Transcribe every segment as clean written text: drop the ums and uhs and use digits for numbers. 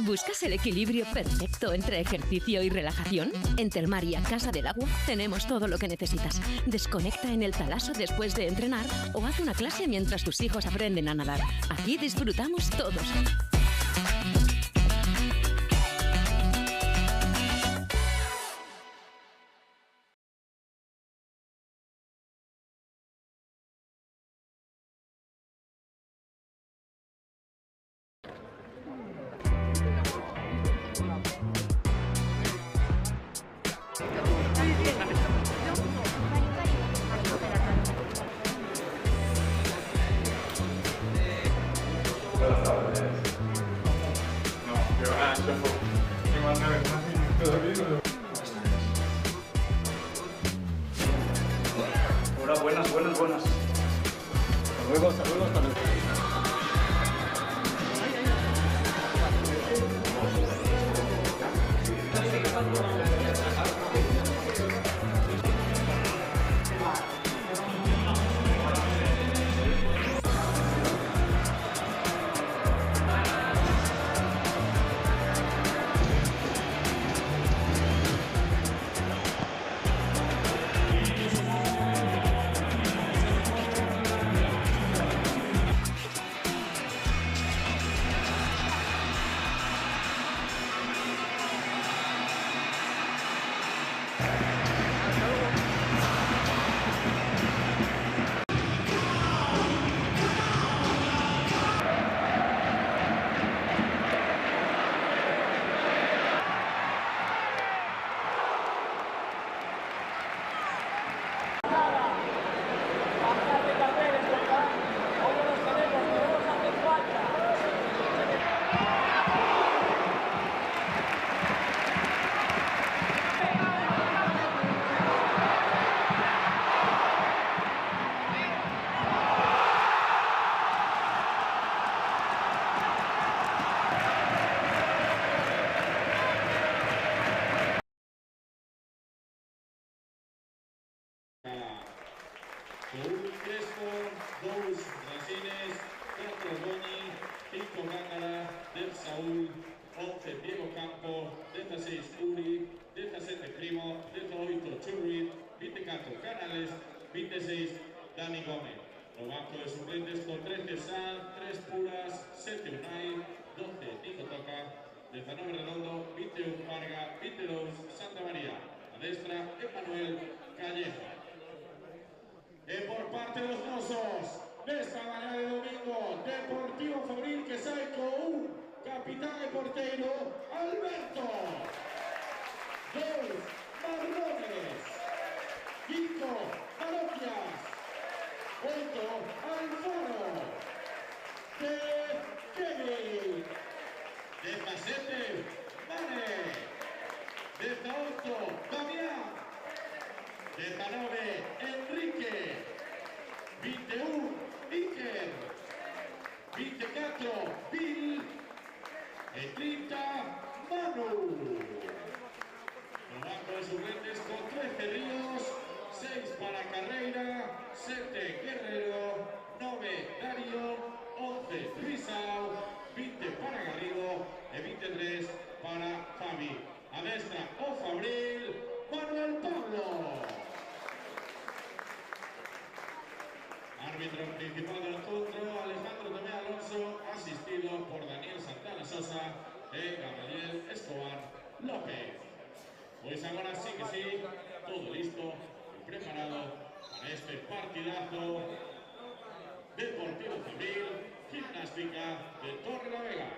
¿Buscas el equilibrio perfecto entre ejercicio y relajación? En Termaria Casa del Agua tenemos todo lo que necesitas. Desconecta en el Talaso después de entrenar o haz una clase mientras tus hijos aprenden a nadar. Aquí disfrutamos todos. Hola, buenas. Hasta luego. Saúl Crespo, 2 Racines, 4 Boni, 5 Gándara, 10 Saúl, 11 Diego Campo, 16 Uri, 17 Primo, 18 Churri, 24 Canales, 26 Dani Gómez. Los bancos de suplentes con 13 Sal, 3 Puras, 7 Unai, 12 Nico Toca, 19 Redondo, 21 Varga, 22 Santa María. A destra, Emanuel Calleja. Por parte de los nosos de esta mañana de domingo, Deportivo Fabril que sai con un capitán e porteiro, Alberto. 2 Marrones, 5 Parroquias, 8 Alfaro, de Kevin, 17 Mane, 18 Damián, 19 Enrique, 21 Iker, 24 Bill y 30 Manu. Los bancos de suplentes con 13 Ríos, 6 para Carreira, 7 Guerrero, 9 Darío, 11 Rizal, 20 para Garrido y 23 para Fabi. A destra o Fabril, Manuel Pablo. Árbitro principal del encuentro, Alejandro Tomé Alonso, asistido por Daniel Santana Sosa y Gabriel Escobar López. Pues ahora sí que sí, todo listo y preparado para este partidazo Deportivo Civil, Gimnástica de Torrelavega.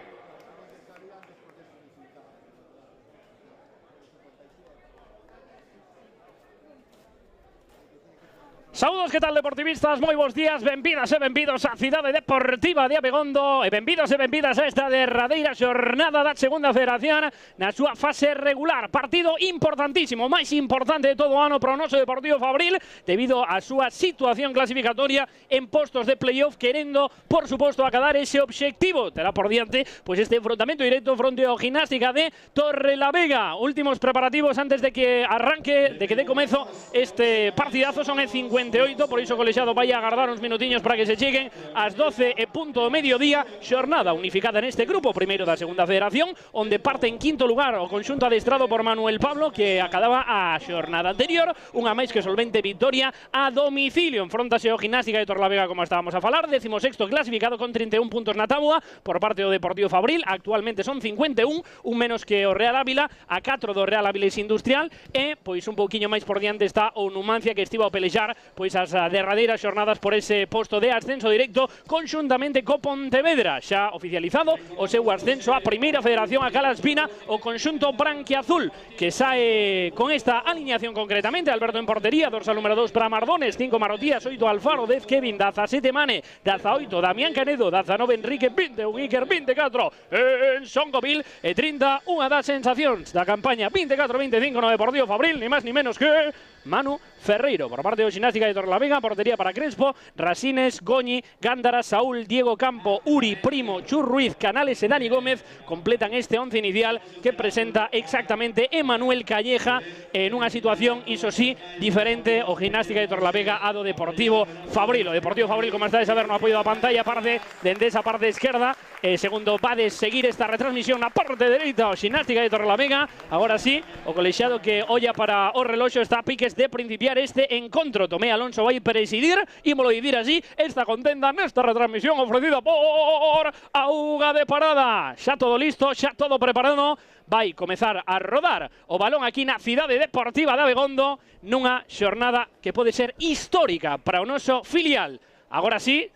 Saúdos, que tal, deportivistas? Moi bons días, benvidas e benvidos á Cidade Deportiva de Abegondo e benvidos e benvidas a esta derradeira xornada da Segunda Federación na súa fase regular. Partido importantísimo, máis importante de todo o ano para o noso Deportivo Fabril debido á súa situación clasificatoria en postos de playoff, querendo, por suposto, acadar ese obxectivo. Terá por diante pois este enfrontamento directo fronte ao Gimnástica de Torrelavega. Últimos preparativos antes de que arranque, de que dé comezo este partidazo, son en 58, por iso o colexiado vai agardar uns minutiños para que se cheguen ás 12:00 do mediodía. Xornada unificada neste grupo primeiro da Segunda Federación, onde parte en quinto lugar o conxunto adestrado por Manuel Pablo, que acababa a xornada anterior unha máis que solvente victoria a domicilio. Enfróntase o Gimnástica de Torrelavega, como estábamos a falar, 16º clasificado con 31 puntos na táboa por parte do Deportivo Fabril. Actualmente son 51, un menos que o Real Ávila, a 4 do Real Áviles Industrial, e pois un pouquiño máis por diante está o Numancia, que estivo a pelexar pois as derradeiras xornadas por ese posto de ascenso directo conxuntamente co Pontevedra. Xa oficializado o seu ascenso a Primeira Federación a Cala Espina, o conxunto branquiazul, que sae con esta alineación concretamente: Alberto en portería, dorsal número 2 para Mardones, 5 Marotías, 8 Alfaro, 10 Kevin, 17 Mane, 18 Damián Canedo, 19 Enrique, 21 Iker, 24 en Songovil e 30 unha das sensacións da campaña 24-25 no Deportivo Fabril, ni máis ni menos que Manu Ferreiro. Por parte do Gimnástica de Torrelavega, portería para Crespo, Rasines, Goñi, Gándara, Saúl, Diego Campo, Uri, Primo, Chur Ruiz, Canales e Dani Gómez completan este once inicial que presenta exactamente Emanuel Calleja en unha situación, iso sí, diferente o Gimnástica de Torrelavega a do Deportivo Fabril. O Deportivo Fabril, como estáis a ver no apoio da pantalla, parte dende esa parte esquerda, segundo va de seguir esta retransmisión na parte dereita o Gimnástica de Torrelavega. Agora sí, o colexiado que olla para o reloxo está a piques de principiar este encontro. Tomé Alonso vai presidir, ímolo dicir así, esta contenda nesta retransmisión ofrecida por Auga de Parada. Xa todo listo, xa todo preparado, vai comezar a rodar o balón aquí na Cidade Deportiva de Abegondo nunha xornada que pode ser histórica para o noso filial. Agora sí,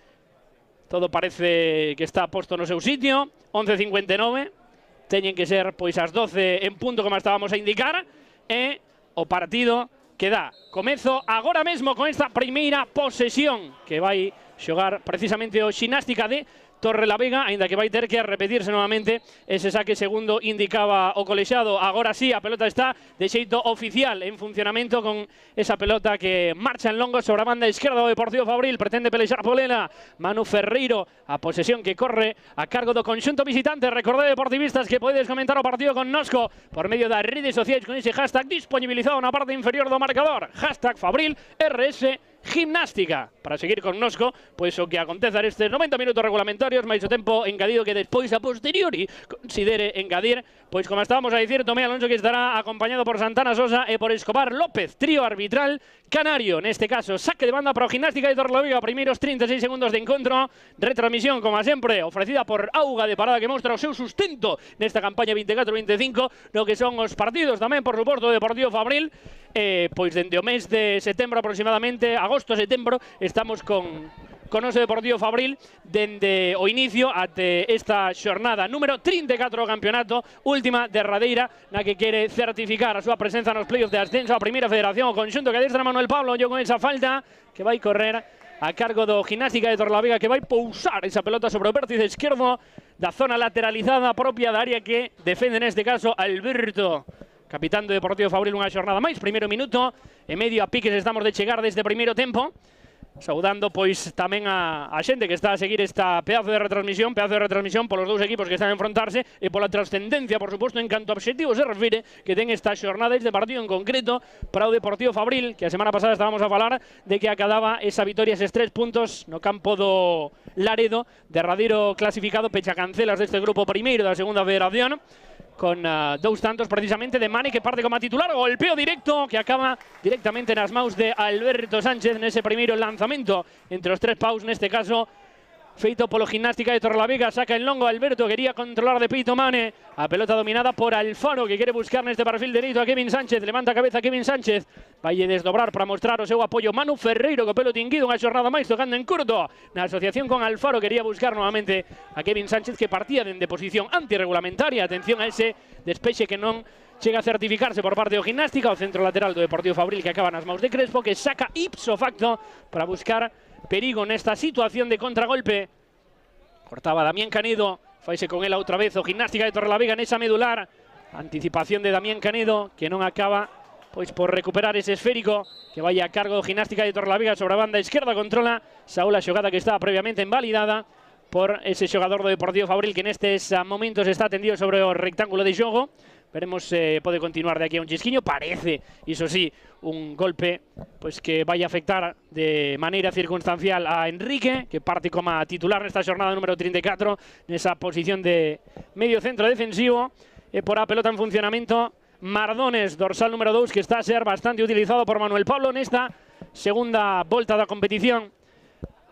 todo parece que está posto no seu sitio. 11:59, teñen que ser pois as 12 en punto, como estábamos a indicar, e o partido que dá comezo agora mesmo con esta primeira posesión que vai xogar precisamente o Gimnástica de Torrelavega, aínda que vai ter que repetirse novamente ese saque segundo indicaba o colexiado. Agora sí, a pelota está de xeito oficial en funcionamento, con esa pelota que marcha en longo sobre a banda esquerda do Deportivo Fabril. Pretende pelexar Polena, Manu Ferreiro, a posesión que corre a cargo do conxunto visitante. Recordade, deportivistas, que podedes comentar o partido con nosco por medio das redes sociais con ese hashtag disponibilizado na parte inferior do marcador, hashtag Fabril RS Gimnástica, para seguir connosco pois o que aconteza nestes 90 minutos regulamentarios, máis o tempo engadido que despois a posteriori considere engadir. Pois como estábamos a dicir, Tomé Alonso, que estará acompañado por Santana Sosa e por Escobar López, trío arbitral canario. Neste caso, saque de banda para o Gimnástica de Torrelavega, primeiros 36 segundos de encontro. Retransmisión, como sempre, ofrecida por Auga de Parada, que mostra o seu sustento nesta campaña 24-25 no que son os partidos tamén, por suposto, do Deportivo Fabril. Pois dende o mes de setembro aproximadamente, agosto-setembro, estamos con noso Deportivo Fabril dende o inicio até esta xornada número 34 do campeonato, última derradeira na que quere certificar a súa presenza nos playoffs de ascenso a Primeira Federación. O conxunto que adestra Manuel Pablo, yo con esa falta que vai correr a cargo do Gimnástica de Torrelavega, que vai pousar esa pelota sobre o vértice esquerdo da zona lateralizada propia da área que defende neste caso Alberto, capitán do Deportivo Fabril. Unha xornada máis, primeiro minuto e medio a piques estamos de chegar desde primeiro tempo. Saudando pois tamén a xente que está a seguir esta pedazo de retransmisión polos dous equipos que están a enfrontarse e pola trascendencia, por suposto, en canto a obxectivos se refire, que ten esta xornada, este partido en concreto para o Deportivo Fabril, que a semana pasada estábamos a falar de que acadaba esa vitoria, eses 3 puntos no campo do Laredo, derradeiro clasificado pecha cancelas deste grupo primeiro da Segunda Federación, con dous tantos precisamente de Mane, que parte como titular. Golpeo directo que acaba directamente nas maus de Alberto Sánchez nese primeiro lanzamento entre os 3 paus, neste caso feito polo Gimnástica de Torrelavega. Saca en longo Alberto, quería controlar de peito Mane, a pelota dominada por Alfaro, que quere buscar neste perfil dereito a Kevin Sánchez. Levanta a cabeza Kevin Sánchez, vai desdobrar para mostrar o seu apoio Manu Ferreiro, co pelo tinguido, unha xornada máis tocando en curto na asociación con Alfaro. Quería buscar novamente a Kevin Sánchez, que partía dende posición antirregulamentaria. Atención a ese despexe que non chega a certificarse por parte do Gimnástica, o centro lateral do Deportivo Fabril que acaba nas maus de Crespo, que saca ipso facto para buscar perigo nesta situación de contragolpe. Cortaba Damián Canedo, faise con ela outra vez o Gimnástica de Torrelavega nesa medular. Anticipación de Damián Canedo, que non acaba pois por recuperar ese esférico que vai a cargo do Gimnástica de Torrelavega sobre a banda esquerda. Controla Saúl a xogada que estaba previamente invalidada por ese xogador do Deportivo Fabril que nestes momentos está tendido sobre o rectángulo de xogo. Veremos se pode continuar de aquí a un chisquiño. Parece, iso sí, un golpe pois que vai a afectar de maneira circunstancial a Enrique, que parte como titular nesta xornada número 34, nesa posición de medio centro defensivo. E por a pelota en funcionamento, Mardones, dorsal número 2, que está a ser bastante utilizado por Manuel Pablo nesta segunda volta da competición.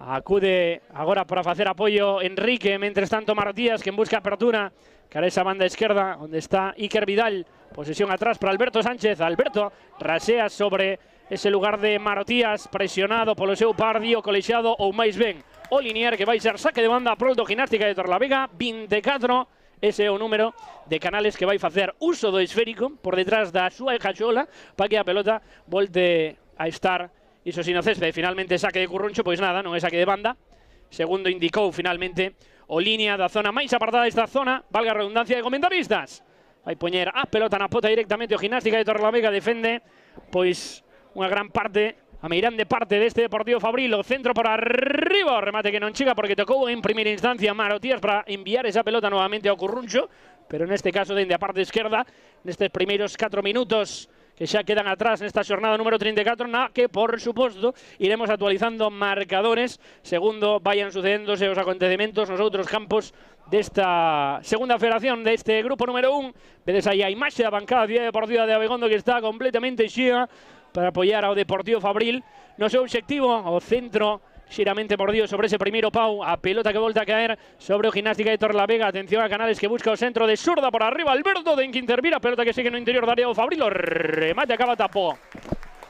Acude agora para facer apoio Enrique, mentres tanto Matías, que busca apertura cara esa banda esquerda, onde está Iker Vidal. Posesión atrás para Alberto Sánchez. Alberto rasea sobre ese lugar de Matías, presionado polo seu par Dio Colexado ou máis ben o Linier, que vai ser saque de banda pro do Gimnástica de Torrelavega. 24, ese é o número de Canales que vai facer uso do esférico por detrás da súa cachola para que a pelota volte a estar iso sin o céspede. Finalmente saque de Curruncho, pois nada, non é saque de banda. Segundo indicou finalmente o Línea da zona máis apartada desta zona, valga a redundancia de comentaristas. Vai poñer a pelota na pota directamente o Gimnástica de Torrelavega, defende pois unha gran parte, a meirande parte deste Deportivo Fabril. O centro por arriba, o remate que non chega porque tocou en primeira instancia Matías para enviar esa pelota novamente ao Curruncho, pero neste caso dende a parte esquerda, nestes primeiros 4 minutos que xa quedan atrás nesta xornada número 34, na que, por suposto, iremos actualizando marcadores segundo vayan sucedéndose os acontecementos nos outros campos desta segunda federación deste grupo número 1. Vedes aí a imaxe da bancada da Cidade Deportiva de Abegondo, que está completamente xea para apoiar ao Deportivo Fabril no seu obxectivo. O centro xeramente mordido sobre ese primeiro pau, a pelota que volta a caer sobre o Gimnástica de Torrelavega. Atención a Canales, que busca o centro de zurda por arriba, Alberto ten que intervir, a pelota que segue no interior da área do Fabril, o remate acaba tapó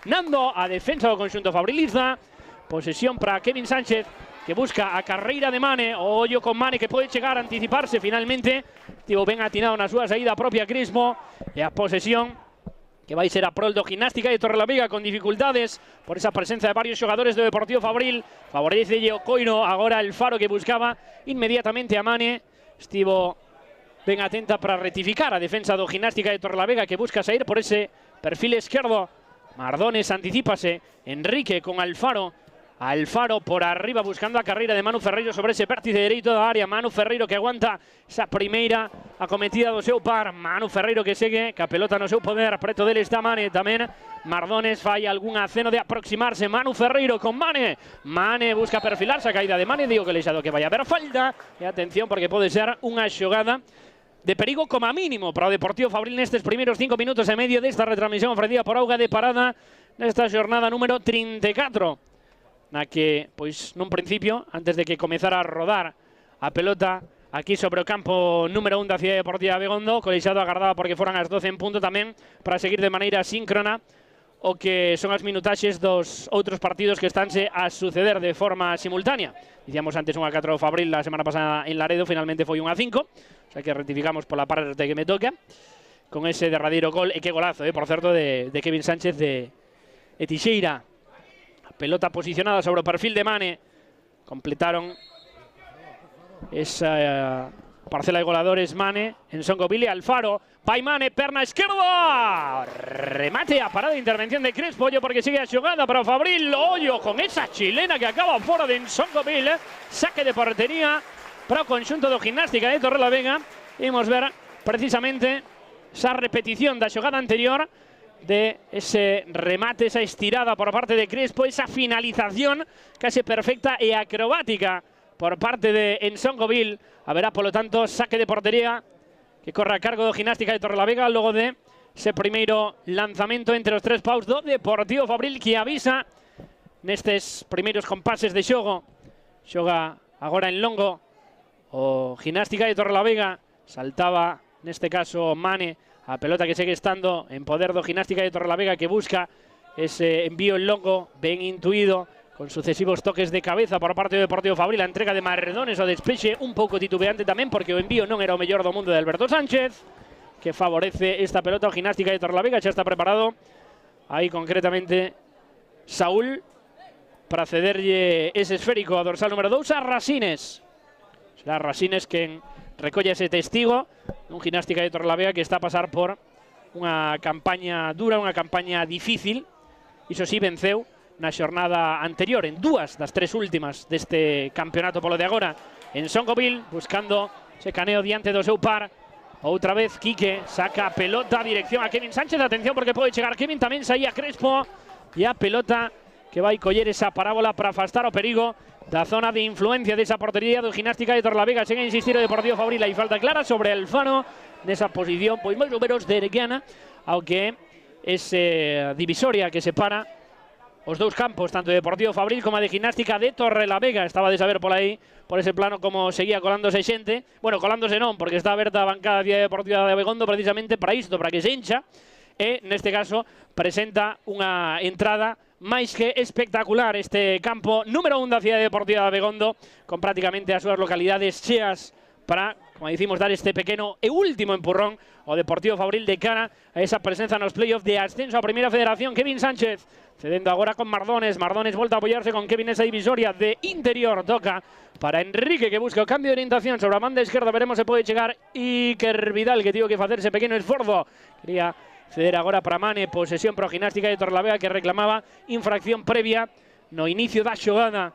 Nando a defensa do conxunto fabrilista. Posesión para Kevin Sánchez, que busca a carreira de Mane, o ollo con Mane, que pode chegar a anticiparse finalmente. Tivo ben atinado na súa saída propia Crismo, e a posesión que vai ser a prol do Gimnástica de Torrelavega con dificultades por esa presencia de varios xogadores do Deportivo Fabril. Favorece o Coiro, agora el Faro, que buscaba inmediatamente a Mane. Estivo ben atenta para rectificar a defensa do Gimnástica de Torrelavega, que busca sair por ese perfil esquerdo. Mardones anticípase, Enrique con Alfaro. Alfaro por arriba buscando a carreira de Manu Ferreiro sobre ese vértice dereito da área. Manu Ferreiro que aguanta esa primeira acometida do seu par. Manu Ferreiro que segue, que a pelota no seu poder. Preto dele está Mane tamén. Mardones fai algún aceno de aproximarse. Manu Ferreiro con Mane. Mane busca perfilarse, a caída de Mane. Digo que Leixado que vai a haber falta. E atención porque pode ser unha xogada de perigo como mínimo para o Deportivo Fabril nestes primeiros 5 minutos e medio desta retransmisión ofrecida por Auga de Parada nesta xornada número 34. Na que, pois, nun principio, antes de que comezara a rodar a pelota aquí sobre o campo número 1 da Cidade Deportiva de Abegondo, Colexado agardaba porque foran as 12 en punto tamén para seguir de maneira síncrona o que son as minutaxes dos outros partidos que estánse a suceder de forma simultánea. Dicíamos antes unha 4 de Fabril la semana pasada en Laredo, finalmente foi unha 5, o sea que rectificamos pola parte que me toca con ese derradeiro gol, e que golazo, por certo, de Kevin Sánchez de Tixeira. Pelota posicionada sobre o perfil de Mane. Completaron esa parcela de goladores Mane, en Songobile, Alfaro. Vai Mane, perna esquerda. Remate a parada de intervención de Crespo, porque sigue a xogada para o Fabril. Ollo con esa chilena que acaba fora de Songobile. Saque de portería para o conxunto do Gimnástica de Torrelavega. Imos ver precisamente esa repetición da xogada anterior, de ese remate, esa estirada por parte de Crespo, esa finalización casi perfecta e acrobática por parte de Ensongoville. Haberá, polo tanto, saque de portería que corre a cargo do Gimnástica de Torrelavega logo de ese primeiro lanzamento entre os tres paus do Deportivo Fabril, que avisa nestes primeiros compases de xogo. Xoga agora en longo o Gimnástica de Torrelavega. Saltaba, neste caso, Mane. A pelota que segue estando en poder do Gimnástica de Torrelavega, que busca ese envío en longo ben intuído con sucesivos toques de cabeza por parte do Deportivo Fabril. A entrega de Mardones, o despexe un pouco titubeante tamén porque o envío non era o mellor do mundo de Alberto Sánchez. que favorece esta pelota ao Gimnástica de Torrelavega. Xa está preparado aí concretamente Saúl para cederlle ese esférico a dorsal número 2 a Rasines. Será Rasines quen recolle ese testigo dun Gimnástica de Torrelavega que está a pasar por unha campaña dura, unha campaña difícil. Iso sí, venceu na xornada anterior en 2 das 3 últimas deste campeonato polo de agora en Songoville, buscando ese caneo diante do seu par. Outra vez Quique saca a pelota a dirección a Kevin Sánchez. Atención porque pode chegar Kevin, tamén saía Crespo. E a pelota que vai coller esa parábola para afastar o perigo da zona de influencia desa portería do Gimnástica de Torrelavega. Chega a insistir o Deportivo Fabril, hai falta clara sobre Alfaro nesa posición, pois máis ou menos derguiana, ao que ese divisoria que separa os dous campos, tanto de Deportivo Fabril como de Gimnástica de Torrelavega. Estaba de saber por aí, por ese plano, como seguía colándose xente. Bueno, colándose non, porque está aberta a bancada Cidade Deportiva de Abegondo precisamente para isto, para que se hincha. E neste caso presenta unha entrada máis que espectacular este campo número 1 da Cidade Deportiva de Abegondo, con prácticamente as súas localidades cheas para, como dicimos, dar este pequeno e último empurrón ao Deportivo Fabril de cara a esa presenza nos playoffs de ascenso a Primeira Federación. Kevin Sánchez cedendo agora con Mardones. Mardones volta a apoiarse con Kevin esa divisoria de interior. Toca para Enrique, que busca o cambio de orientación sobre a banda esquerda. Veremos se pode chegar Iker Vidal, que tivo que facer ese pequeno esforzo. Quería ceder agora para Mane, posesión pro Gimnástica de Torrelavega, que reclamaba infracción previa no inicio da xogada.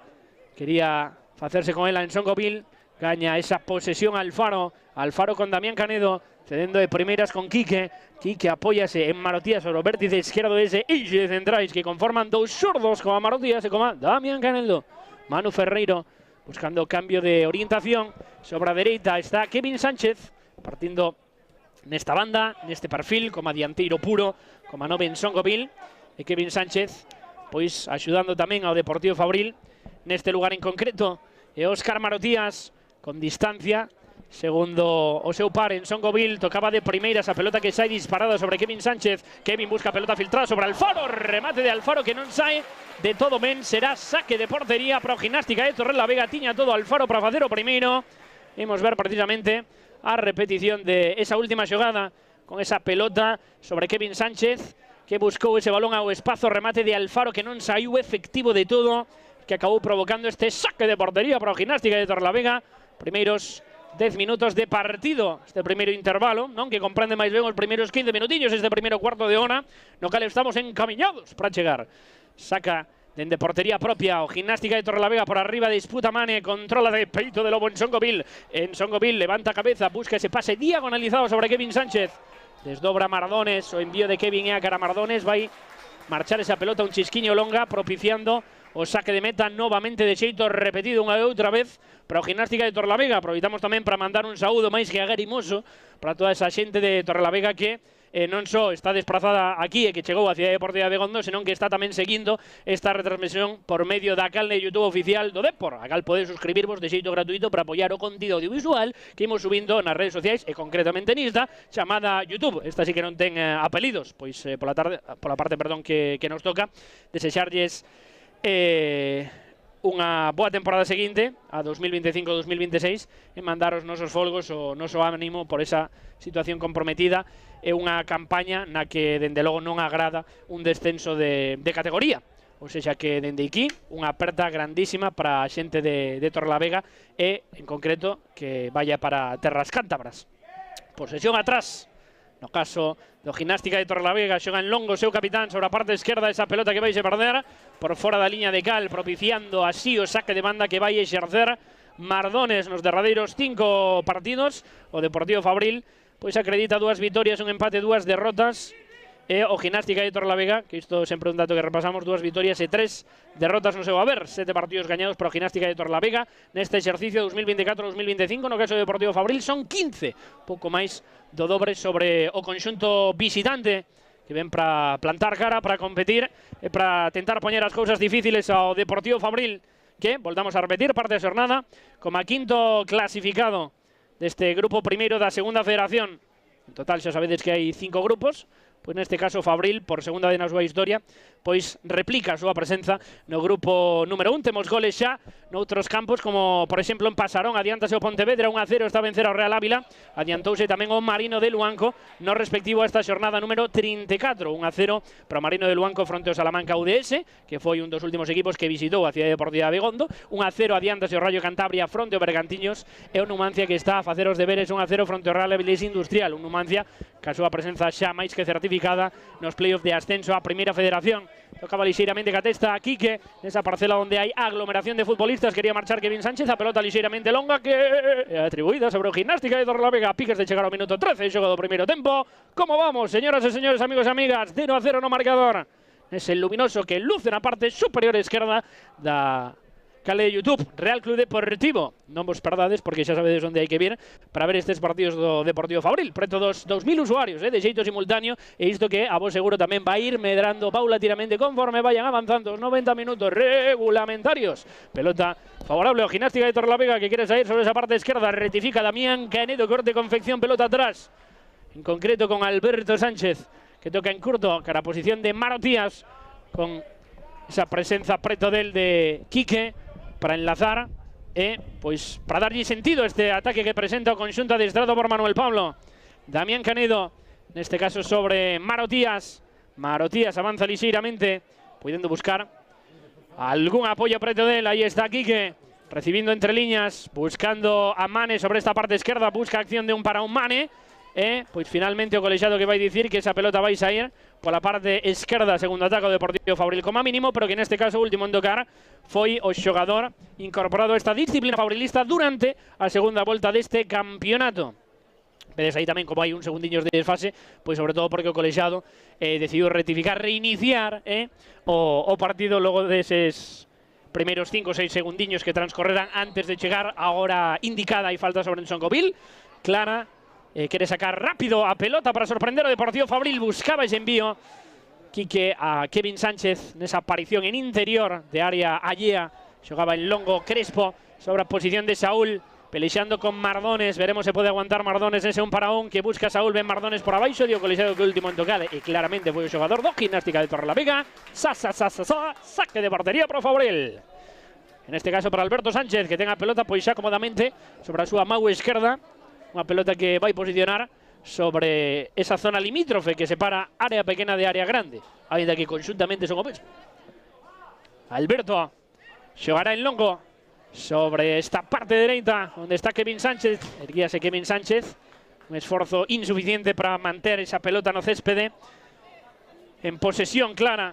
Quería facerse con ela en Songoville. Gaña esa posesión Alfaro. Alfaro con Damián Canedo, cedendo de primeiras con Quique. Quique apóyase en Marotías sobre o vértice izquierdo ese eixe de centrais que conforman dous xordos como a Marotías e como a Damián Canedo. Manu Ferreiro buscando cambio de orientación. Sobre a dereita está Kevin Sánchez partindo nesta banda, neste perfil, como a dianteiro puro, como a nove en Songoville. E Kevin Sánchez, pois, axudando tamén ao Deportivo Fabril neste lugar en concreto. E Óscar Marotías, con distancia, segundo o seu par en Songoville, tocaba de primeiras a pelota que sai disparada sobre Kevin Sánchez. Kevin busca a pelota filtrada sobre Alfaro, remate de Alfaro que non sai de todo ben. Será saque de portería para o Gimnástica de Torrelavega. Tiña todo Alfaro para facer o primeiro. Imos ver precisamente a repetición de esa última xogada con esa pelota sobre Kevin Sánchez, que buscou ese balón ao espazo, remate de Alfaro que non saiu efectivo de todo, que acabou provocando este saque de portería para o Gimnástica de Torrelavega. Primeiros 10 minutos de partido, este primeiro intervalo, non, que comprende máis ben os primeiros 15 minutillos, este primeiro cuarto de hora, no cal estamos encamiñados para chegar. Saca dende portería propia o Gimnástica de Torrelavega, por arriba disputa Mane, controla de peito de lobo en Songoville. En Songoville levanta cabeza, busca ese pase diagonalizado sobre Kevin Sánchez. Desdobra Mardones, o envío de Kevin é a cara Mardones, vai marchar esa pelota un chisquiño longa, propiciando o saque de meta novamente de xeito repetido unha e outra vez para o Gimnástica de Torrelavega. Aproveitamos tamén para mandar un saúdo máis que agarimoso para toda esa xente de Torrelavega que non só está desplazada aquí e que chegou a Cidade Deportiva de Abegondo, senón que está tamén seguindo esta retransmisión por medio da canle de YouTube oficial do Depor. A cal podedes suscribirvos de xeito gratuito para apoiar o contido audiovisual que imos subindo nas redes sociais e concretamente nista chamada YouTube. Esta sí que non ten apelidos, pois pola parte que nos toca desexarlles unha boa temporada seguinte a 2025-2026 e mandar os nosos folgos, o noso ánimo por esa situación comprometida e unha campaña na que dende logo non agrada un descenso de categoría. Ou seja que dende aquí unha aperta grandísima para a xente de Torrelavega e en concreto que vaya para terras cántabras. Posesión atrás no caso do Gimnástica de Torrelavega, xoga en longo o seu capitán sobre a parte esquerda, esa pelota que vai se perder por fora da liña de cal, propiciando así o saque de banda que vai exercer Mardones nos derradeiros 5 partidos. O Deportivo Fabril pois acredita 2 vitorias, un empate, 2 derrotas, e o Gimnástica de Torrelavega, que isto sempre un dato que repasamos, 2 vitorias e 3 derrotas no seu haber, 7 partidos gañados para o Gimnástica de Torrelavega neste exercicio 2024-2025. No caso do Deportivo Fabril son 15, pouco máis do dobre sobre o conxunto visitante, que ven para plantar cara, para competir e para tentar poñer as cousas difíciles ao Deportivo Fabril, que, voltamos a repetir, parte da xornada como a quinto clasificado deste grupo primeiro da segunda federación. En total xa sabedes que hai 5 grupos, pois neste caso Fabril, por segunda vez na súa historia, pois replica a súa presenza no grupo número 1. Temos goles xa noutros campos, como por exemplo en Pasarón, adiántase o Pontevedra 1-0, está a vencer ao Real Ávila, adiantouse tamén o Marino de Luanco no respectivo a esta xornada número 34, 1-0 para o Marino de Luanco fronte ao Salamanca UDS, que foi un dos últimos equipos que visitou a Cidade Deportiva de Abegondo. 1-0 adiántase o Rayo Cantabria fronte ao Bergantiños, e o Numancia que está a facer os deberes 1-0 fronte ao Real Avilés Industrial, un Numancia que a súa presenza xa máis que certificada nos playoffs de ascenso á Primeira Federación. Tocaba lixeiramente ca testa a Quique nesa parcela onde hai aglomeración de futbolistas. Quería marchar Kevin Sánchez, a pelota lixeiramente longa que é atribuída sobre o Gimnástica de Torrelavega. Piques de chegar ao minuto 13, xogo do primeiro tempo. Como vamos, señoras e señores, amigos e amigas? 0-0 no marcador. Ese luminoso que luce na parte superior esquerda da canle de YouTube, Real Club Deportivo. Non vos perdades porque xa sabedes onde hai que vir para ver estes partidos do Deportivo Fabril. Preto dos 2.000 usuarios, de xeito simultáneo, e isto que a vos seguro tamén vai ir medrando paulatinamente conforme vayan avanzando os 90 minutos regulamentarios. Pelota favorable ao Gimnástica de Torrelavega, que quere sair sobre esa parte esquerda. Rectifica Damián Canedo, corte confección, pelota atrás. En concreto con Alberto Sánchez, que toca en curto, cara a posición de Marotías, con esa presenza preto del de Quique, para enlazar e pois para darlle sentido a este ataque que presenta o conxunto adestrado por Manuel Pablo. Damián Canedo, neste caso sobre Marotías. Marotías avanza lixeiramente, podendo buscar algún apoio preto del. Aí está Quique, recibindo entre liñas, buscando a Mane sobre esta parte esquerda, busca acción de un para un Mane. Pois finalmente o colexiado que vai dicir que esa pelota vai sair pola parte esquerda, segundo ataque do Deportivo Fabril como mínimo, pero que neste caso o último en tocar foi o xogador incorporado a esta disciplina fabrilista durante a segunda volta deste campeonato. Vedes aí tamén como hai un segundiños de desfase, pois sobre todo porque o colexiado decidiu rectificar, reiniciar o partido logo deses primeiros 5 ou 6 segundiños que transcorreran antes de chegar a hora indicada. Hai falta sobre Enson Covil, clara. Quere sacar rápido a pelota para sorprender o Deportivo Fabril. Buscaba ese envío Quique a Kevin Sánchez nesa aparición en interior de área allea. Xogaba en longo Crespo sobre a posición de Saúl, pelexando con Mardones. Veremos se pode aguantar Mardones ese un para un que busca Saúl. Ben Mardones por abaixo, dio colexado que último en tocar, e claramente foi o xogador do Gimnástica de Torrelavega. Saque de portería pro Fabril. En este caso para Alberto Sánchez, que ten a pelota pois xa cómodamente sobre a súa mau esquerda. Unha pelota que vai posicionar sobre esa zona limítrofe que separa área pequena de área grande, ainda que conxuntamente son o mesmo. Alberto xogará en longo sobre esta parte dereita onde está Kevin Sánchez. Erguíase Kevin Sánchez, un esforzo insuficiente para manter esa pelota no céspede en posesión clara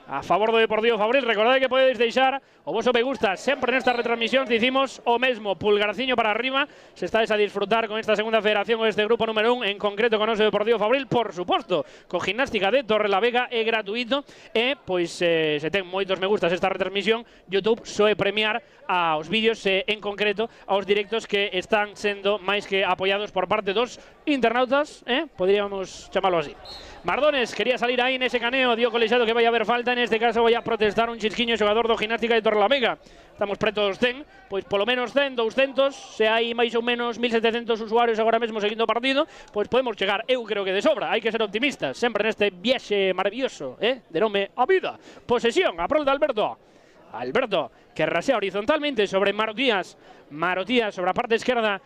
a favor do Deportivo Fabril. Recordade que podedes deixar o voso me gusta sempre nesta retransmisión. Te hicimos o mesmo, pulgarciño para arriba se estades a disfrutar con esta segunda federación, con este grupo número 1, en concreto con o noso Deportivo Fabril, por suposto, con Gimnástica de Torrelavega, é gratuito, e pois se ten moitos me gustas esta retransmisión, YouTube soe premiar aos vídeos en concreto aos directos que están sendo máis que apoiados por parte dos internautas, poderíamos chamalo así. Mardones quería salir aí nese caneo, dio colexiado que vai haber falta. En este caso vai a protestar un chisquiño xogador do Gimnástica de Torrelavega. Estamos preto dos 100, pois polo menos 100, 200, se hai máis ou menos 1700 usuarios agora mesmo seguindo o partido, pois podemos chegar, eu creo que de sobra. Hai que ser optimistas, sempre neste viaxe maravilloso, de nome a vida. Posesión, a prol de Alberto. Alberto, que rasea horizontalmente sobre Marotías. Marotías sobre a parte esquerda.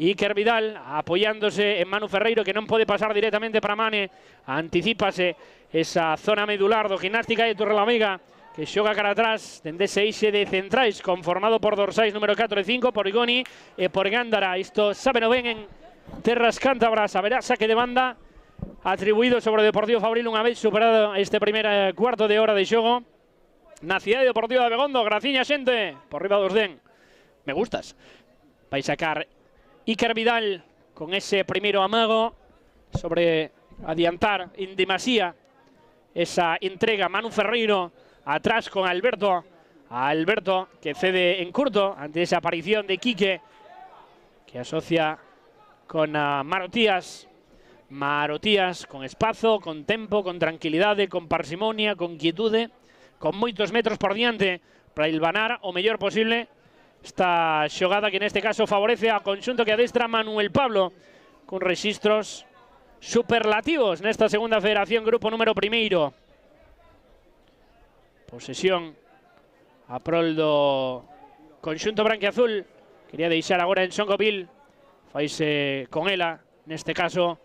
Iker Vidal apoiándose en Manu Ferreiro, que non pode pasar directamente para Mane. Anticípase esa zona medular do Gimnástica de Torrelavega, que xoga cara atrás dende ese eixe de centrais conformado por dorsais número 4 e 5, por Igoni e por Gándara. Isto sabe no ben en terras cántabras. Haberá saque de banda atribuído sobre o Deportivo Fabril unha vez superado este primeiro cuarto de hora de xogo na Cidade Deportiva de Abegondo. Graciña xente, por riba dos 100 me gustas. Vai sacar Iker Vidal con ese primeiro amago sobre adiantar en demasía esa entrega. Manu Ferreiro atrás con Alberto. Alberto que cede en curto ante esa aparición de Quique, que asocia con Marotías. Marotías con espazo, con tempo, con tranquilidade, con parsimonia, con quietude, con moitos metros por diante para hilvanar o mellor posible esta xogada que neste caso favorece ao conxunto que adestra Manuel Pablo, con rexistros superlativos nesta segunda federación, grupo número primeiro. Posesión a prol do conxunto branquiazul. Quería deixar agora en Songopil. Faise con ela, neste caso,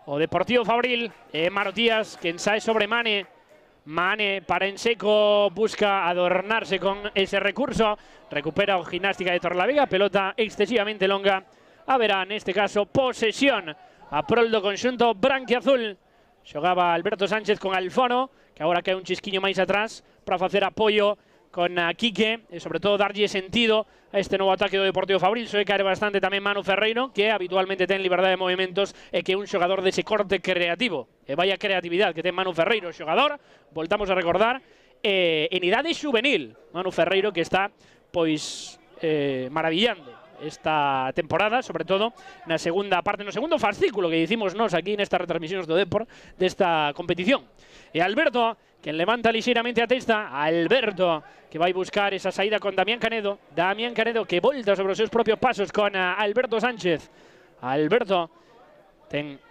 o Deportivo Fabril. Marotías, quen sae sobre Mane. Mane para en seco, busca adornarse con ese recurso. Recupera o Gimnástica de Torrelavega, pelota excesivamente longa. Haberá, neste caso, posesión a prol do conxunto branquiazul. Xogaba Alberto Sánchez con Alfaro, que agora cae un chisquiño máis atrás para facer apoio con Quique e sobre todo darlle sentido a este novo ataque do Deportivo Fabril. Soe caer bastante tamén Manu Ferreiro, que habitualmente ten liberdade de movimentos e que é un xogador dese corte creativo. E vaya creatividade que ten Manu Ferreiro, xogador, voltamos a recordar, en idade juvenil. Manu Ferreiro que está, pois, maravillando esta temporada, sobre todo na segunda parte, no segundo fascículo que hicimos nos aquí nestas retransmisións do Depor desta competición. E Alberto, quen levanta lixeiramente a testa, Alberto, que vai buscar esa saída con Damián Canedo. Damián Canedo que volta sobre os seus propios pasos con Alberto Sánchez. Alberto ten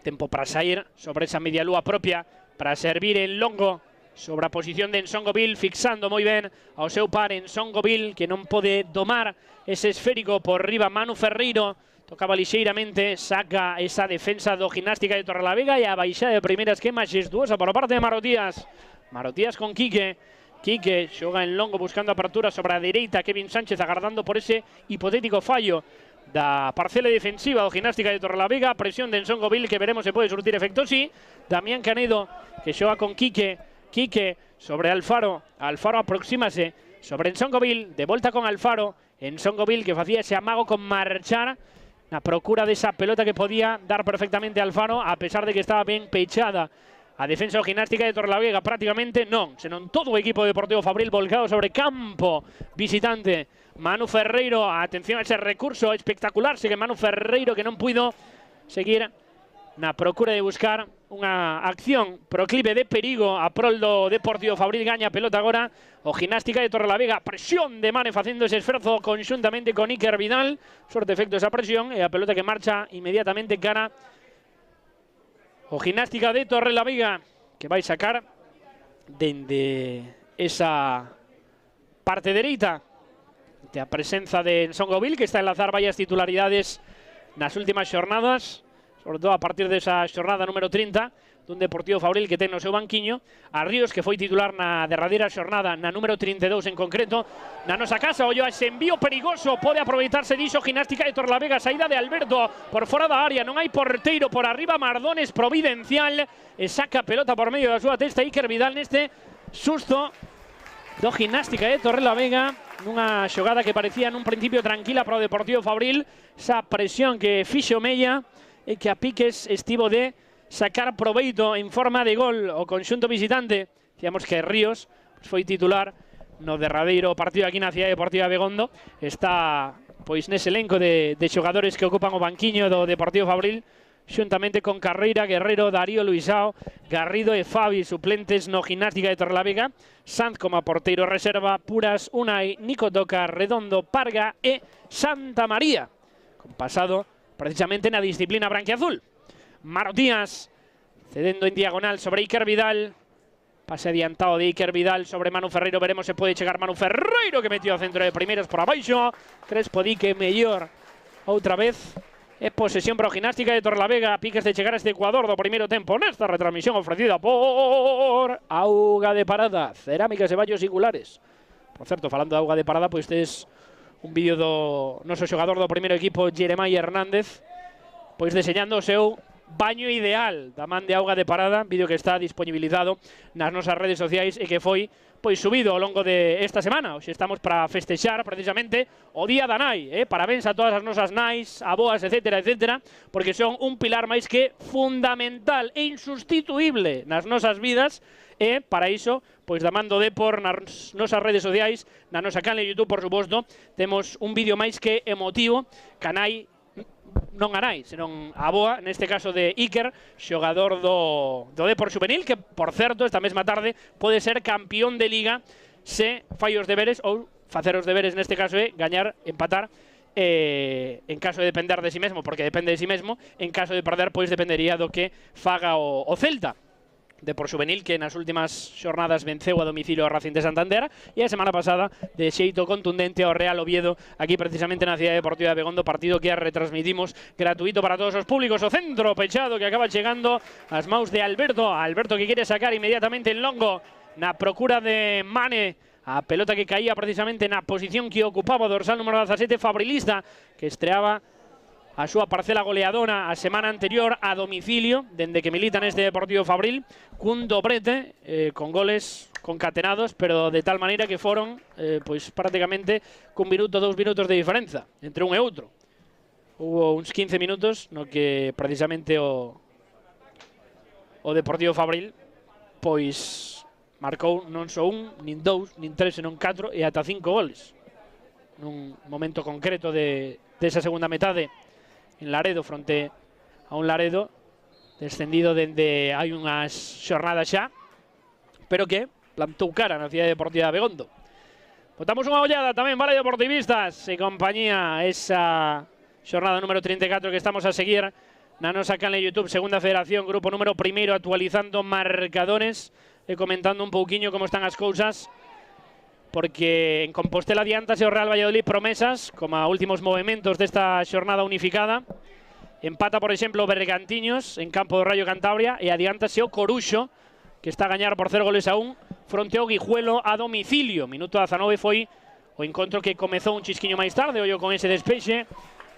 tempo para sair sobre esa media lúa propia, para servir en longo sobre a posición de Ensongoville, fixando moi ben ao seu par Ensongoville, que non pode domar ese esférico por riba Manu Ferreiro. Tocaba lixeiramente, saca esa defensa do Gimnástica de Torrelavega e a baixada de primeira esquema xestuosa por parte de Marotías. Marotías con Quique. Quique xoga en longo buscando apertura sobre a dereita. Kevin Sánchez agardando por ese hipotético fallo da parcela defensiva do Gimnástica de Torrelavega. Presión de Ensongoville que veremos se pode surtir efecto, sí. Damián Canedo que xoga con Quique. Quique sobre Alfaro. Alfaro aproxímase sobre Ensongoville. De volta con Alfaro. Ensongoville que facía ese amago con marchar na procura desa pelota que podía dar perfectamente Alfaro, a pesar de que estaba ben pechada a defensa do Gimnástica de Torrelavega. Prácticamente non, senón todo o equipo Deportivo Fabril volcado sobre campo visitante. Manu Ferreiro, atención a ese recurso espectacular, sigue Manu Ferreiro que non puido seguir na procura de buscar unha acción proclive de perigo a prol do Deportivo Fabril. Gaña pelota agora o Gimnástica de Torrelavega. Presión de Mane facendo ese esforzo conxuntamente con Iker Vidal. Sorte efecto esa presión e a pelota que marcha inmediatamente cara o Gimnástica de Torrelavega, que vai sacar dende esa parte dereita a presenza de Ensongoville, que está a enlazar varias titularidades nas últimas xornadas, sobre todo a partir desa xornada número 30 dun Deportivo Fabril que ten no seu banquiño a Ríos, que foi titular na derradeira xornada, na número 32 en concreto, na nosa casa. Ollo a ese envío perigoso, pode aproveitarse dixo Gimnástica de Torrelavega, saída de Alberto por fora da área, non hai porteiro por arriba, Mardones providencial e saca pelota por medio da súa testa Iker Vidal neste susto do Gimnástica de Torrelavega, nunha xogada que parecía nun principio tranquila para o Deportivo Fabril. Esa presión que fixo Mella e que a piques estivo de sacar proveito en forma de gol o conxunto visitante. Decíamos que Ríos foi titular no derradeiro partido aquí na Cidade Deportiva Begondo. Está pois nese elenco de xogadores que ocupan o banquiño do Deportivo Fabril, xuntamente con Carreira, Guerrero, Darío, Luisao, Garrido e Fabi, suplentes no Gimnástica de Torrelavega. Sanz como porteiro reserva, Puras, Unai, Nico Toca, Redondo, Parga e Santa María, con pasado precisamente na disciplina branquiazul. Marotías cedendo en diagonal sobre Iker Vidal. Pase adiantado de Iker Vidal sobre Manu Ferreiro. Veremos se pode chegar Manu Ferreiro, que metió a centro de primeiras por abaixo. Crespo di que mellor outra vez. É posesión para o Gimnástica de Torrelavega. Piques de chegar a este Ecuador do primeiro tempo nesta retransmisión ofrecida por Auga de Parada, cerámicas e vallos singulares. Por certo, falando de Auga de Parada, pois tes un vídeo do noso xogador do primeiro equipo, Jeremai Hernández, pois deseñando o seu baño ideal da man de Auga de Parada, vídeo que está disponibilizado nas nosas redes sociais e que foi pois subido ao longo de esta semana. Hoxe estamos para festexar precisamente o Día da Nai, parabéns a todas as nosas nais, aboas, etcétera, etcétera, porque son un pilar máis que fundamental e insustituible nas nosas vidas. E para iso, pois da man do Depor nas nosas redes sociais, na nosa canal de YouTube, por suposto, temos un vídeo máis que emotivo, canai non a nai, senón a boa, neste caso de Iker, xogador do Depor Juvenil, que, por certo, esta mesma tarde pode ser campeón de Liga se fai os deberes, ou facer os deberes neste caso é gañar, empatar, en caso de depender de si mesmo, porque depende de si mesmo, en caso de perder, pois dependería do que faga o Celta. Depor Xuvenil, que nas últimas xornadas venceu a domicilio a Racing de Santander, e a semana pasada de xeito contundente ao Real Oviedo, aquí precisamente na Cidade Deportiva de Abegondo, partido que retransmitimos gratuito para todos os públicos. O centro pechado que acaba chegando ás maus de Alberto que quere sacar inmediatamente en longo na procura de Mane, a pelota que caía precisamente na posición que ocupaba o dorsal número 17 Fabrilista, que estreaba a súa parcela goleadora a semana anterior a domicilio, dende que milita neste Deportivo Fabril, cun dobrete con goles concatenados, pero de tal maneira que foron pois prácticamente cun minuto, 2 minutos de diferenza entre un e outro. Hubo uns 15 minutos no que precisamente o Deportivo Fabril pois marcou non só un, nin dous, nin tres, senón 4 e ata 5 goles nun momento concreto desa segunda metade en Laredo, fronte a un Laredo descendido dende hai unhas xornadas xa, pero que plantou cara na Cidade Deportiva de Abegondo. Botamos unha ollada tamén, vale, deportivistas e compañía, esa xornada número 34 que estamos a seguir na nosa canle YouTube, Segunda Federación, grupo número primeiro, actualizando marcadores e comentando un pouquiño como están as cousas, porque en Compostela adiantase o Real Valladolid Promesas, como a últimos movimentos desta xornada unificada. Empata, por exemplo, o Bergantiños en campo do Rayo Cantabria e adiantase o Coruxo, que está a gañar por 0-1 fronte ao Guijuelo a domicilio. Minuto 19 foi o encontro que comezou un chisquiño máis tarde, ollo con ese despexe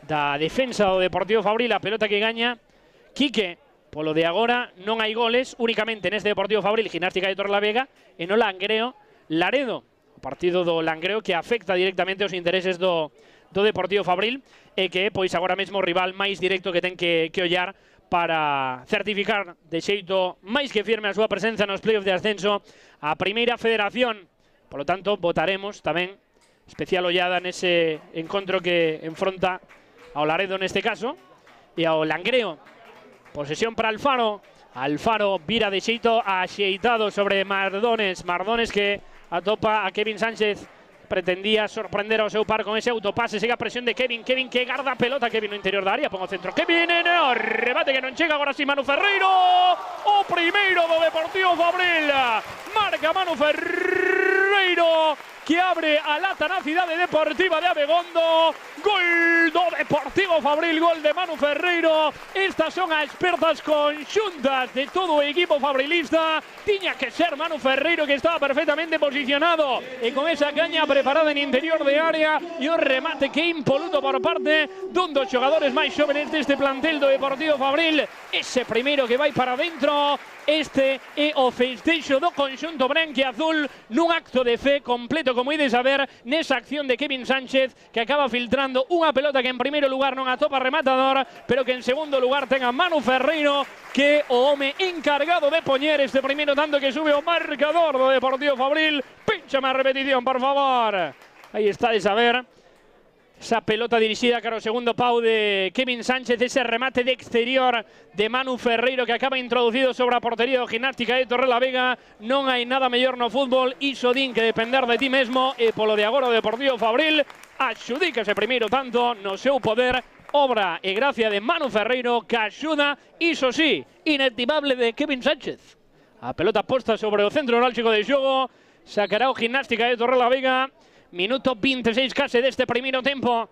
da defensa do Deportivo Fabril, a pelota que gaña Quique. Polo de agora non hai goles únicamente neste Deportivo Fabril, Gimnástica de Torrelavega e no Langreo Laredo. O partido do Langreo que afecta directamente os intereses do Deportivo Fabril e que pois agora mesmo o rival máis directo que ten que ollar para certificar de xeito máis que firme a súa presenza nos playoffs de ascenso a Primeira Federación. Por lo tanto, votaremos tamén especial ollada nese encontro que enfronta ao Laredo neste caso e ao Langreo. Posesión para Alfaro. Alfaro vira de xeito axeitado sobre Mardones. Mardones que atopa a Kevin Sánchez, pretendía sorprender ao seu par con ese autopase, sigue a presión de Kevin, Kevin que garda a pelota, Kevin no interior da área, pon o centro, Kevin en o rebate que non chega, agora sí Manu Ferreiro, o primeiro do Deportivo Fabril, marca Manu Ferreiro, que abre a lata na Cidade Deportiva de Abegondo, gol do Deportivo Fabril, gol de Manu Ferreiro. Estas son as perdas conxuntas de todo o equipo fabrilista. Tiña que ser Manu Ferreiro, que estaba perfectamente posicionado e con esa caña preparada en interior de área e o remate que impoluto por parte dun dos xogadores máis xóvenes deste plantel do Deportivo Fabril. Ese primeiro que vai para dentro. Este é o festeixo do conxunto branquiazul nun acto de fe completo, como ides a ver, nesa acción de Kevin Sánchez, que acaba filtrando unha pelota que en primeiro lugar non atopa rematador, pero que en segundo lugar ten a Manu Ferreiro, que o home encargado de poñer este primeiro tanto que sube o marcador do Deportivo Fabril. Pínchame a repetición, por favor. Aí está de saber. Esa pelota dirixida cara ao segundo pau de Kevin Sánchez, ese remate de exterior de Manu Ferreiro que acaba introducido sobre a portería do Gimnástica de Torrelavega. Non hai nada mellor no fútbol, iso din que depender de ti mesmo, e polo de agora o Deportivo Fabril axudica ese primeiro tanto no seu poder, obra e gracia de Manu Ferreiro, que axuda, iso sí, inestimable de Kevin Sánchez. A pelota posta sobre o centro neurálxico de xogo, sacará o Gimnástica de Torrelavega. Minuto 26 case deste primeiro tempo,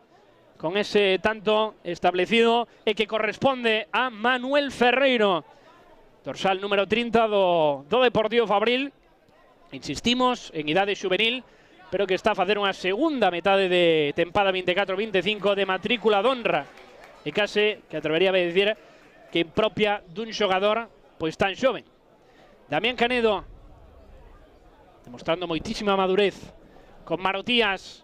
con ese tanto establecido e que corresponde a Manuel Ferreiro, dorsal número 30 do Deportivo Fabril. Insistimos, en idade xuvenil, pero que está a facer unha segunda metade de tempada 24-25 de matrícula d'honra. E case, que atrevería a decir, que propia dun xogador pois tan xoven. Damián Canedo, demostrando moitísima madurez, con Marotías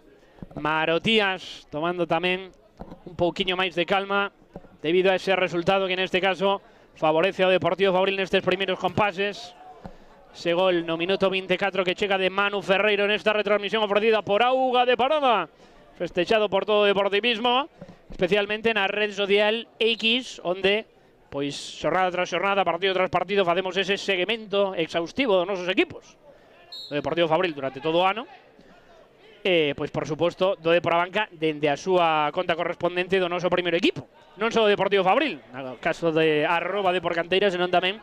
tomando tamén un pouquiño máis de calma debido a ese resultado que neste caso favorece ao Deportivo Fabril nestes primeiros compases. Ese gol no minuto 24 que chega de Manu Ferreiro nesta retransmisión ofrecida por Auga de Parada, festechado por todo o deportivismo, especialmente na rede social X, onde pois xornada tras xornada, partido tras partido, facemos ese seguimento exhaustivo dos nosos equipos do Deportivo Fabril durante todo o ano. pois por suposto do Depor a banca dende a súa conta correspondente do noso primeiro equipo, non só o Deportivo Fabril, no caso de @Deporcanteiras, senón tamén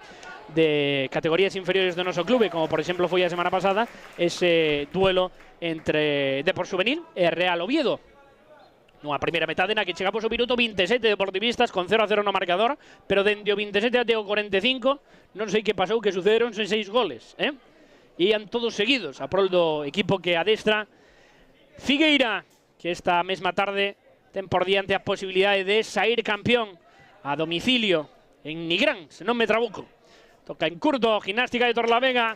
de categorías inferiores do noso clube, como por exemplo foi a semana pasada ese duelo entre Depor Juvenil e Real Oviedo, nunha primeira metade na que chegamos ao minuto 27 deportivistas con 0-0 no marcador, pero dende o 27 até o 45 non sei que pasou, que sucederon 6 goles, Ian todos seguidos a prol do equipo que adestra Figueira, que esta mesma tarde ten por diante a posibilidade de sair campeón a domicilio en Nigrán, se non me trabuco. Toca en curto, Gimnástica de Torlavega,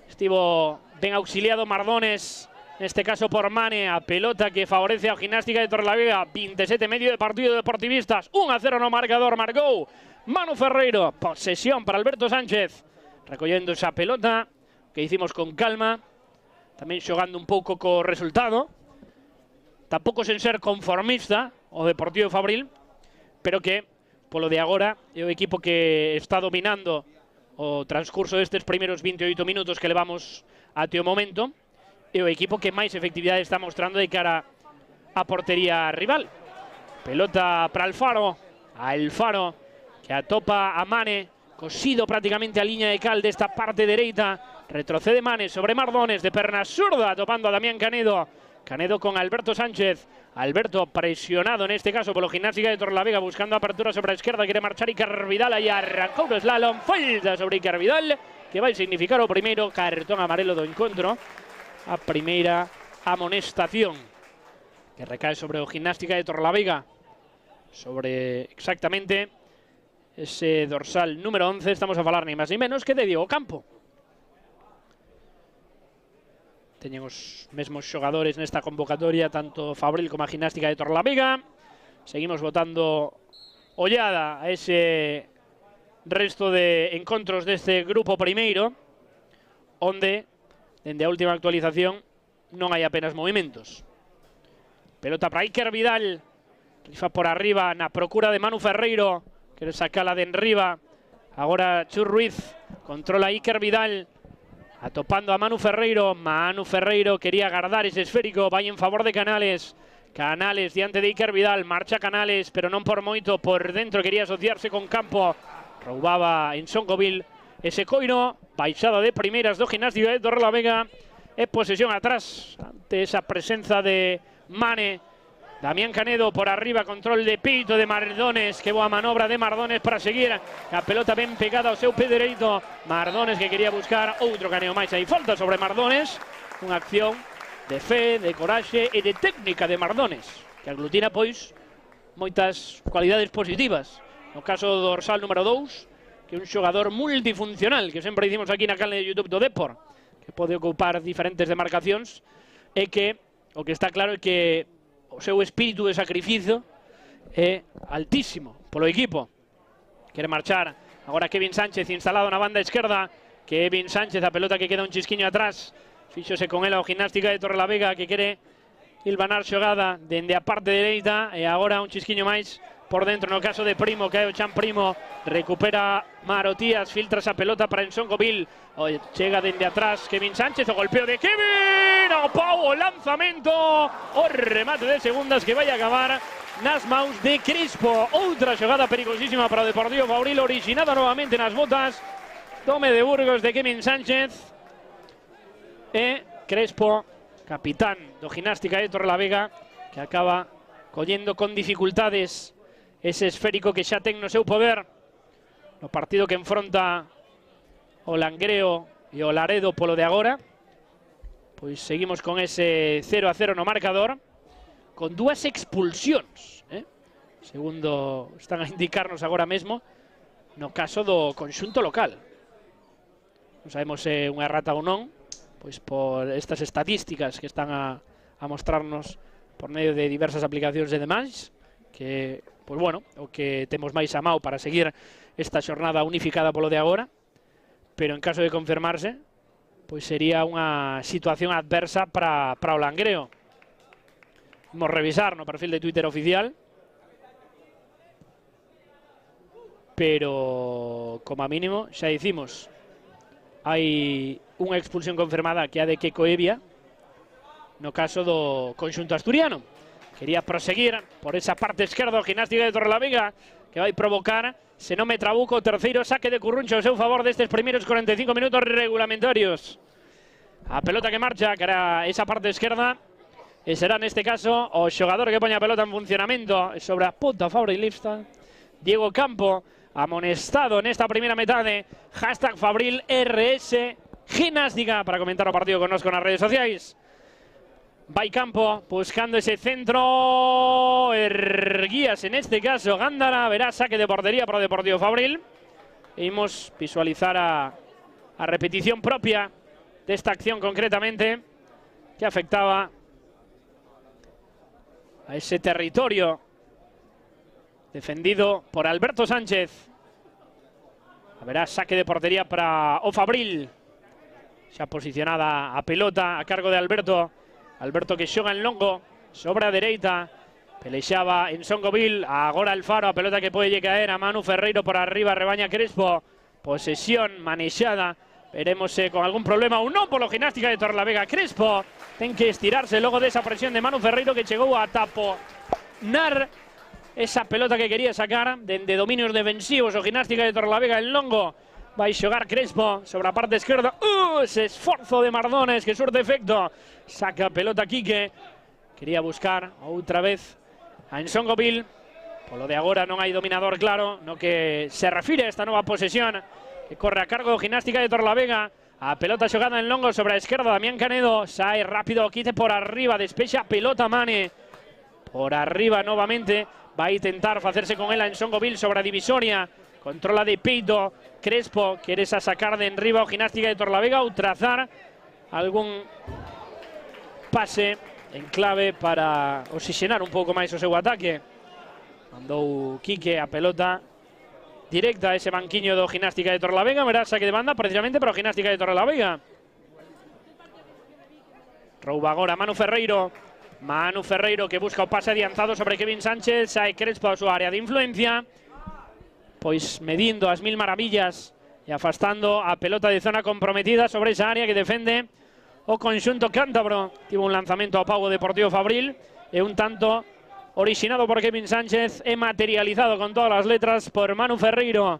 estivo ben auxiliado Mardones, neste caso por Mane, a pelota que favorece ao Gimnástica de Torlavega, 27 medio de partido de deportivistas, 1-0 no marcador, marcou Manu Ferreiro, posesión para Alberto Sánchez, recollendo esa pelota, que hicimos con calma, tamén xogando un pouco co resultado, tampouco sen ser conformista o Deportivo Fabril, pero que, polo de agora, é o equipo que está dominando o transcurso destes primeiros 28 minutos que levamos até o momento, é o equipo que máis efectividade está mostrando de cara a portería rival. Pelota para Alfaro, que atopa a Mane, cosido prácticamente a liña de cal desta parte dereita. Retrocede Mane sobre Mardones, de perna zurda, topando a Damián Canedo. Canedo con Alberto Sánchez. Alberto presionado en este caso polo Gimnástica de Torlavega, buscando apertura sobre a esquerda, quere marchar Iker Vidal, aí arrancou o slalom, falta sobre Iker Vidal, que vai significar o primeiro cartón amarelo do encontro, a primeira amonestación que recae sobre o Gimnástica de Torlavega, sobre exactamente ese dorsal número 11, estamos a falar ni máis ni menos que de Diego Campo. Teñen os mesmos xogadores nesta convocatoria, tanto Fabril como a Gimnástica de Torlavega. Seguimos botando ollada a ese resto de encontros deste grupo primeiro, onde, dende a última actualización, non hai apenas movimentos. Pelota para Iker Vidal, rifa por arriba na procura de Manu Ferreiro, quere sacala de enriba. Agora Chus Ruiz, controla Iker Vidal, atopando a Manu Ferreiro. Manu Ferreiro quería guardar ese esférico, vai en favor de Canales. Canales diante de Iker Vidal, marcha Canales, pero non por moito, por dentro quería asociarse con Campo. Roubaba en Songoville ese coiro, baixada de primeiras do Gimnástica de Torlavega, e posesión atrás ante esa presenza de Mane. Damián Canedo por arriba, control de Pito de Mardones, que boa manobra de Mardones para seguir a pelota ben pegada ao seu pé dereito. Mardones que quería buscar outro caneo máis, aí falta sobre Mardones, unha acción de fe, de coraxe e de técnica de Mardones, que aglutina pois moitas cualidades positivas. No caso do dorsal número 2, que é un xogador multifuncional, que sempre dicimos aquí na canle de YouTube do Depor, que pode ocupar diferentes demarcacións, e que o que está claro é que o seu espírito de sacrificio é altísimo polo equipo. Quere marchar agora Kevin Sánchez instalado na banda esquerda. Kevin Sánchez, a pelota que queda un chisquiño atrás, fíxose con ela o Gimnástica de Torlavega, que quere hilvanar xogada dende a parte dereita, e agora un chisquiño máis por dentro no caso de Primo, que é o Chan Primo, recupera Marotías, filtra esa pelota para Ensongoville, chega dende atrás Kevin Sánchez, o golpeo de Kevin, o pau, o lanzamento, o remate de segundas que vai a acabar nas maus de Crispo. Outra xogada perigosísima para o Deportivo Fabril, originada novamente nas botas Tome de Burgos de Kevin Sánchez, e Crespo, capitán do Gimnástica de Torlavega, que acaba collendo con dificultades ese esférico que xa ten no seu poder no partido que enfronta o Langreo e o Laredo polo de agora. Pois seguimos con ese 0-0 no marcador, con dúas expulsións, segundo están a indicarnos agora mesmo, no caso do conxunto local. Non sabemos se é unha errata ou non, pois por estas estadísticas que están a mostrarnos por medio de diversas aplicacións e demais, que, pois bueno, o que temos máis a mao para seguir esta xornada unificada polo de agora, pero en caso de confirmarse, pois sería unha situación adversa para o Langreo. Vamos revisar no perfil de Twitter oficial, pero como a mínimo, xa dicimos, hai unha expulsión confirmada que é a de Keiko Evia, no caso do conxunto asturiano. Quería proseguir por esa parte esquerda, Gimnástica de Torrelavega, que vai provocar, se non me trabuco, o terceiro saque de Curruncho ao seu favor destes primeiros 45 minutos regulamentarios. A pelota que marcha cara a esa parte esquerda, e será neste caso o xogador que poña a pelota en funcionamento sobre a puta Fabril lista, Diego Campo, amonestado nesta primeira metade. Hashtag Fabril RS Gimnástica para comentar o partido connosco nas redes sociais. Vai Campo buscando ese centro, erguías en este caso Gándara, verá saque de portería para o Deportivo Fabril. E imos visualizar a repetición propia desta acción concretamente que afectaba a ese territorio defendido por Alberto Sánchez. Haberá saque de portería para o Fabril. Xa posicionada a pelota a cargo de Alberto. Alberto que xoga en longo, sobre a dereita, pelexaba en Songovil, agora Alfaro, a pelota que pode caer a Manu Ferreiro por arriba, rebaña Crespo, posesión manexada, veremos con algún problema ou non polo Gimnástica de Torrelavega. Crespo ten que estirarse logo desa presión de Manu Ferreiro que chegou a taponar esa pelota que quería sacar dende dominios defensivos o Gimnástica de Torrelavega en longo. Vai xogar Crespo sobre a parte esquerda. Ese esforzo de Mardones que surte efecto. Saca a pelota Quique. Quería buscar outra vez a Ensongovil. Polo de agora non hai dominador claro no que se refire a esta nova posesión que corre a cargo do Gimnástica de Torrelavega. A pelota xogada en longo sobre a esquerda. Damián Canedo sae rápido o quite por arriba. Despexa a pelota Mane. Por arriba novamente. Vai intentar facerse con ela Ensongovil sobre a divisoria. Controla de peito Crespo, quere sacar de enriba o Gimnástica de Torrelavega ou trazar algún pase en clave para oxigenar un pouco máis o seu ataque. Mandou Quique a pelota directa a ese banquiño do Gimnástica de Torrelavega. Verá saque de banda precisamente para o Gimnástica de Torrelavega. Rouba agora Manu Ferreiro. Manu Ferreiro que busca o pase adiantado sobre Kevin Sánchez. Sae Crespo a súa área de influencia. Pois medindo as mil maravillas e afastando a pelota de zona comprometida sobre esa área que defende o conxunto cántabro. Tivo un lanzamento ao pau Deportivo Fabril e un tanto originado por Kevin Sánchez e materializado con todas as letras por Manu Ferreiro.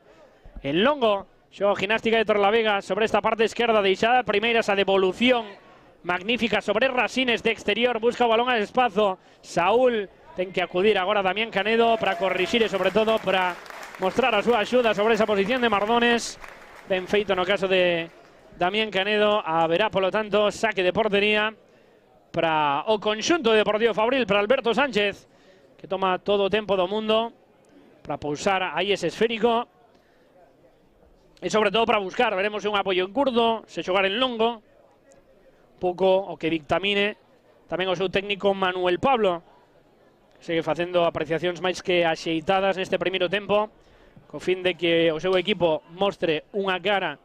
En longo, xoga Gimnástica de Torrelavega sobre esta parte esquerda deixada. Primeira esa devolución magnífica sobre Rasines de exterior. Busca o balón al espazo. Saúl ten que acudir agora Damián Canedo para corrixir e sobre todo para mostrar a súa axuda sobre esa posición de Mardones. Ben feito no caso de Damián Canedo. Haberá, polo tanto, saque de portería para o conxunto de Deportivo Fabril, para Alberto Sánchez, que toma todo o tempo do mundo para pousar aí ese esférico. E sobre todo para buscar, veremos un apoio en curdo, se xogar en longo. Pouco o que dictamine tamén o seu técnico Manuel Pablo. Segue facendo apreciacións máis que axeitadas neste primeiro tempo, co fin de que o seu equipo mostre unha cara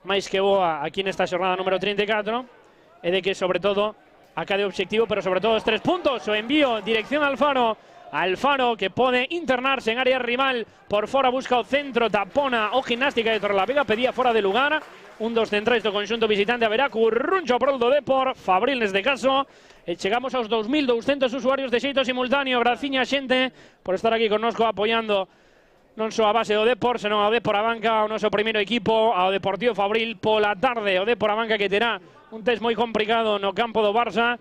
máis que boa aquí nesta xornada número 34 e de que, sobre todo, acade o obxectivo, pero sobre todo os 3 puntos. O envío, dirección Alfaro. Alfaro que pode internarse en área rival. Por fora busca o centro, tapona o Gimnástica de Torrelavega. Pedía fora de lugar. Un dos centrais do conxunto visitante. Haberá Curruncho prol do Depor. Fabril neste caso. E chegamos aos 2.200 usuarios de xeito simultáneo. Graciña xente por estar aquí connosco apoiando non só a base do Depor, senón ao Depor a banca, ao noso primeiro equipo, ao Deportivo Fabril pola tarde. O Depor a banca que terá un test moi complicado no campo do Barça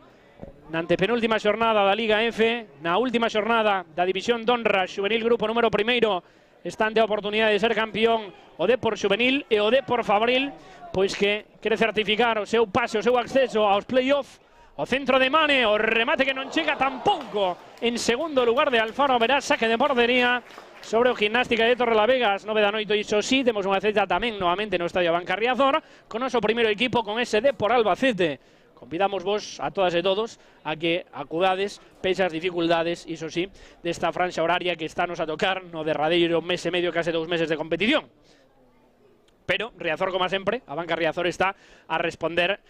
na antepenúltima xornada da Liga F, na última xornada da División d'Honra Xuvenil Grupo número primeiro. Está ante a oportunidade de ser campeón o Depor Xuvenil e o Depor Fabril, pois que quere certificar o seu pase, o seu acceso aos play-off. O centro de Mane, o remate que non chega tampouco. En segundo lugar de Alfaro, verá saque de portería sobre o Gimnástica de Torrelavega. As 9 da noite, iso sí, temos unha cita tamén novamente no Estadio Banca Riazor con o noso primeiro equipo, con ese Depor Albacete. Convidamos vos a todas e todos a que acudades, pese as dificultades, iso sí, desta franxa horaria que está nos a tocar no derradeiro mes e medio, case 2 meses de competición. Pero Riazor, como sempre, a Banca Riazor está a responder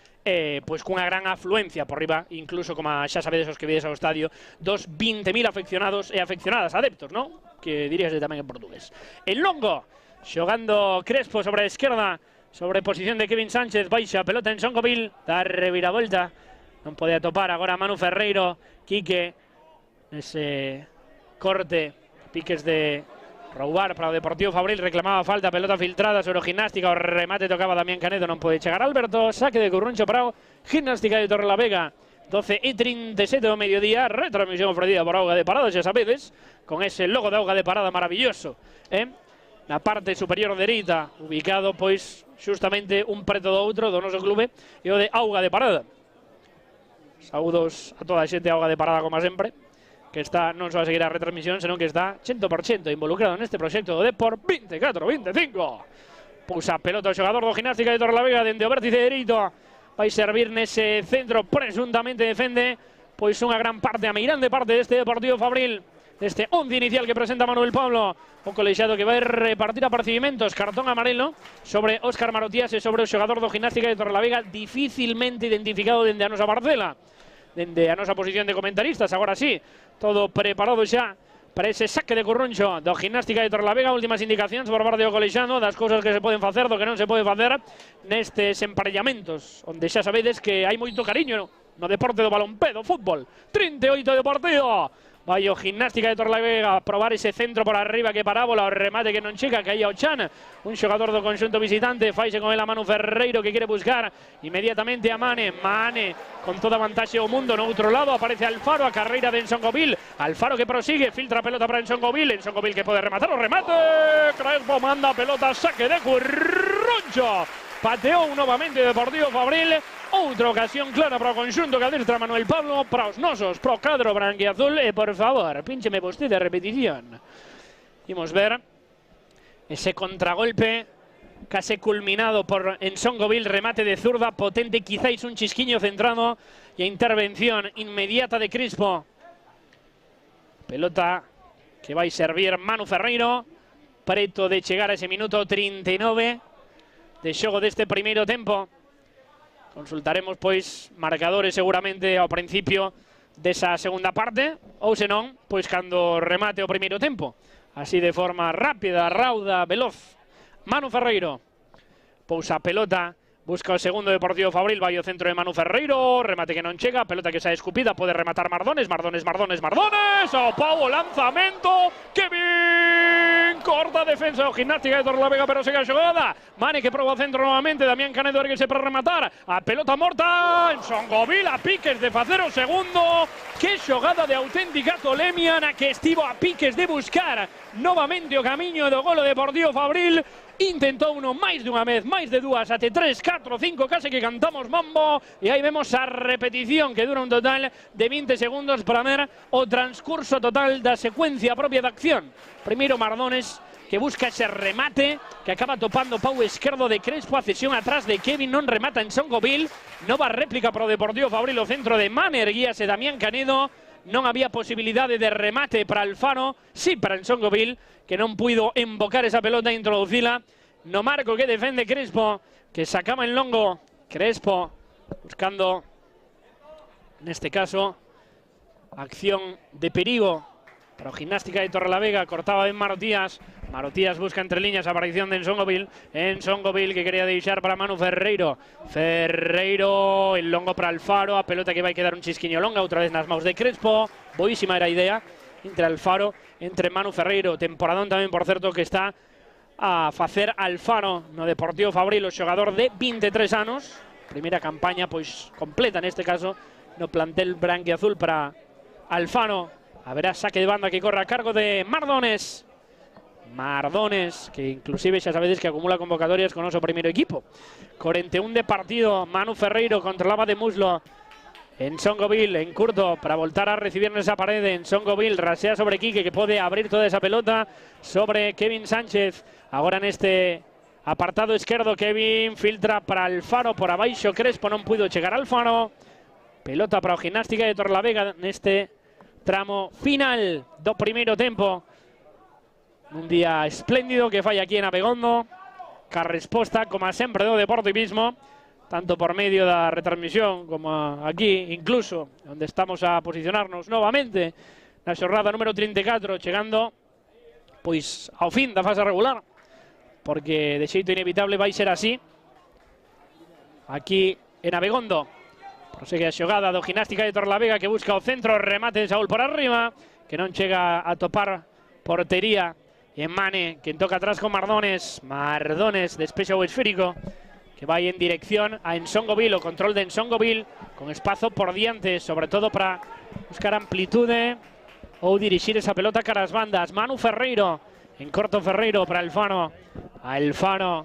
pois cunha gran afluencia por riba, incluso, como xa sabedes os que vedes ao estadio, dos 20.000 afeccionados e afeccionadas, adeptos, non? Que diríase tamén en portugués. En longo, xogando Crespo sobre a esquerda, sobre posición de Kevin Sánchez, baixa pelota en Songovil, da reviravolta non pode atopar agora Manu Ferreiro, Quique, nese corte, piques de roubar para o Deportivo Fabril, reclamaba falta, pelota filtrada sobre o Gimnástica, o remate tocaba Damián Canedo, non pode chegar Alberto, saque de Curruncho para o Gimnástica de Torrelavega. 12:37 do mediodía, retransmisión ofrecida por Auga de Parada, xa sabedes, con ese logo de Auga de Parada maravilloso, na parte superior dereita, ubicado pois xustamente un preto do outro do noso clube, e o de Auga de Parada. Saúdos a toda a xente Auga de Parada, como sempre, que está non só a seguir a retransmisión, senón que está 100% involucrado neste proxecto do Depor. 24-25. Pousa a pelota o xogador do Gimnástica de Torrelavega dende o vértice dereito. Vai servir nese centro, presuntamente defende pois unha gran parte, a meirande parte deste Deportivo Fabril, deste 11 inicial que presenta Manuel Pablo, o colexiado que vai repartir apercibimentos, cartón amarelo sobre Óscar Marotías e sobre o xogador do Gimnástica de Torrelavega, dificilmente identificado dende a nosa parcela, dende a nosa posición de comentaristas. Agora sí, todo preparado xa para ese saque de Curruncho do Gimnástica de Torrelavega. Últimas indicacións por parte do colexiado das cousas que se poden facer, do que non se pode facer nestes emparellamentos, onde xa sabedes que hai moito cariño no deporte do balonpé, do fútbol. 38 de partido. Vai o Gimnástica de Torrelavega a probar ese centro por arriba, que parábola, o remate que non chega, que aí ao Chan, un xogador do conxunto visitante, faise con el a Manu Ferreiro, que quere buscar inmediatamente a Mane, con toda a vantaxe ao mundo. No outro lado aparece Alfaro, a carreira de Ensongobil, Alfaro que prosigue, filtra a pelota para Ensongobil que pode rematar o remate, Crespo manda a pelota, saque de Curruncho, pateou novamente o Deportivo Fabril. Outra ocasión clara para o conxunto que adestra Manuel Pablo, para os nosos, para o cadro branquiazul, e por favor, píncheme vostede a repetición. Imos ver ese contragolpe case culminado por Ensongobil, remate de zurda potente, quizáis un chisquiño centrado, e a intervención inmediata de Crespo. Pelota que vai servir Manu Ferreiro, preto de chegar a ese minuto 39 de xogo deste primeiro tempo. Consultaremos pois marcadores seguramente ao principio desa segunda parte, ou senón, pois cando remate o primeiro tempo. Así de forma rápida, rauda, veloz. Manu Ferreiro pousa a pelota, busca o segundo Deportivo Fabril, vai o centro de Manu Ferreiro, remate que non chega, pelota que xa escupida, pode rematar Mardones, ao pau o lanzamento, Kevin, corta a defensa do Gimnástica de Torrelavega, pero segue a xogada, Mane que proba o centro novamente, Damián Canedo erguese para rematar, a pelota morta, Ensongobil a piques de facer o segundo, que xogada de auténtica tolemia na que estivo a piques de buscar novamente o camiño do golo Deportivo Fabril. Intentou uno máis dunha vez, máis de dúas, até 3, 4, 5, case que cantamos mambo. E aí vemos a repetición que dura un total de 20 segundos para ver o transcurso total da secuencia propia da acción. Primeiro Mardones, que busca ese remate, que acaba topando pau esquerdo de Crespo, a cesión atrás de Kevin, non remata Ensongobil. Nova réplica para o Deportivo Fabril, o centro de Mane, erguíase Damián Canedo. Non había posibilidade de remate para Alfaro, sí para Ensongobil, que non puido embocar esa pelota e introducila no marco que defende Crespo, que sacaba en longo. Crespo buscando, neste caso, acción de perigo para o Gimnástica de Torrelavega. Cortaba ben Marotías, Marotías busca entre liñas a aparición de Ensongobil que quería deixar para Manu Ferreiro, el longo para Alfaro, a pelota que vai quedar un chisquiño longa, outra vez nas maus de Crespo. Boísima era a idea entre Alfaro, entre Manu Ferreiro, temporadón tamén, por certo, que está a facer Alfaro no Deportivo Fabril, o xogador de 23 anos, primeira campaña pois completa neste caso no plantel branquiazul para Alfaro. Haberá saque de banda que corre a cargo de Mardones, que inclusive xa sabedes que acumula convocatorias con o noso primeiro equipo. 41 de partido, Manu Ferreiro controlaba de muslo Ensongobil en curto para voltar a recibir nesa parede. Ensongobil rasea sobre Quique, que pode abrir toda esa pelota sobre Kevin Sánchez. Agora neste apartado esquerdo, Kevin filtra para Alfaro por abaixo, Crespo non puido chegar Alfaro. Pelota para o Gimnástica de Torrelavega neste tramo final do primeiro tempo. Un día espléndido que fai aquí en Abegondo, ca resposta, como sempre, do deportivismo, tanto por medio da retransmisión como aquí, incluso, onde estamos a posicionarnos novamente na xornada número 34, chegando pois ao fin da fase regular, porque de xeito inevitable vai ser así aquí en Abegondo. Prosegue a xogada do Gimnástica de Torrelavega, que busca o centro, remate de Saúl por arriba, que non chega a topar portería. E Mane, que toca atrás con Mardones. Mardones despexa o esférico, que vai en dirección a Ensongovil, o control de Ensongovil, con espazo por diante, sobre todo para buscar amplitude ou dirixir esa pelota cara as bandas. Manu Ferreiro, en corto Ferreiro para Alfano. Alfano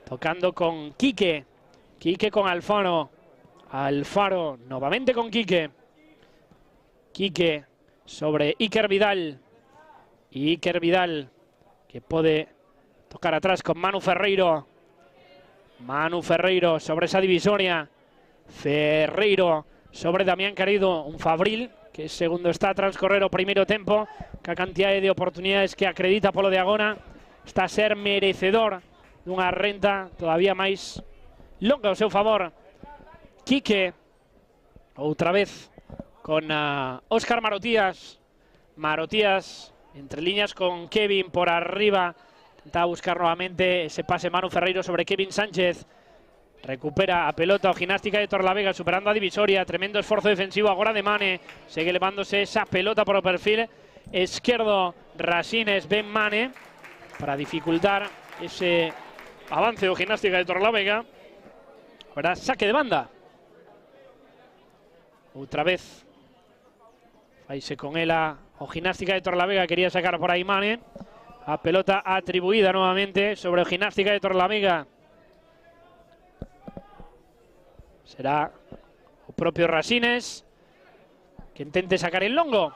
tocando con Quique. Quique con Alfano. Alfaro nuevamente con Quique. Quique sobre Iker Vidal. Y Iker Vidal, que puede tocar atrás con Manu Ferreiro. Manu Ferreiro sobre esa divisoria. Ferreiro sobre Damián Canedo. Un Fabril que segundo está a transcorrer o primeiro tempo. Que a cantidad de oportunidades que acredita polo de agora está a ser merecedor dunha renta todavía máis longa ao seu favor. Quique, outra vez con Óscar Marotías. Marotías entre líneas con Kevin por arriba. Intenta buscar nuevamente ese pase Manu Ferreiro sobre Kevin Sánchez. Recupera a pelota o Gimnástica de Torrelavega, superando a divisoria. Tremendo esforzo defensivo agora de Mane. Segue levándose esa pelota por o perfil esquerdo. Rasines Ben Mane para dificultar ese avance o Gimnástica de Torrelavega. Ahora saque de banda. Outra vez faise con ela o Gimnástica de Torrelavega, quería sacar por aí Mane. A pelota atribuída nuevamente sobre o Gimnástica de Torrelavega. Será o propio Rasines que intente sacar el longo.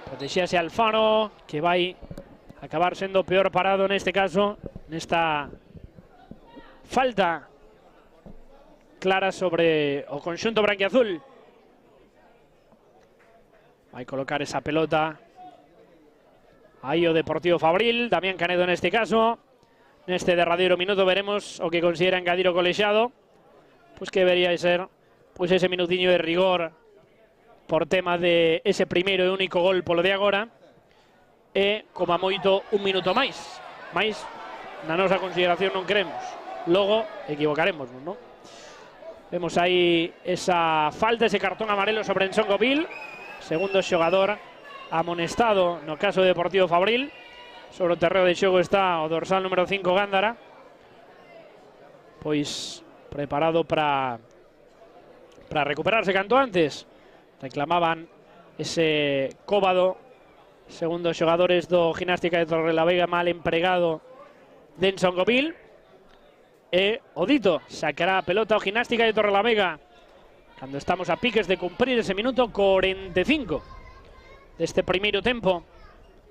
Protexíase Alfano, que vai acabar sendo peor parado neste caso, nesta falta clara sobre o conxunto branquiazul. Vai colocar esa pelota aí o Deportivo Fabril, Damián Canedo neste caso. Neste derradeiro minuto veremos o que considera engadir o colexiado, pois que debería ser pois ese minutiño de rigor por tema de ese primeiro e único gol polo de agora, e como a moito un minuto máis. Mais na nosa consideración non queremos, logo equivocaremos, non? Vemos aí esa falta, ese cartón amarelo sobre Ensongovil. Segundo xogador amonestado no caso de Deportivo Fabril. Sobre o terreo de xogo está o dorsal número 5 Gándara, pois preparado para recuperarse canto antes. Reclamaban ese Cóbado, segundo xogadores do Gimnástica de Torrelavega, mal empregado de Ensongovil. E Odito sacará a pelota o Gimnástica de Torrelavega cando estamos a piques de cumprir ese minuto 45 deste primeiro tempo,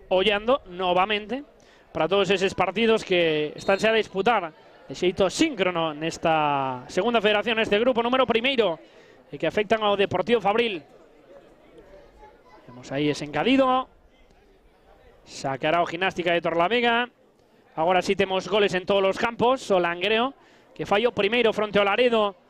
ollando novamente para todos eses partidos que estánse a disputar de xeito síncrono nesta segunda federación, neste grupo número primeiro, e que afectan ao Deportivo Fabril. Vemos aí ese encadido. Sacará o Gimnástica de Torrelavega. Agora sí temos goles en todos os campos. O Langreo, que fallou primeiro fronte ao Laredo.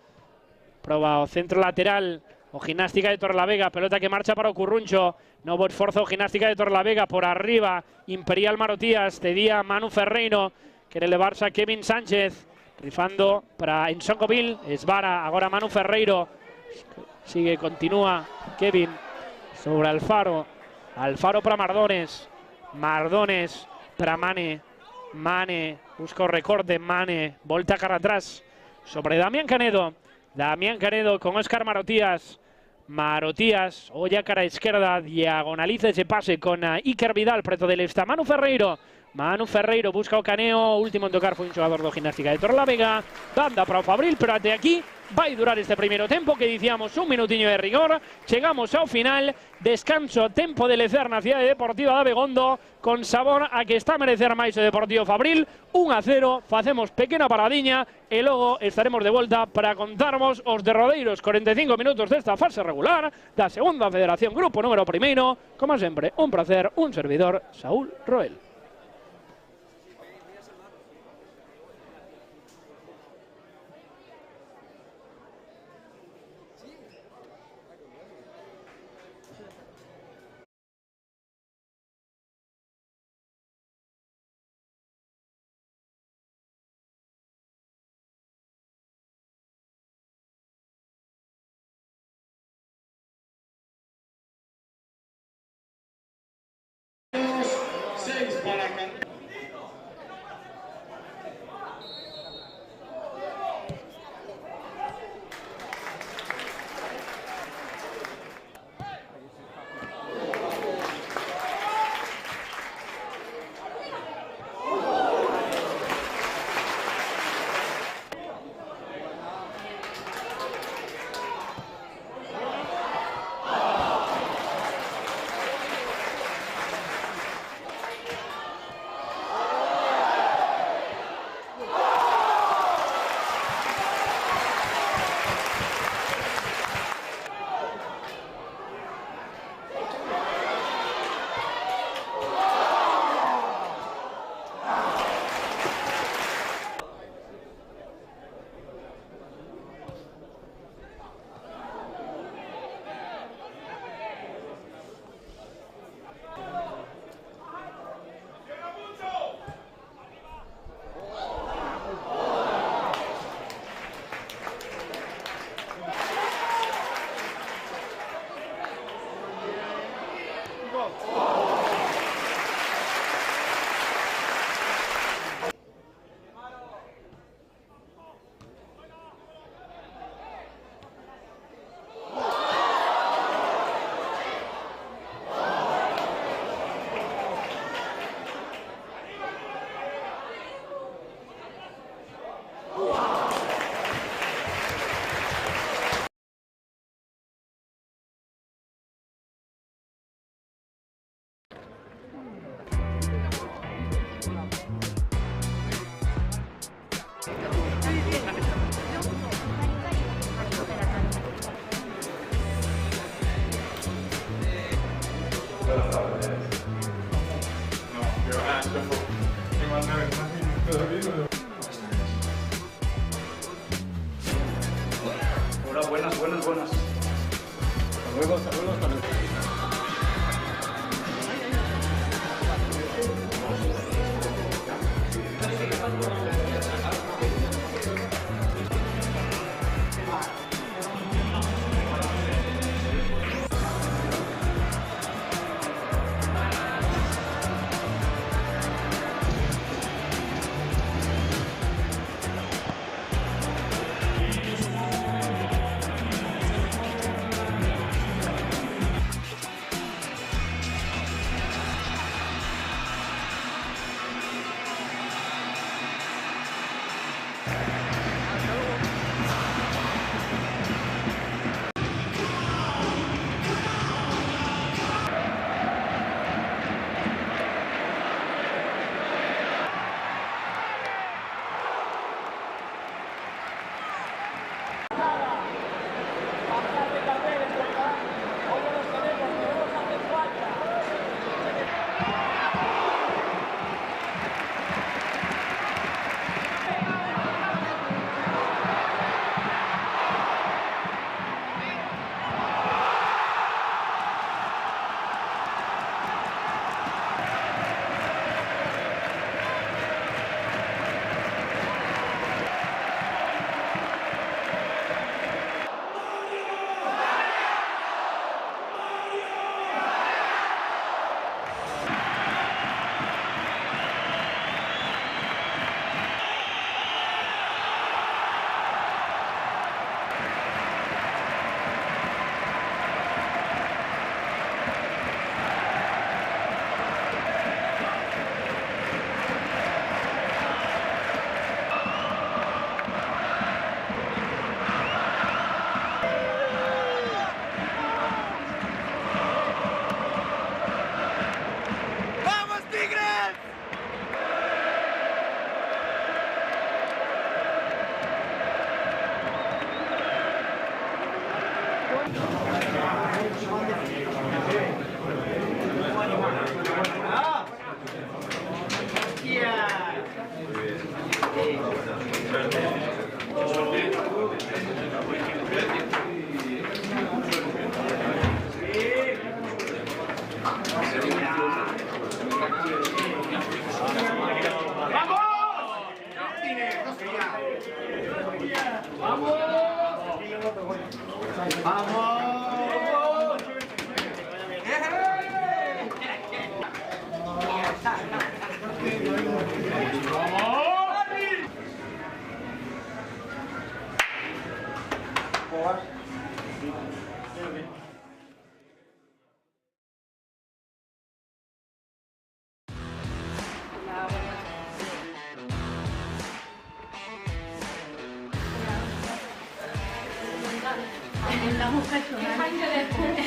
Proba o centro lateral o Gimnástica de Torrelavega, pelota que marcha para o Curruncho. Novo esforzo o Gimnástica de Torrelavega por arriba. Imperial Marotías, cedía Manu Ferreiro, quere levarse a Kevin Sánchez, rifando para Ensongovil. Esvara agora Manu Ferreiro. Sigue, continúa Kevin sobre Alfaro. Alfaro para Mardones. Mardones para Mane. Mane busca o recorte. Mane volta cara atrás sobre Damián Canedo. Damián Canedo con Óscar Marotías. Marotías, olla cara izquierda, diagonaliza ese pase con Iker Vidal, preto del está Manu Ferreiro. Manu Ferreiro busca o Caneo, último en tocar foi un xogador do Gimnástica de Torrelavega. Banda para o Fabril, pero até aquí vai durar este primeiro tempo, que dicíamos un minutiño de rigor. Chegamos ao final, descanso, tempo de lecer na cidade deportiva de Abegondo, con sabor a que está a merecer máis o Deportivo Fabril. 1-0, facemos pequena paradiña e logo estaremos de volta para contarmos os derrodeiros 45 minutos desta fase regular da segunda federación grupo número primeiro. Como sempre, un placer, un servidor, Saúl Roel. 6 para Candela. Hola, buenas. Hasta luego. ¡Vamos! Estamos personales.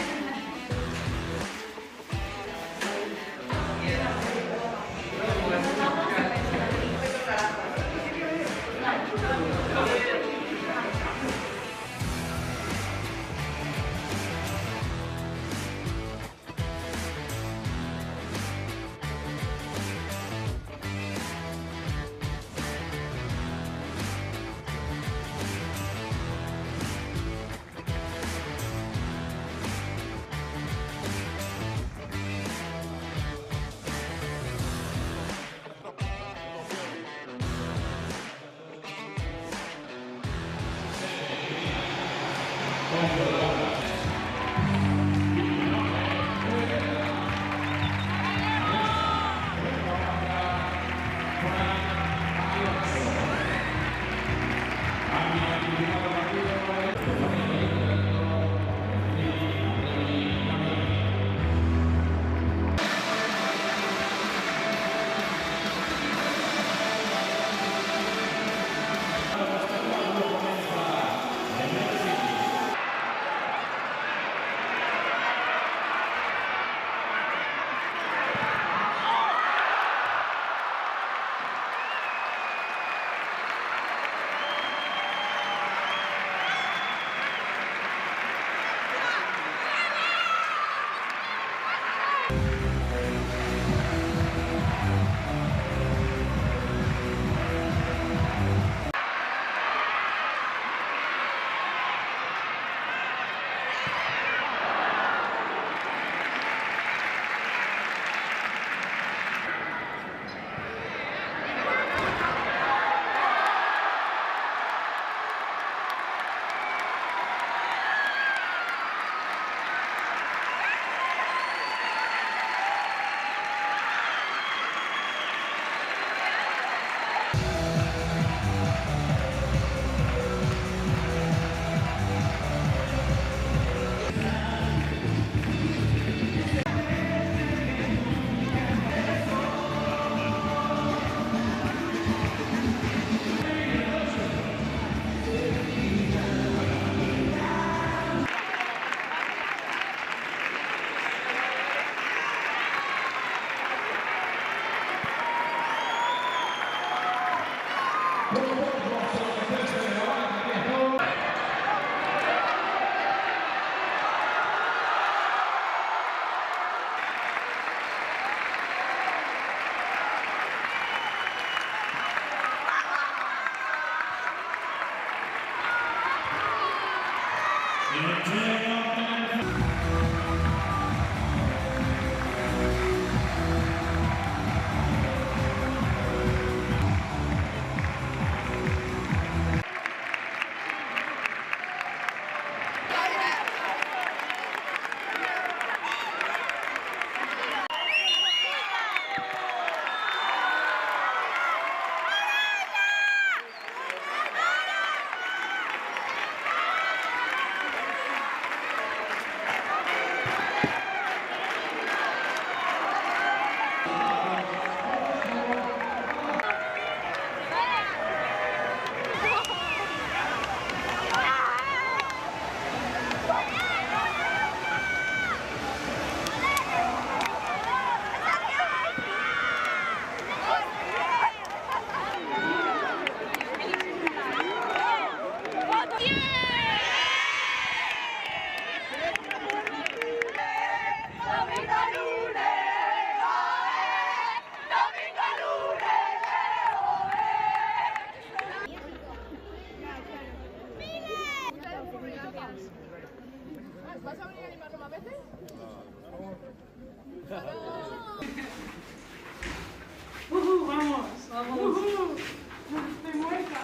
¿Vas a venir a animarlo más veces? Vamos, vamos. Estoy muerta.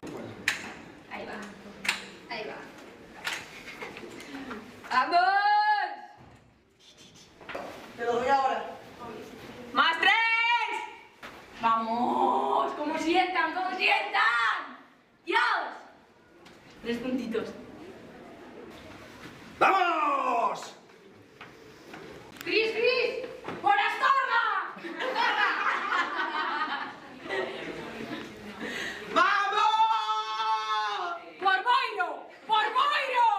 Ahí va. Ahí va. ¡Vamos! Te lo doy ahora. ¡Más 3! ¡Vamos! ¡Cómo sientan! ¡Cómo sientan! ¡Dios! 3 puntitos. ¡Vamos! ¡Cris, Cris! ¡Por Astorga! ¡Vamos! ¡Por Boiro! ¡Por Boiro!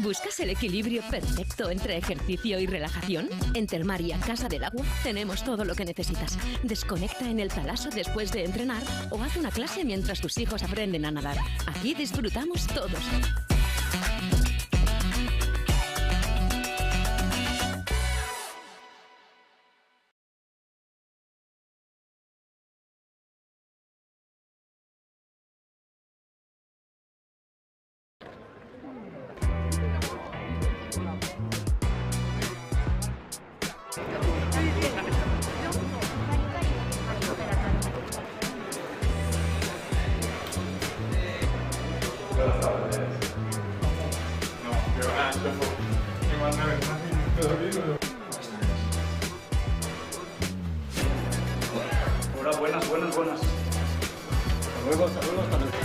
¿Buscas el equilibrio perfecto entre ejercicio y relajación? En Termaria Casa del Agua tenemos todo lo que necesitas. Desconecta en el talaso después de entrenar o haz una clase mientras tus hijos aprenden a nadar. Aquí disfrutamos todos. Hola, buenas, buenas, buenas. Hasta luego, hasta luego, hasta luego.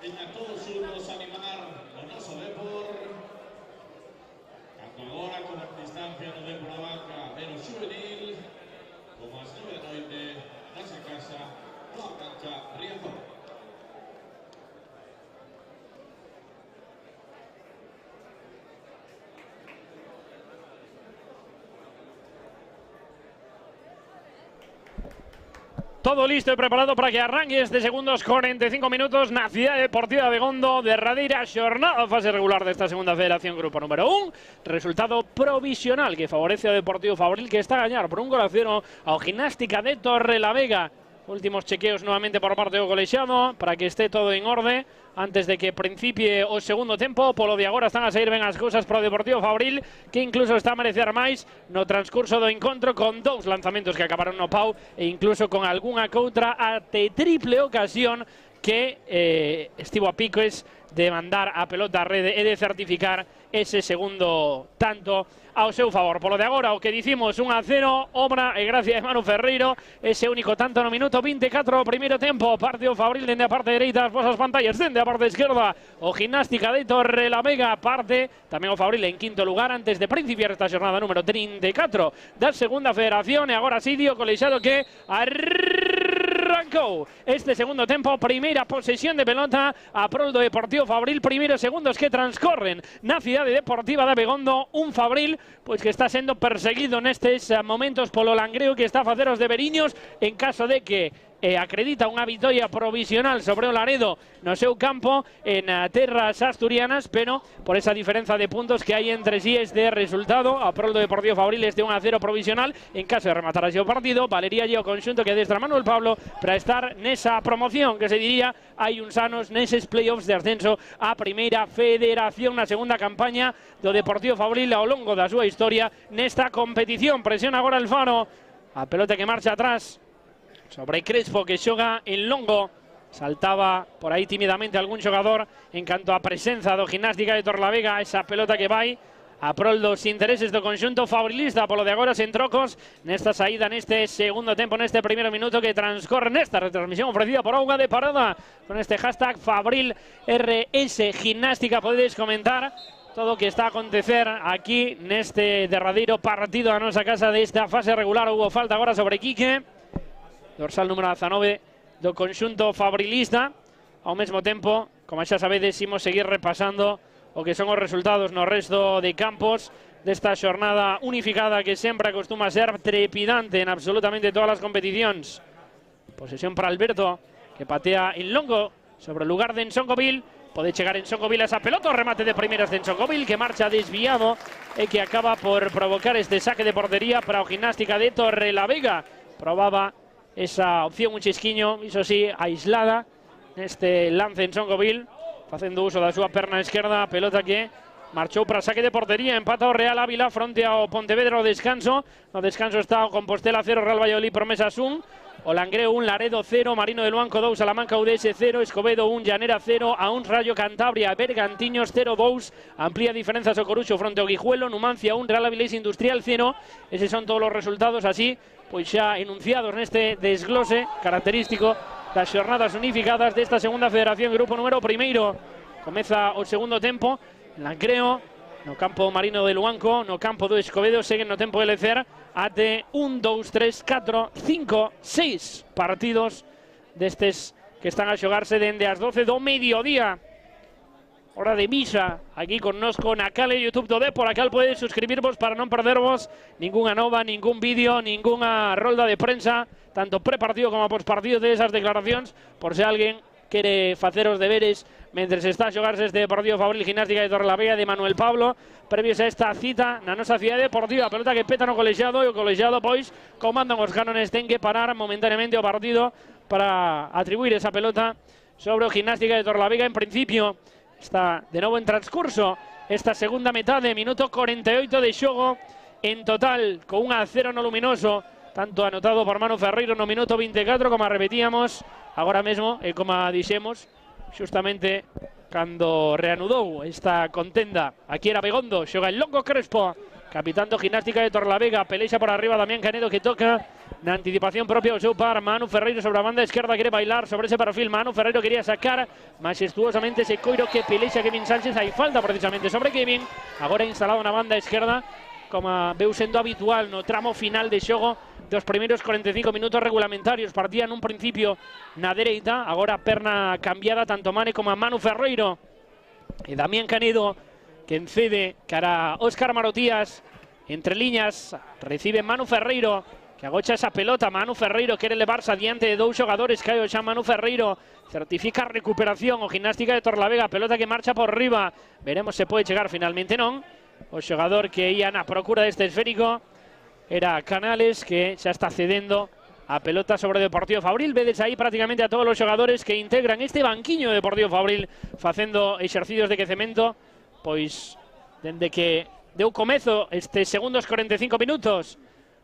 A todos xuntos animar o noso Depor. Tanto agora como a distancia no Depor a banca de no xuvenil, como as 9 da noite nasa casa no Arranca Riazor. Todo listo y preparado para que arranque este segundos 45 minutos na Cidade Deportiva de Begondo, derradeira xornada fase regular desta segunda federación grupo número 1. Resultado provisional que favorece ao Deportivo Fabril, que está a gañar por 1-0 ao Gimnástica de Torrelavega. Últimos chequeos nuevamente por parte do colexiado para que esté todo en orde antes de que principie o segundo tempo. Polo de agora están a sair ben as cousas para o Deportivo Fabril, que incluso está a merecer máis no transcurso do encontro, con 2 lanzamentos que acabaron no pau e incluso con algunha coutra até triple ocasión que estivo a piques de mandar a pelota a rede e de certificar ese segundo tanto ao seu favor. Polo de agora, o que dicimos, 1-0, obra e gracia de Manu Ferreiro, ese único tanto no minuto 24 o primeiro tempo. Partido Fabril dende a parte dereita das vosas pantallas, dende a parte esquerda o Gimnástica de Torrelavega, parte tamén o Fabril en quinto lugar antes de principiar esta xornada número 34 da segunda federación. E agora sí, dio colexado que arrancou este segundo tempo, primeira posesión de pelota a prol do Deportivo Fabril, primeiros segundos que transcorren na Cidade Deportiva de Begondo, un Fabril pois que está sendo perseguido nestes momentos polo langreo que está a facer os deberiños en caso de que acredita unha vitoria provisional sobre o Laredo no seu campo en terras asturianas, pero por esa diferencia de puntos que hai entre sí este resultado a prol do Deportivo Fabril, este 1-0 provisional. En caso de rematar así o partido, valería o conxunto que adestra Manuel Pablo para estar nesa promoción que se diría hai uns anos neses playoffs de ascenso a Primeira Federación, na segunda campaña do Deportivo Fabril ao longo da súa historia nesta competición. Presiona agora el Faro, a pelota que marcha atrás sobre Crespo, que xoga en longo. Saltaba por aí tímidamente algún xogador en canto a presenza do Gimnástica de Torlavega. Esa pelota que vai a prol dos intereses do conxunto fabrilista. Polo de agora sen trocos nesta saída, neste segundo tempo, neste primeiro minuto que transcorre nesta retransmisión ofrecida por Auga de Parada con este hashtag FabrilRS Gimnástica. Podedes comentar todo o que está a acontecer aquí neste derradeiro partido a nosa casa desta fase regular. Hubo falta agora sobre Quique, dorsal número 19 do conxunto fabrilista. Ao mesmo tempo, como xa sabedes, imos seguir repasando o que son os resultados no resto de campos desta xornada unificada que sempre acostuma a ser trepidante en absolutamente todas as competicións. Posesión para Alberto, que patea en longo sobre o lugar de Ensongobil. Pode chegar Ensongobil a esa pelota, o remate de primeiras de Ensongobil que marcha desviado e que acaba por provocar este saque de portería para o Gimnástica de Torrelavega. Probaba esa opción un chisquiño, iso sí, aislada neste lance en Ensongobil, facendo uso da súa perna esquerda, pelota que marchou para saque de portería. Empata o Real Ávila fronte ao Pontevedra o descanso. No descanso está o Compostela 0, Real Valladolid Promesas 1, o Langreo 1, Laredo 0, Marino del Luanco 2, Salamanca UDS 0, Escobedo 1, Llanera 0, a 1 Rayo Cantabria, Bergantiños 0-2, amplía diferenzas o Coruxo fronte ao Guijuelo, Numancia 1, Real Avilés Industrial 0. Eses son todos os resultados así pois xa enunciados neste desglose característico das xornadas unificadas desta segunda federación, grupo número primeiro. Comeza o segundo tempo, Langreo no campo Marino de Luanco, no campo do Escobedo, seguen no tempo de lecer até 1, 2, 3, 4, 5, 6 partidos destes que están a xogarse dende as 12 do mediodía. Hora de misa, aquí connosco na cale YouTube do Depor. Acá podedes suscribirvos para non perdervos ninguna nova, ningún vídeo, ninguna rolda de prensa, tanto prepartido como pospartido de esas declaracións, por se alguén quere facer os deberes mentre se está a xogarse este Deportivo Fabril Gimnástica de Torrelavega de Manuel Pablo, previos a esta cita na nosa cidade deportiva. Pelota que peta no colexiado e o colexiado pois comandan os cánones, ten que parar momentáneamente o partido para atribuir esa pelota sobre o Gimnástica de Torrelavega. En principio está de novo en transcurso esta segunda metade, minuto 48 de xogo en total, con 1-0 no Luminoso, tanto anotado por Manu Ferreiro no minuto 24, como repetíamos agora mesmo, e como dixemos xustamente cando reanudou esta contenda aquí era Begondo. Xoga el longo Crespo, capitán do Gimnástica de Torrelavega, pelexa por arriba Damián Canedo, que toca na anticipación propia o seu par. Manu Ferreiro sobre a banda esquerda, quere bailar sobre ese perfil. Manu Ferreiro quería sacar majestuosamente ese coiro que pelexa Kevin Sánchez. Hai falta precisamente sobre Kevin, agora instalado na banda esquerda, como veu sendo habitual no tramo final de xogo dos primeiros 45 minutos regulamentarios. Partía nun principio na dereita, agora perna cambiada tanto Mane como a Manu Ferreiro, e Damián Canedo que encede cara a Óscar Marotías. Entre liñas recibe Manu Ferreiro, que agocha esa pelota. Manu Ferreiro quere levarse adiante de dous xogadores, cae o xa Manu Ferreiro, certifica a recuperación o Gimnástica de Torrelavega, pelota que marcha por riba, veremos se pode chegar, finalmente non. O xogador que ia na procura deste esférico era Canales, que xa está cedendo a pelota sobre Deportivo Fabril. Vedes aí prácticamente a todos os xogadores que integran este banquiño de Deportivo Fabril facendo exercicios de quecemento, pois dende que deu comezo estes segundos 45 minutos.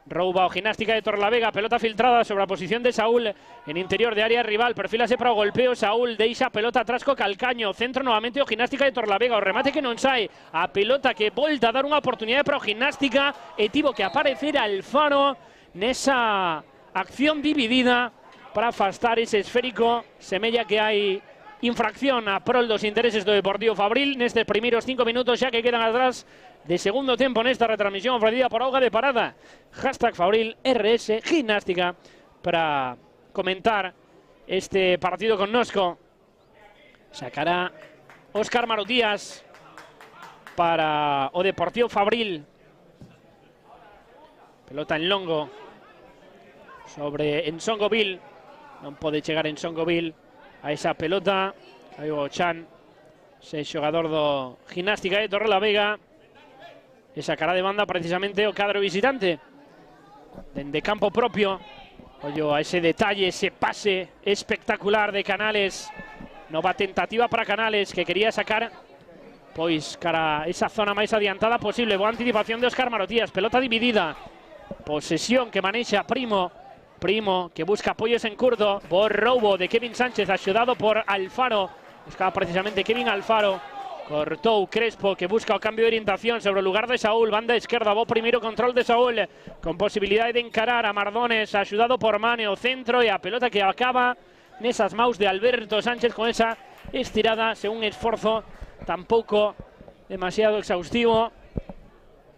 Rouba o Gimnástica de Torrelavega, pelota filtrada sobre a posición de Saúl en interior de área rival, perfílase para o golpeo. Saúl deixa a pelota atrás co calcaño, centro novamente o Gimnástica de Torrelavega, o remate que non sai, a pelota que volta a dar unha oportunidade para o Gimnástica e tivo que aparecer Alfaro nesa acción dividida para afastar ese esférico. Semella que hai infracción a prol dos intereses do Deportivo Fabril nestes primeiros 5 minutos xa que quedan atrás de segundo tempo nesta retransmisión ofrecida por Auga de Parada. Hashtag FabrilRS Gimnástica para comentar este partido connosco. Sacará Óscar Marotías para o Deportivo Fabril. Pelota en longo sobre Ensongobil. non pode chegar en Songoville a esa pelota. Aí o Chan, ese xogador do Gimnástica de Torrelavega, e sacará de banda precisamente o cadro visitante. Dende campo propio, ollo a ese detalle, ese pase espectacular de Canales. Nova tentativa para Canales, que quería sacar pois cara a esa zona máis adiantada posible. Boa anticipación de Óscar Marotías, pelota dividida. Posesión que manexa Primo. Primo que busca apoyos en curto. Bo roubo de Kevin Sánchez, axudado por Alfaro. Buscaba precisamente Kevin Alfaro. Cortou Crespo, que busca o cambio de orientación sobre o lugar de Saúl. Banda esquerda, bo primeiro control de Saúl, con posibilidade de encarar a Mardones, axudado por Mane. O centro e a pelota que acaba nesas maus de Alberto Sánchez con esa estirada, según esforzo tampouco demasiado exhaustivo.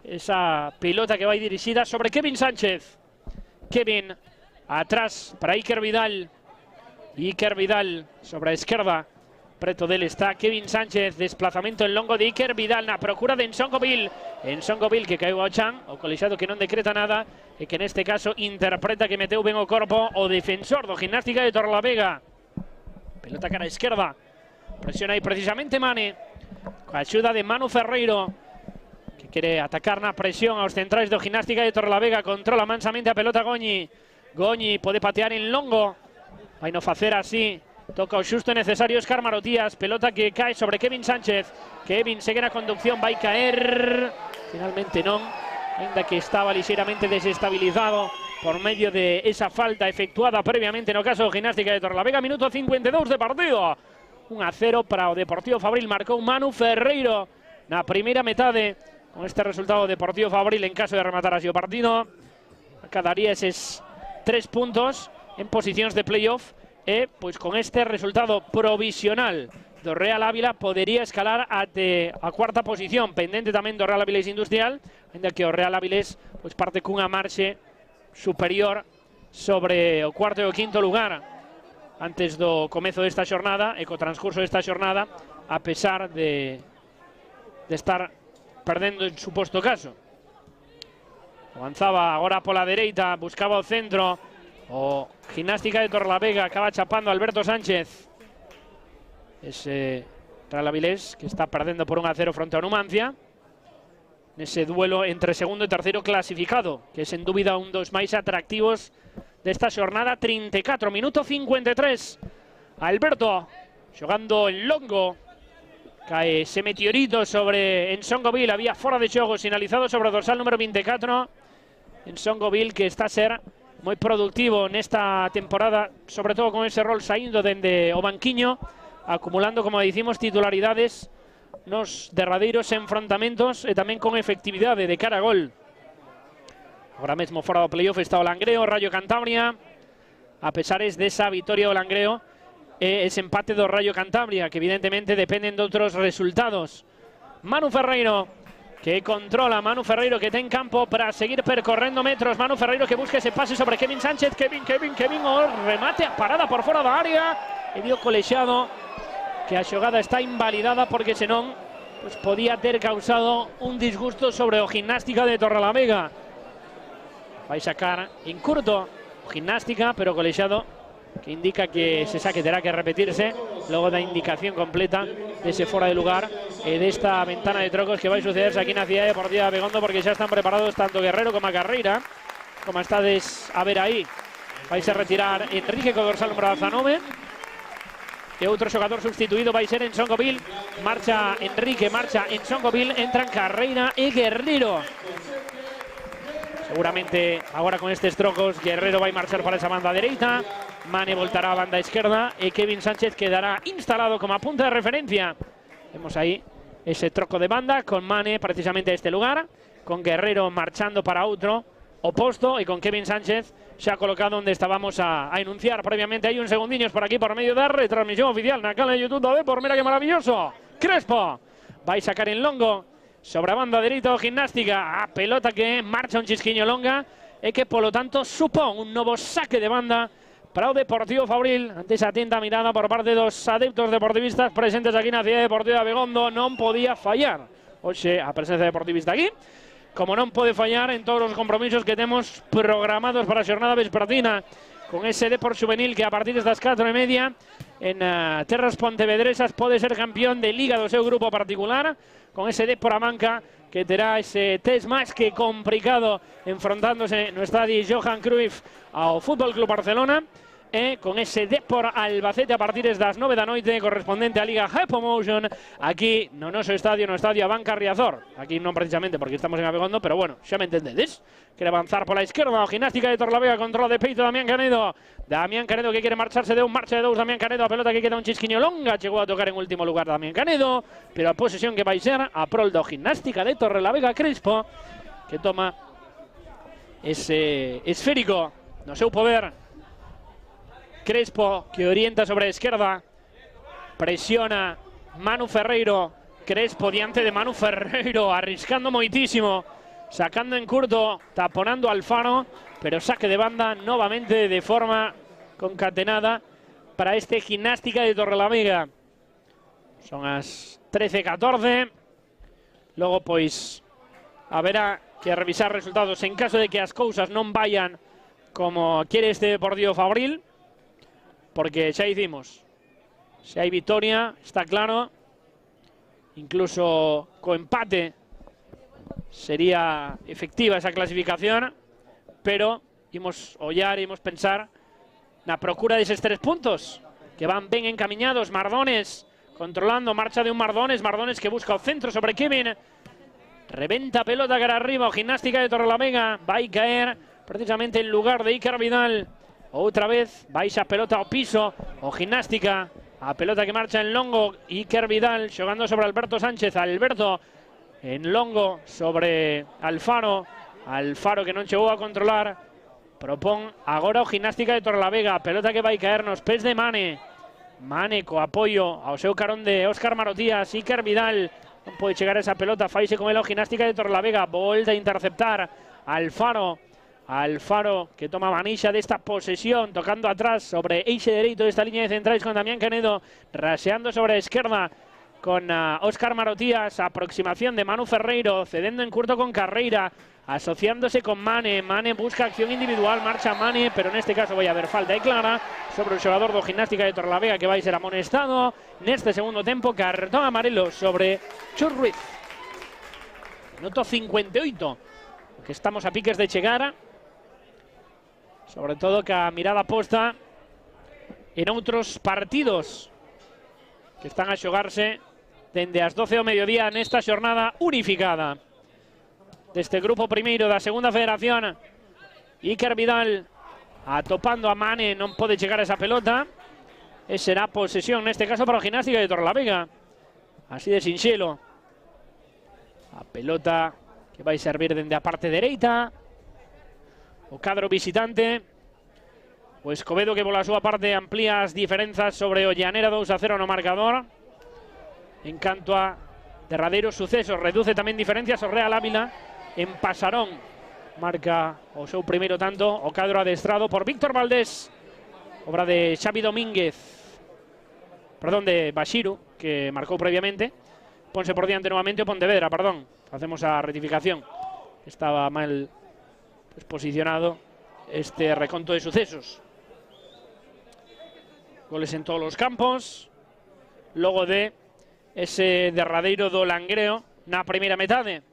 Esa pelota que vai dirixida sobre Kevin Sánchez. Kevin atrás para Iker Vidal. Iker Vidal sobre a esquerda. Preto del está Kevin Sánchez. Desplazamento en longo de Iker Vidal na procura de Nsongoville. Nsongoville que caeu ao chan. O colexado que non decreta nada e que neste caso interpreta que meteu ben o corpo o defensor do Gimnástica de Torrelavega. Pelota cara a esquerda. Presiona aí precisamente Mane. Coa axuda de Manu Ferreiro, que quere atacar na presión aos centrais do Gimnástica de Torrelavega. Controla mansamente a pelota Goñi. Goñi pode patear en longo. Vai no facer así. Toca o xusto necesario Óscar Marotías. Pelota que cae sobre Kevin Sánchez. Kevin segue na conducción, vai caer. Finalmente non, ainda que estaba lixeiramente desestabilizado por medio de esa falta efectuada previamente no caso do Gimnástica de Torrelavega. Minuto 52 de partido. 1-0 para o Deportivo Fabril. Marcou Manu Ferreiro na primeira metade. Con este resultado, Deportivo Fabril, en caso de rematar así o partido, acabaría eses 3 puntos en posicións de playoff. E, pois, con este resultado provisional do Real Ávila, podería escalar até a cuarta posición, pendente tamén do Real Avilés Industrial, ainda que o Real Avilés pois, parte cunha marxe superior sobre o cuarto e o quinto lugar antes do comezo desta xornada e co transcurso desta xornada, a pesar de estar perdendo en suposto caso. Avanzaba agora pola dereita, buscaba o centro. O Gimnástica de Torrelavega acaba chapando Alberto Sánchez. Ese Real Avilés que está perdendo por 1-0 fronte a Numancia. Nese duelo entre segundo e terceiro clasificado, que é sen dúbida un dos máis atractivos desta xornada. 34, minuto 53. Alberto xogando en longo. Cae ese meteorito sobre Nsongoville. Había fora de xogo sinalizado sobre o dorsal número 24. Nsongoville que está a ser moi productivo nesta temporada, sobre todo con ese rol saindo dende o banquiño, acumulando, como dicimos, titularidades nos derradeiros enfrontamentos e tamén con efectividade de cara a gol. Agora mesmo fora do playoff está o Langreo, Rayo Cantabria, a pesares desa vitoria do Langreo e ese empate do Rayo Cantabria, que evidentemente dependen de outros resultados. Manu Ferreiro, que controla, Manu Ferreiro que ten campo para seguir percorrendo metros. Manu Ferreiro que busca ese pase sobre Kevin Sánchez. Kevin, o remate a parada por fora da área. E dio colexado que a xogada está invalidada porque senón pues, podía ter causado un disgusto sobre o Gimnástica de Torrelavega. Vai sacar en curto o Gimnástica, pero colexado que indica que ese saque terá que repetirse logo da indicación completa dese fora de lugar e desta ventana de trocos que vai sucederse aquí na cidade deportiva de Begondo, porque xa están preparados tanto Guerrero como a Carreira, como estades a ver aí. Vai se retirar Enrique co dorsal número 19 e outro xogador substituído vai ser Nsongoville. Marcha Enrique, marcha Nsongoville, entran Carreira e Guerrero. Seguramente agora con estes trocos Guerrero vai marchar para esa banda dereita. Mane voltará a banda izquierda e Kevin Sánchez quedará instalado como a punta de referencia. Vemos aí ese troco de banda con Mane precisamente a este lugar, con Guerrero marchando para outro oposto e con Kevin Sánchez xa colocado onde estábamos a enunciar previamente. Hai un segundiños por aquí por medio da retransmisión oficial na canal de YouTube da Depor. Mira que maravilloso. Crespo vai sacar en longo sobre a banda dereita o Gimnástica. A pelota que marcha un chisquiño longa e que polo tanto supón un novo saque de banda para o Deportivo Fabril. Ante esa atenta mirada por parte dos adeptos deportivistas presentes aquí na cidade deportiva de Begondo, non podía fallar hoxe a presencia deportivista aquí, como non pode fallar en todos os compromisos que temos programados para a xornada vespertina. con ese Depor Juvenil que a partir de las 4:30 en Terras Pontevedresas puede ser campeón de Liga do seu grupo particular, con ese Depor Amanca que terá ese test más que complicado enfrentándose no estadio Johan Cruyff ao Fútbol Club Barcelona, con ese Depor Albacete a partir das 9 da noite correspondente á Liga Hypomotion aquí no noso estadio, no estadio Abanca Riazor. Aquí non precisamente porque estamos en Abegondo, pero bueno, xa me entendedes. Quere avanzar pola esquerda o Gimnástica de Torrelavega, control de peito Damián Canedo. Damián Canedo que quere marcharse de un, marcha de dous Damián Canedo, a pelota que queda un chisquiño longa, chegou a tocar en último lugar Damián Canedo, pero a posesión que vai ser a prol do Gimnástica de Torrelavega Crespo, que toma ese esférico no seu poder. Crespo que orienta sobre a esquerda, presiona Manu Ferreiro, Crespo diante de Manu Ferreiro, arriscando moitísimo, sacando en curto, taponando Alfaro, pero saque de banda novamente de forma concatenada para este Gimnástica de Torrelavega. Son as 13:14, logo pois haberá que revisar resultados en caso de que as cousas non vayan como quiere este Deportivo Fabril, porque xa dicimos, se hai victoria, está claro, incluso co empate sería efectiva esa clasificación, pero imos ollar, imos pensar na procura deses 3 puntos, que van ben encamiñados. Mardones controlando, marcha de un Mardones, Mardones que busca o centro sobre Kevin, reventa pelota cara arriba, o Gimnástica de Torrelavega vai caer precisamente en lugar de Iker Vidal. Outra vez, baixa a pelota ao piso, o Gimnástica, a pelota que marcha en longo, Iker Vidal xogando sobre Alberto Sánchez, Alberto en longo sobre Alfaro, Alfaro que non chegou a controlar, propón agora o Gimnástica de Torrelavega, pelota que vai caer nos pés de Mane, Mane co apoio ao seu carón de Óscar Marotías, Iker Vidal, non pode chegar a esa pelota, faise con el o Gimnástica de Torrelavega, volta a interceptar Alfaro, Alfaro que toma manixa desta posesión, tocando atrás sobre eixe dereito desta liña de centrais con Damián Canedo, raseando sobre a esquerda con Óscar Marotías, aproximación de Manu Ferreiro, cedendo en curto con Carreira, asociándose con Mane, Mane busca acción individual, marcha Mane, pero neste caso vai haber falta e clara sobre o xogador do Gimnástica de Torrelavega que vai ser amonestado neste segundo tempo, cartón amarelo sobre Chus Ruiz. Minuto 58, que estamos a piques de chegar. Sobre todo que a mirada posta en outros partidos que están a xogarse dende as 12 do mediodía nesta xornada unificada deste grupo primeiro da segunda federación. Iker Vidal atopando a Mane, non pode chegar a esa pelota, e será posesión neste caso para o Gimnástica de Torrelavega, así de sinxelo. A pelota que vai servir dende a parte dereita o cadro visitante, o Escobedo que pola súa parte amplía as diferenzas sobre o Llanera 2-0 no marcador. En canto a derradeiros sucesos, reduce tamén diferencias o Real Ávila en Pasarón. Marca o seu primeiro tanto o cadro adestrado por Víctor Valdés, obra de Xavi Domínguez, perdón, de Bashiru, que marcou previamente. Ponse por diante novamente o Pontevedra, perdón, facemos a rectificación, estaba mal posicionado este reconto de sucesos. Goles en todos los campos, logo de ese derradeiro do Langreo na primeira metade.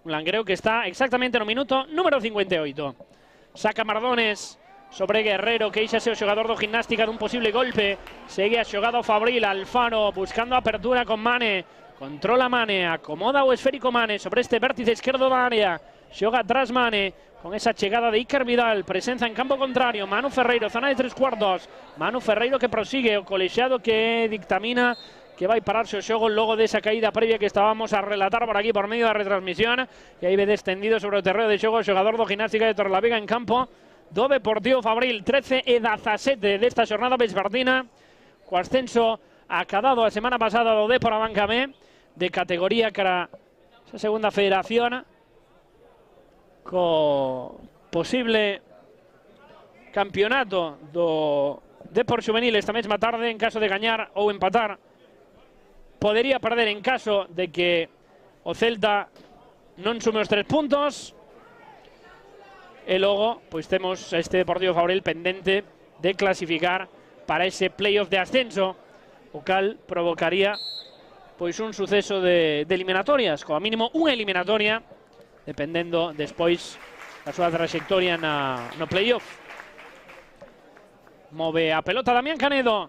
Un Langreo que está exactamente no minuto número 58. Saca Mardones sobre Guerrero, que ixa o xogador do Gimnástica dun posible golpe. Segue a xogada o Fabril, Alfaro buscando apertura con Mane. Controla Mane, acomoda o esférico Mane sobre este vértice esquerdo da área. Xoga atrás Mane, con esa chegada de Iker Vidal, presenza en campo contrario, Manu Ferreiro, zona de 3/4, Manu Ferreiro que prosigue, o colexiado que dictamina que vai pararse o xogo logo desa caída previa que estábamos a relatar por aquí por medio da retransmisión, e aí ve descendido sobre o terreo de xogo o xogador do Gimnástica de Torrelavega en campo do Deportivo Fabril. 13:17 desta xornada vespertina, co ascenso acadado a semana pasada do Depor Abanca B, de categoría cara esa segunda federación, co posible campeonato do Depor Juvenil esta mesma tarde. En caso de gañar ou empatar, podería perder en caso de que o Celta non sume os 3 puntos. e logo pois temos este Deportivo Fabril pendente de clasificar para ese playoff de ascenso, o cal provocaría pois un suceso de eliminatorias, como mínimo unha eliminatoria, dependendo despois da súa trayectoria no playoff. Move a pelota Damián Canedo,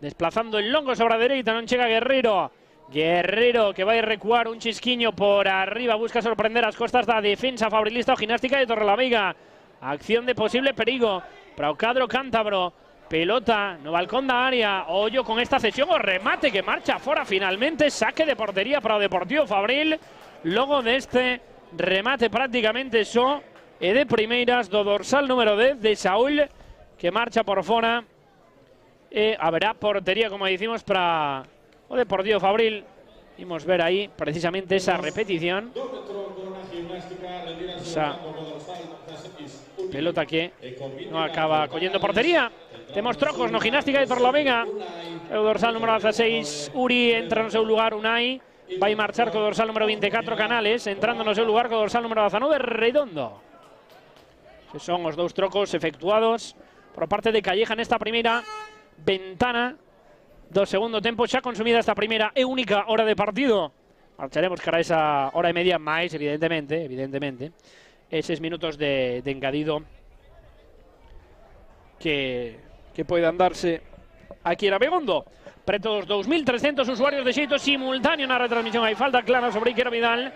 desplazando el longo sobre a dereita, non chega Guerreiro. Guerreiro que vai recuar un chisquiño por arriba, busca sorprender as costas da defensa fabrilista o Gimnástica de Torrelavega. Acción de posible perigo para o cadro cántabro. Pelota no balcón da área. Ollo con esta cesión o remate que marcha fora finalmente. Saque de portería para o Deportivo Fabril. Logo deste remate prácticamente só e de primeiras do dorsal número 10 de Saúl, que marcha por fora. E haberá portería, como dicimos, para o Deportivo Fabril. Vimos ver ahí precisamente esa repetición. Esa pelota que no acaba collendo portería. Temos trocos no Gimnástica de Torrelavega. O dorsal número 16, Uri, entra no seu lugar Unai. Vai marchar co dorsal número 24, Canales, entrando no seu lugar co dorsal número 19, Redondo. Que son os dous trocos efectuados por parte de Calleja nesta primeira ventana do segundo tempo, xa consumida esta primeira e única hora de partido. Marcharemos cara a esa hora e media máis, evidentemente, eses minutos de engadido que poidan darse aquí en Abegondo. Preto dos 2.300 usuarios de xeito simultáneo na retransmisión. Hai falta clara sobre Iker Vidal,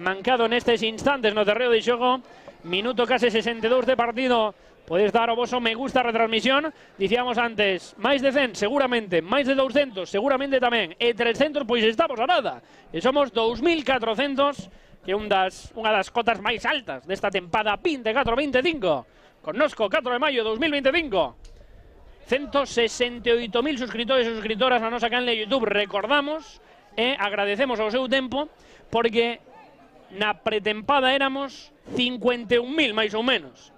mancado nestes instantes no terreo de xogo. Minuto case 62 de partido. Podes dar o voso me gusta a retransmisión. Dicíamos antes, máis de 100 seguramente, máis de 200 seguramente tamén, e 300 pois estamos a nada. E somos 2.400, que é unha das cotas máis altas desta tempada 24-25. Connosco 4 de maio de 2025. 168.000 suscriptores e suscriptoras na nosa canle de YouTube. Recordamos e agradecemos o seu tempo, porque na pretempada éramos 51.000 máis ou menos.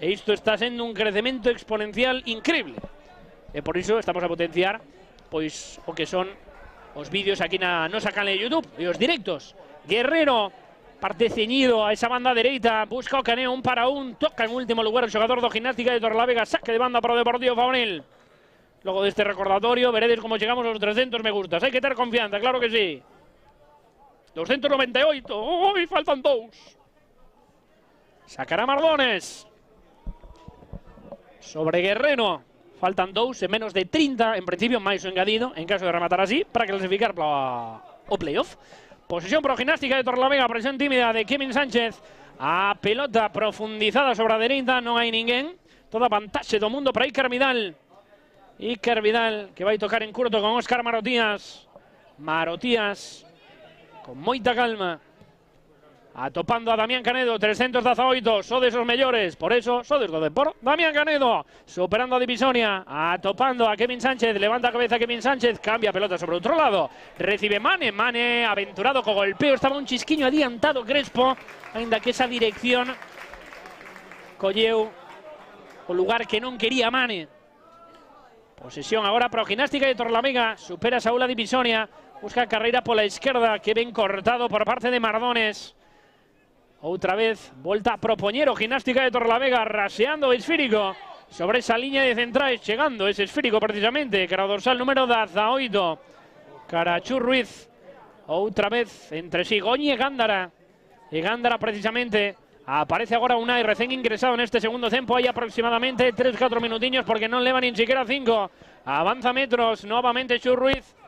E isto está sendo un crecemento exponencial increíble. E por iso estamos a potenciar pois o que son os vídeos aquí na nosa canle de YouTube e os directos. Guerreiro parte ceñido a esa banda dereita, busca o caneo, un para un, toca en último lugar o xogador do Gimnástica de Torrelavega, saque de banda para o Deportivo Fabril. Logo deste recordatorio veredes como chegamos aos 300 me gustas. Hai que ter confianza, claro que sí. 298, oi, faltan dous. Sacará Mardones sobre Guerrero. Faltan dous en menos de 30, en principio máis o engadido, en caso de rematar así, para clasificar o playoff. Posesión pro Gimnástica de Torrelavega, presión tímida de Kevin Sánchez. A pelota profundizada sobre a dereita, non hai ninguén. Toda vantaxe do mundo para Iker Vidal. Iker Vidal, que vai tocar en curto con Óscar Marotías. Marotías, con moita calma, atopando a Damián Canedo, 318, sodes os mellores, por eso sodes do Depor. Damián Canedo, superando a Divisoria, atopando a Kevin Sánchez, levanta a cabeza Kevin Sánchez, cambia pelota sobre outro lado, recibe Mane, aventurado co golpeo, estaba un chisquiño adiantado Crespo, ainda que esa dirección colleu o lugar que non quería Mane. Posesión agora para o Gimnástica de Torrelavega, supera a Saúl a Divisoria, busca carreira pola esquerda, que ben cortado por parte de Mardones. Outra vez, volta a propoñer o Gimnástica de Torrelavega, raseando o esférico sobre esa liña de centrais, chegando ese esférico precisamente, que era o dorsal número 18. Carachú Ruiz, outra vez, entre Sigoñi e Gándara. E Gándara precisamente, aparece agora Unai, recén ingresado neste segundo tempo, hai aproximadamente 3-4 minutiños, porque non leva nin siquiera 5. Avanza metros, novamente Xu Ruiz.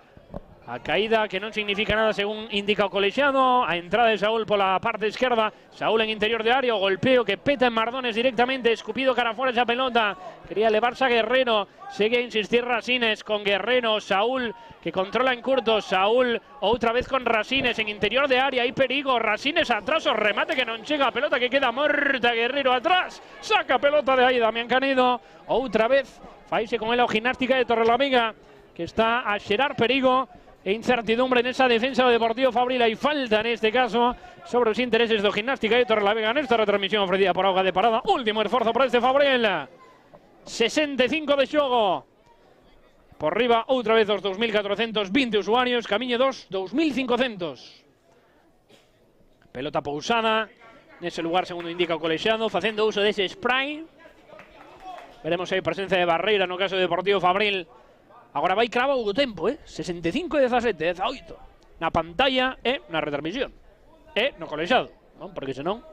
A caída que non significa nada según indica o colexiado. A entrada de Saúl pola parte esquerda. Saúl en interior de área, o golpeo que peta en Mardones directamente, escupido cara fora esa pelota. Quería elevarse a Guerrero, sigue a insistir Rasines con Guerrero. Saúl que controla en curto, Saúl outra vez con Rasines en interior de área, hai perigo, Rasines atrás, o remate que non chega, a pelota que queda morta, Guerrero atrás, saca pelota de aí Damián Canedo, outra vez faise con ela o Gimnástica de Torrelavega, que está a xerar perigo e incertidumbre nesa defensa do Deportivo Fabril. Hai falta neste caso sobre os intereses do Gimnástica de Torrelavega nesta retransmisión ofrecida por Auga de Parada. Último esforzo para este Fabril, 65 de xogo. Por riba outra vez os 2.420 usuarios, camiño dos 2.500. Pelota pousada nese lugar, segundo indica o colexiado, facendo uso dese spray. Veremos se hai presencia de Barreira no caso de Deportivo Fabril. Agora vai cravo o tempo, 65-17, 18. Na pantalla e na retransmisión. E no colexiado, non? Porque senón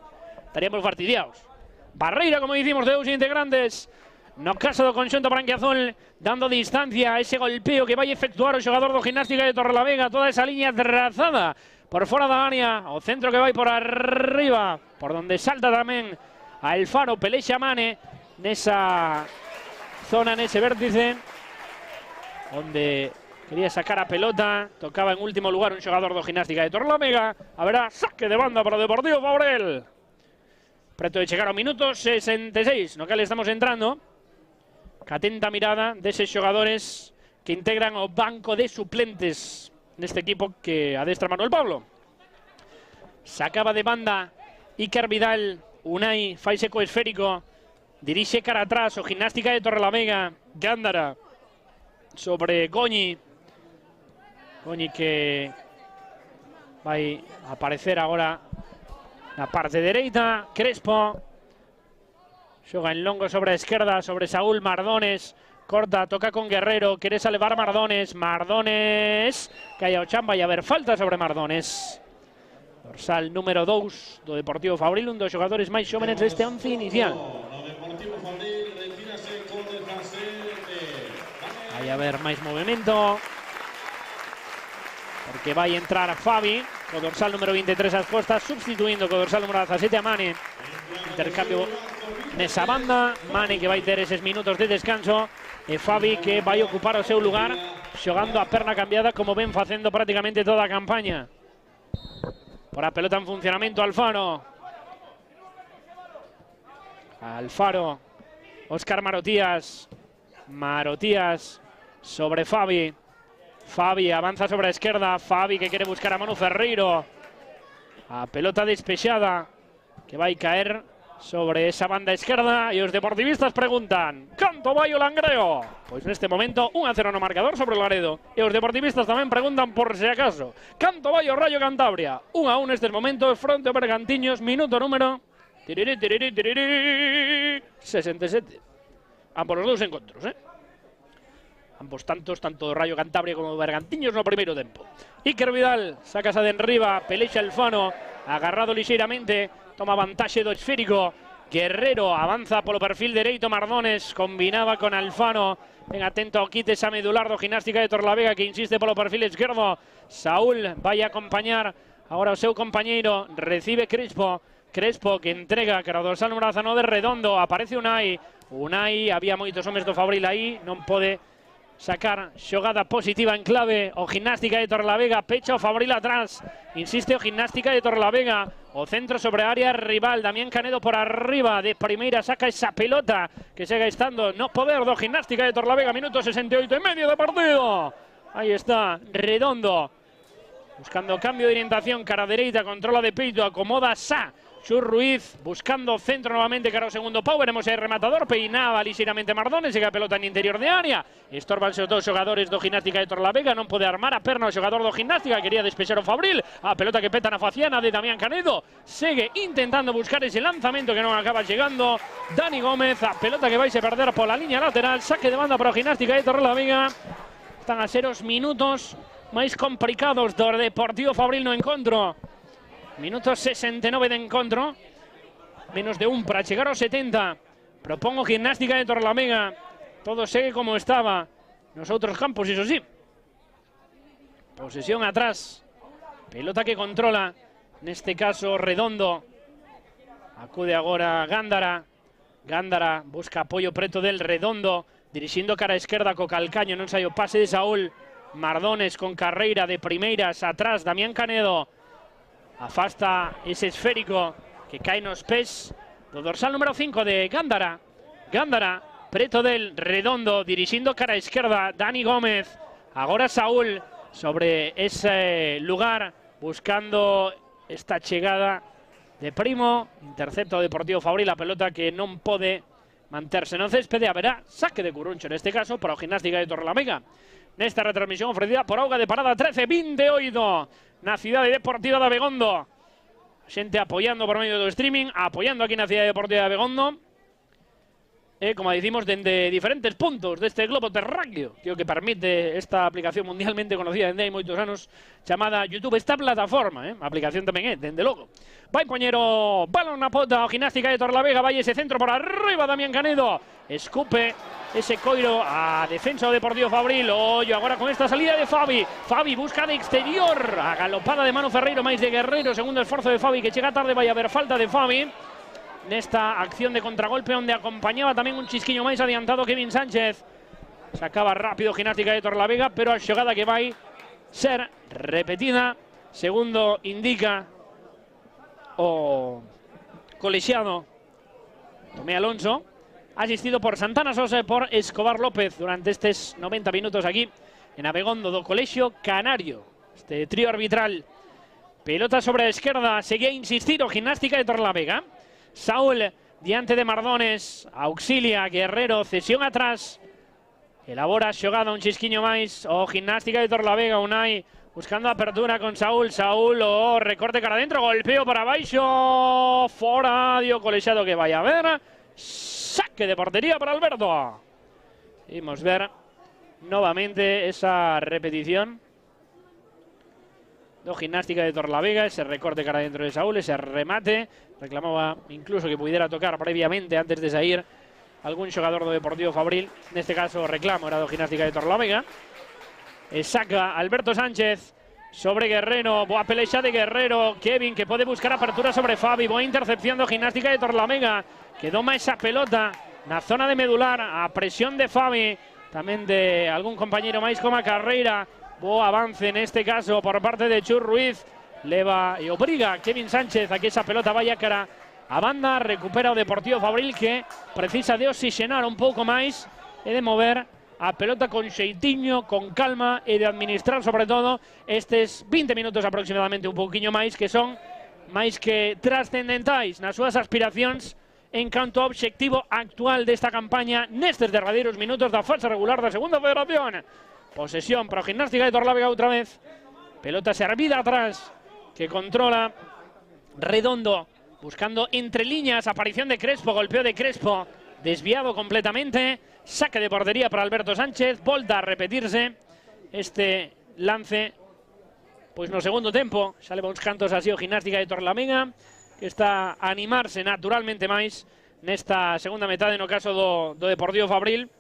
estaríamos fastidiados. Barreira, como dicimos, de dous integrantes. No caso do conxunto branquiazul, dando distancia a ese golpeo que vai efectuar o xogador do Gimnástica de Torrelavega. Toda esa liña trazada por fora da área. O centro que vai por arriba, por donde salta tamén Alfaro, pelexa Mane nesa zona, nese vértice, onde quería sacar a pelota. Tocaba en último lugar un xogador do Gimnástica de Torrelavega. Haberá saque de banda para o Deportivo Fabril. Preto de chegar ao minuto 66, no cal estamos entrando. Atenta mirada deses xogadores que integran o banco de suplentes neste equipo que adestra Manuel Pablo. Sacaba de banda Iker Vidal, Unai faise co esférico, dirixe cara atrás o Gimnástica de Torrelavega. Gándara sobre Goñi. Goñi que vai aparecer agora na parte dereita. Crespo xoga en longo sobre a esquerda, sobre Saúl Mardones. Corta, toca con Guerrero, quere salvar Mardones. Mardones, cae ao chan, vai haber falta sobre Mardones. Dorsal número 2 do Deportivo Fabril, un dos xogadores máis xóvenes deste 11 inicial. Vai haber máis movimento, porque vai entrar Fabi, co dorsal número 23 ás costas, substituindo co dorsal número 17 a Mane. Intercambio nesa banda, Mane que vai ter eses minutos de descanso e Fabi que vai ocupar o seu lugar xogando a perna cambiada como ven facendo prácticamente toda a campaña. Por a pelota en funcionamento Alfaro. Alfaro, Óscar Marotías. Marotías sobre Fabi. Fabi avanza sobre a esquerda, Fabi que quere buscar a Manu Ferreiro. A pelota despexada que vai caer sobre esa banda esquerda e os deportivistas preguntan: canto vai o Langreo? Pois neste momento 1-0 no marcador sobre o Laredo. E os deportivistas tamén preguntan por se acaso: canto vai o Rayo Cantabria? 1-1 nestes momentos fronte ao Bergantiños, minuto número 67. Ambos os dous encontros, ambos tantos, tanto do Rayo Cantabria como do Bergantiños no primeiro tempo. Iker Vidal sacasa de enriba, pelexa Alfano, agarrado lixeiramente, toma vantaxe do esférico. Guerrero avanza polo perfil dereito, Mardones combinaba con Alfano. Ben atento ao quite esa medular do Gimnástica de Torrelavega que insiste polo perfil esquerdo. Saúl vai a acompañar agora o seu compañeiro, recibe Crespo. Crespo que entrega cara ao dorsal número 19 Redondo, aparece Unai. Unai, había moitos homes do Fabril aí, non pode sacar xogada positiva en clave o Gimnástica de Torrelavega, pecha o Fabril atrás, insiste o Gimnástica de Torrelavega, o centro sobre a área rival, Damián Canedo por arriba, de primeira saca esa pelota que segue estando no poder do Gimnástica de Torrelavega, minuto 68 e medio de partido. Aí está Redondo, buscando cambio de orientación, cara dereita, controla de peito, acomoda Sá. Xur Ruiz buscando centro novamente cara ao segundo pau. Veremos el rematador, peinaba lixeiramente Mardones, chega a pelota en interior de área. Estorbanse os dous xogadores do Gimnástica de Torrelavega, non pode armar a perna o xogador do Gimnástica, quería despexar o Fabril. A pelota que peta na faciana de Damián Canedo, segue intentando buscar ese lanzamento que non acaba chegando Dani Gómez. A pelota que vai se perder pola liña lateral, saque de banda para o Gimnástica de Torrelavega. Están a ser os minutos máis complicados do Deportivo Fabril no encontro. Minuto 69 de encontro, menos de un para chegar aos 70. Propongo Gimnástica de Torrelavega, todo segue como estaba nos outros campos, iso sí. Posesión atrás, pelota que controla, neste caso Redondo. Acude agora Gándara. Gándara busca apoio preto del Redondo, dirixindo cara a esquerda co calcaño, non sai o pase de Saúl. Mardones con carreira de primeiras atrás, Damián Canedo. Afasta ese esférico que cae nos pés do dorsal número 5 de Gándara. Gándara, preto del Redondo, dirixindo cara a esquerda, Dani Gómez. Agora Saúl sobre ese lugar, buscando esta chegada de Primo. Intercepto Deportivo Fabril, a pelota que non pode manterse no céspede. Haberá saque de Curuncho neste caso para o Gimnástica de Torrelavega. Nesta retransmisión ofrecida por Auga de Parada 13-28 na cidade deportiva de Abegondo. xente apoyando por medio do streaming, apoyando aquí na Cidade Deportiva de Abegondo. Como decimos, dende diferentes puntos deste globo terráqueo, que o que permite esta aplicación mundialmente conocida dende hai moitos anos, chamada YouTube. Esta plataforma, a aplicación tamén é, dende logo. Vai poñer o balón na pota, o Gimnástica de Torlavega, vai ese centro por arriba, Damián Canedo, escupe ese coiro a defensa do Deportivo Fabril. Ollo agora con esta salida de Fabi. Fabi busca de exterior, a galopada de Manu Ferreiro, máis de Guerreiro, segundo esforzo de Fabi, que chega tarde, vai haber falta de Fabi nesta acción de contragolpe, onde acompañaba tamén un chisquiño máis adiantado Kevin Sánchez. Sacaba rápido Gimnástica de Torlavega, pero a xogada que vai ser repetida, segundo indica o colexiado Tomé Alonso, asistido por Santana Sosa e por Escobar López durante estes 90 minutos aquí en Abegondo do Colexio Canario. Este trío arbitral. Pelota sobre a esquerda, seguía a insistir o Gimnástica de Torlavega. Saúl diante de Mardones, auxilia Guerrero, cesión atrás, elabora xogada un chisquiño máis o Gimnástica de Torlavega. Unai buscando apertura con Saúl, recorte cara adentro, golpeo para baixo, fora, dio colexiado que vai a ver, saque de portería para Alberto. Vimos ver novamente esa repetición do Gimnástica de Torlavega, ese recorte cara dentro de Saúl, ese remate. Reclamaba incluso que pudiera tocar previamente antes de salir algún xogador do Deportivo Fabril. Neste caso o reclamo era do Gimnástica de Torlavega. Saca Alberto Sánchez sobre Guerrero, boa pelexa de Guerrero, Kevin que pode buscar apertura sobre Fabi, boa intercepción do Gimnástica de Torlavega, que doma esa pelota na zona de medular, a presión de Fabi, tamén de algún compañeiro máis como a Carreira. Bo avance neste caso por parte de Chur Ruiz, leva e obriga a Kevin Sánchez a que esa pelota vaya cara a banda. Recupera o Deportivo Fabril, que precisa de oxigenar un pouco máis e de mover a pelota con xeitiño, con calma e de administrar sobre todo estes 20 minutos aproximadamente, un pouquiño máis, que son máis que trascendentais nas súas aspiracións en canto ao obxectivo actual desta campaña nestes derradeiros minutos da fase regular da Segunda Federación. Posesión para o Gimnástica de Torlavega outra vez. Pelota servida atrás, que controla Redondo, buscando entre líneas, aparición de Crespo, golpeo de Crespo, desviado completamente. Saque de portería para Alberto Sánchez, volta a repetirse este lance pois no segundo tempo. Xa leva uns cantos así o Gimnástica de Torlavega, que está a animarse naturalmente máis nesta segunda metade no caso do Deportivo Fabril,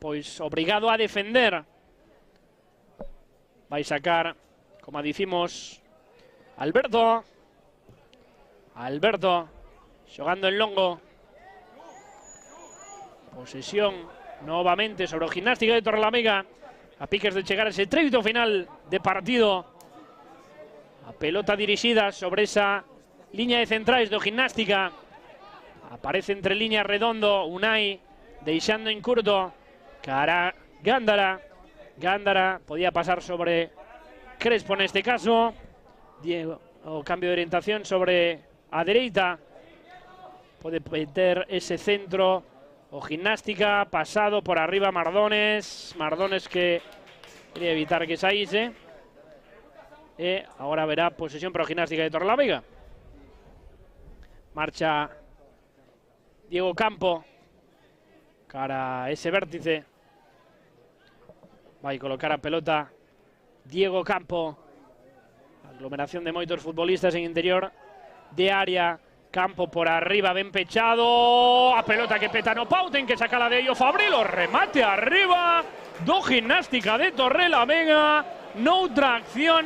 pois obrigado a defender. Vai sacar, como dicimos, Alberto, xogando en longo. Posesión novamente sobre o Gimnástica de Torlavega, a piques de chegar a ese trédito final de partido. A pelota dirixida sobre esa liña de centrais do Gimnástica. Aparece entre líneas Redondo, Unai deixando en curto cara Gándara. Gándara podía pasar sobre Crespo neste caso. Diego, o cambio de orientación sobre a dereita. Pode meter ese centro o Gimnástica, pasado por arriba Mardones. Mardones que quería evitar que saíse. E agora verá posesión para o Gimnástica de Torlavega. Marcha Diego Campo cara a ese vértice. Vai colocar a pelota Diego Campo. Aglomeración de moitos futbolistas en interior de área. Campo por arriba, ben pechado. A pelota que peta no Pauten, que saca la de ello Fabril. O remate arriba do Gimnástica de Torlavega. Noutra acción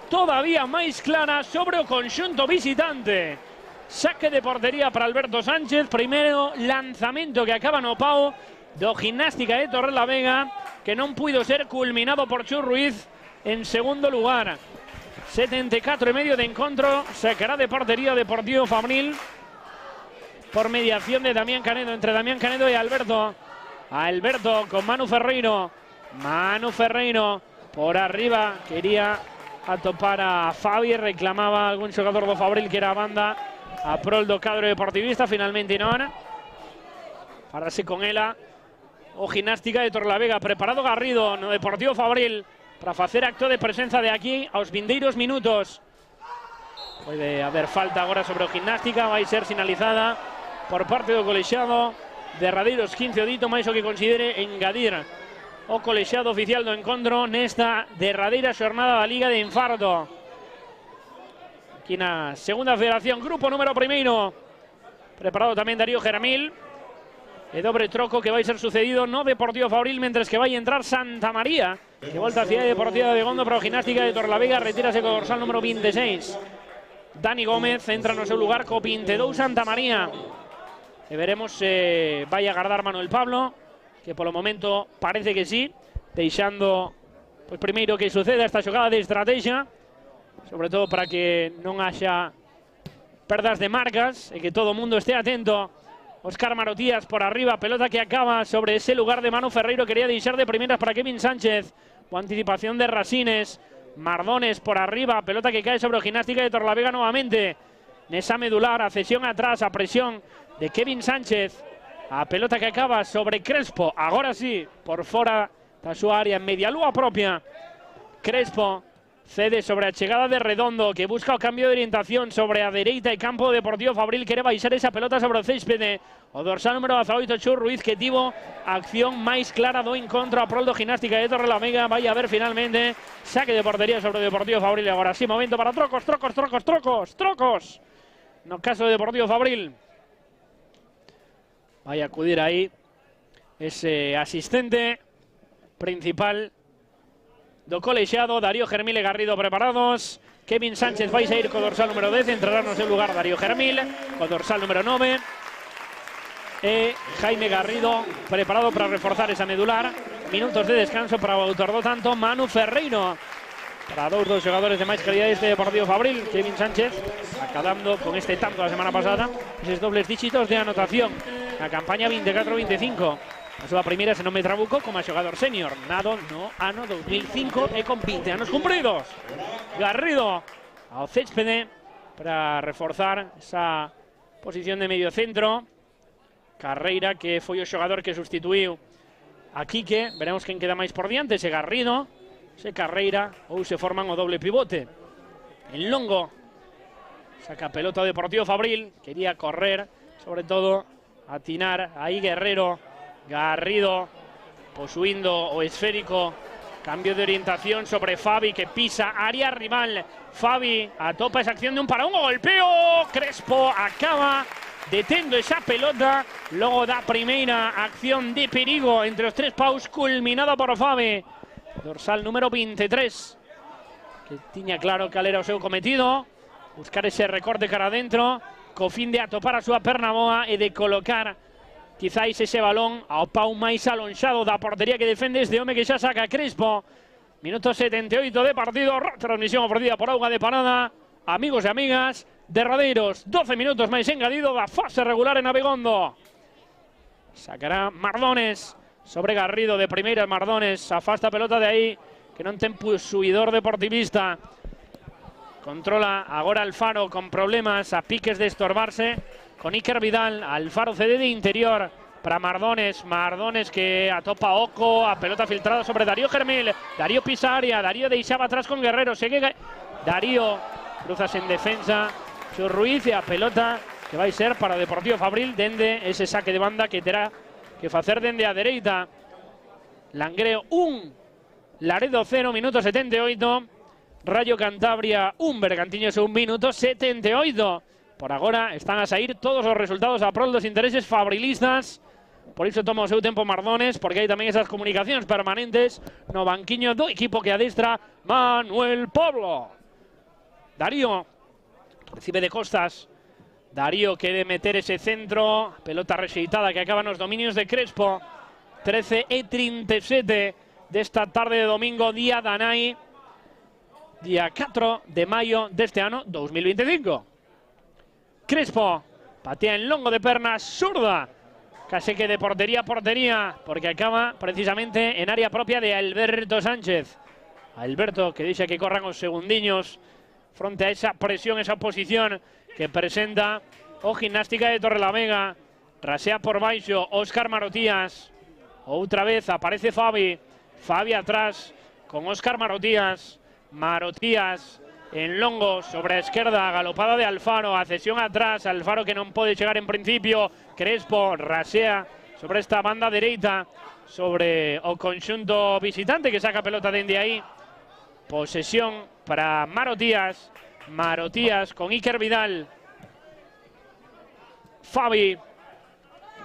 todavía máis clara sobre o conxunto visitante. Saque de portería para Alberto Sánchez. Primeiro lanzamento que acaba no pau do Gimnástica de Torlavega, que non puido ser culminado por Chur Ruiz en segundo lugar. 74 e medio de encontro, sacará de portería Deportivo Fabril por mediación de Damián Canedo, entre Damián Canedo e Alberto. Alberto con Manu Ferreiro. Manu Ferreiro por arriba, quería atopar a Fabi, reclamaba algún xogador do Fabril que era a banda a prol do cadro deportivista, finalmente non. Parase con ela o Gimnástica de Torlavega, preparado Garrido no Deportivo Fabril para facer acto de presenza de aquí aos vindeiros minutos. Puede haber falta agora sobre o Gimnástica, vai ser sinalizada por parte do colexiado. Derradeiros 15 o dito, máis o que considere engadir o colexiado oficial do encontro nesta derradeira xornada da Liga de Infarto. Aquí na segunda federación, grupo número primeiro. Preparado tamén Darío Jermil. E dobre troco que vai ser sucedido no Deportivo Fabril, mentres que vai entrar Santa María, que volta a Cidade Deportiva de Begondo para o Gimnástica de Torrelavega. Retírase co dorsal número 26. Dani Gómez entra no seu lugar co 22 Santa María. E veremos se vai agardar Manuel Pablo, que polo momento parece que sí, deixando pois primeiro que suceda esta xogada de estrategia, sobre todo para que non haxa perdas de marcas e que todo o mundo esté atento. Óscar Marotías por arriba, pelota que acaba sobre ese lugar de Manu Ferreiro, quería deixar de primeras para Kevin Sánchez, o anticipación de Rasines. Mardones por arriba, pelota que cae sobre o Gimnástica de Torrelavega novamente. Nesa medular, a cesión atrás, a presión de Kevin Sánchez. A pelota que acaba sobre Crespo, agora sí, por fora da súa área, en media lúa propia. Crespo cede sobre a chegada de Redondo, que busca o cambio de orientación sobre a dereita e campo Deportivo Fabril. Quere baixar esa pelota sobre o céspede. O dorsal número 18, Chur Ruiz, que tivo a acción máis clara do encontro a prol do Gimnástica de Torrelavega. Vai a ver finalmente saque de portería sobre o Deportivo Fabril. Agora sí, momento para trocos. No caso de Deportivo Fabril. Vai a acudir aí ese asistente principal do colexiado, Darío Jermil e Garrido preparados. Kevin Sánchez vai sair co dorsal número 10, entrará no seu lugar Darío Jermil, co dorsal número 9. E Jaime Garrido preparado para reforzar esa medular. Minutos de descanso para o autor do tanto, Manu Ferreiro. Para dos xogadores de máis calidad este Deportivo Fabril, Kevin Sánchez acabando con este tanto a semana pasada, eses dobles dígitos de anotación na campaña 24-25. A súa primeira, se non me trabuco, como xogador senior, nado no ano 2005 e con 20 anos cumpridos. Garrido ao céspede para reforzar esa posición de medio centro. Carreira, que foi o xogador que sustituiu a Quique. Veremos quen queda máis por diante, se Garrido, se Carreira ou se forman o doble pivote. En Longo saca pelota o Deportivo Fabril, quería correr, sobre todo atinar aí Guerrero. Garrido posuindo o esférico, cambio de orientación sobre Fabi, que pisa área rival. Fabi atopa esa acción de un para un, golpeo. Crespo acaba detendo esa pelota, logo da primeira acción de perigo entre os tres paus, culminada por Fabi, dorsal número 23, que tiña claro cal era o seu cometido, buscar ese recorte cara adentro, co fin de atopar a súa perna boa e de colocar quizáis ese balón ao pau máis alonxado da portería que defende este home que xa saca Crespo. Minuto 78 de partido, transmisión ofrecida por Auga de Parada. Amigos e amigas, derradeiros 12 minutos máis engadido da fase regular en Abegondo. Sacará Mardones sobre Garrido de primeira. Mardones afasta a pelota de aí, que non ten subidor deportivista. Controla agora Alfaro con problemas, a piques de estorbarse con Iker Vidal. Alfaro cede de interior para Mardones. Mardones que atopa Oco, a pelota filtrada sobre Darío Jermil. Darío pisa área, Darío deixaba atrás con Guerrero. Segue Darío, cruzas en defensa, Chur Ruiz, e a pelota que vai ser para o Deportivo Fabril dende ese saque de banda que terá que facer dende a dereita. Langreo 1, Laredo 0, minuto 78. Rayo Cantabria 1, Bergantiños 1, minuto 78. Por agora están a sair todos os resultados a prol dos intereses fabrilistas. Por iso toma o seu tempo Mardones, porque hai tamén esas comunicacións permanentes no banquiño do equipo que adestra Manuel Pablo. Darío recibe de costas. Darío quere meter ese centro, pelota rexeitada que acaba nos dominios de Crespo. 13:37 desta tarde de domingo, día da nai, día 4 de maio deste ano 2025. Crespo patea en longo de perna zurda, casi que de portería a portería, porque acaba precisamente en área propia de Alberto Sánchez. Alberto, que dice que corran os segundiños fronte a esa presión, esa oposición que presenta o Gimnástica de Torrelavega. Rasea por baixo Óscar Marotías. Outra vez aparece Fabi. Fabi atrás con Óscar Marotías. Marotías en longo sobre a esquerda, galopada de Alfaro, a cesión atrás, Alfaro que non pode chegar en principio, Crespo rasea sobre esta banda dereita, sobre o conxunto visitante que saca pelota dende aí. Posesión para Marotías, Marotías con Iker Vidal. Fabi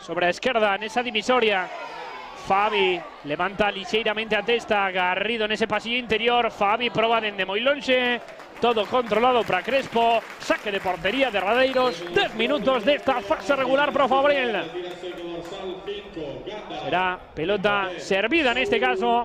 sobre a esquerda nesa divisoria. Fabi levanta lixeiramente a testa, Garrido nese pasillo interior, Fabi proba dende moi lonxe, todo controlado para Crespo, saque de portería de Radeiros, 10 minutos desta fase regular pro Fabril. Será pelota servida neste caso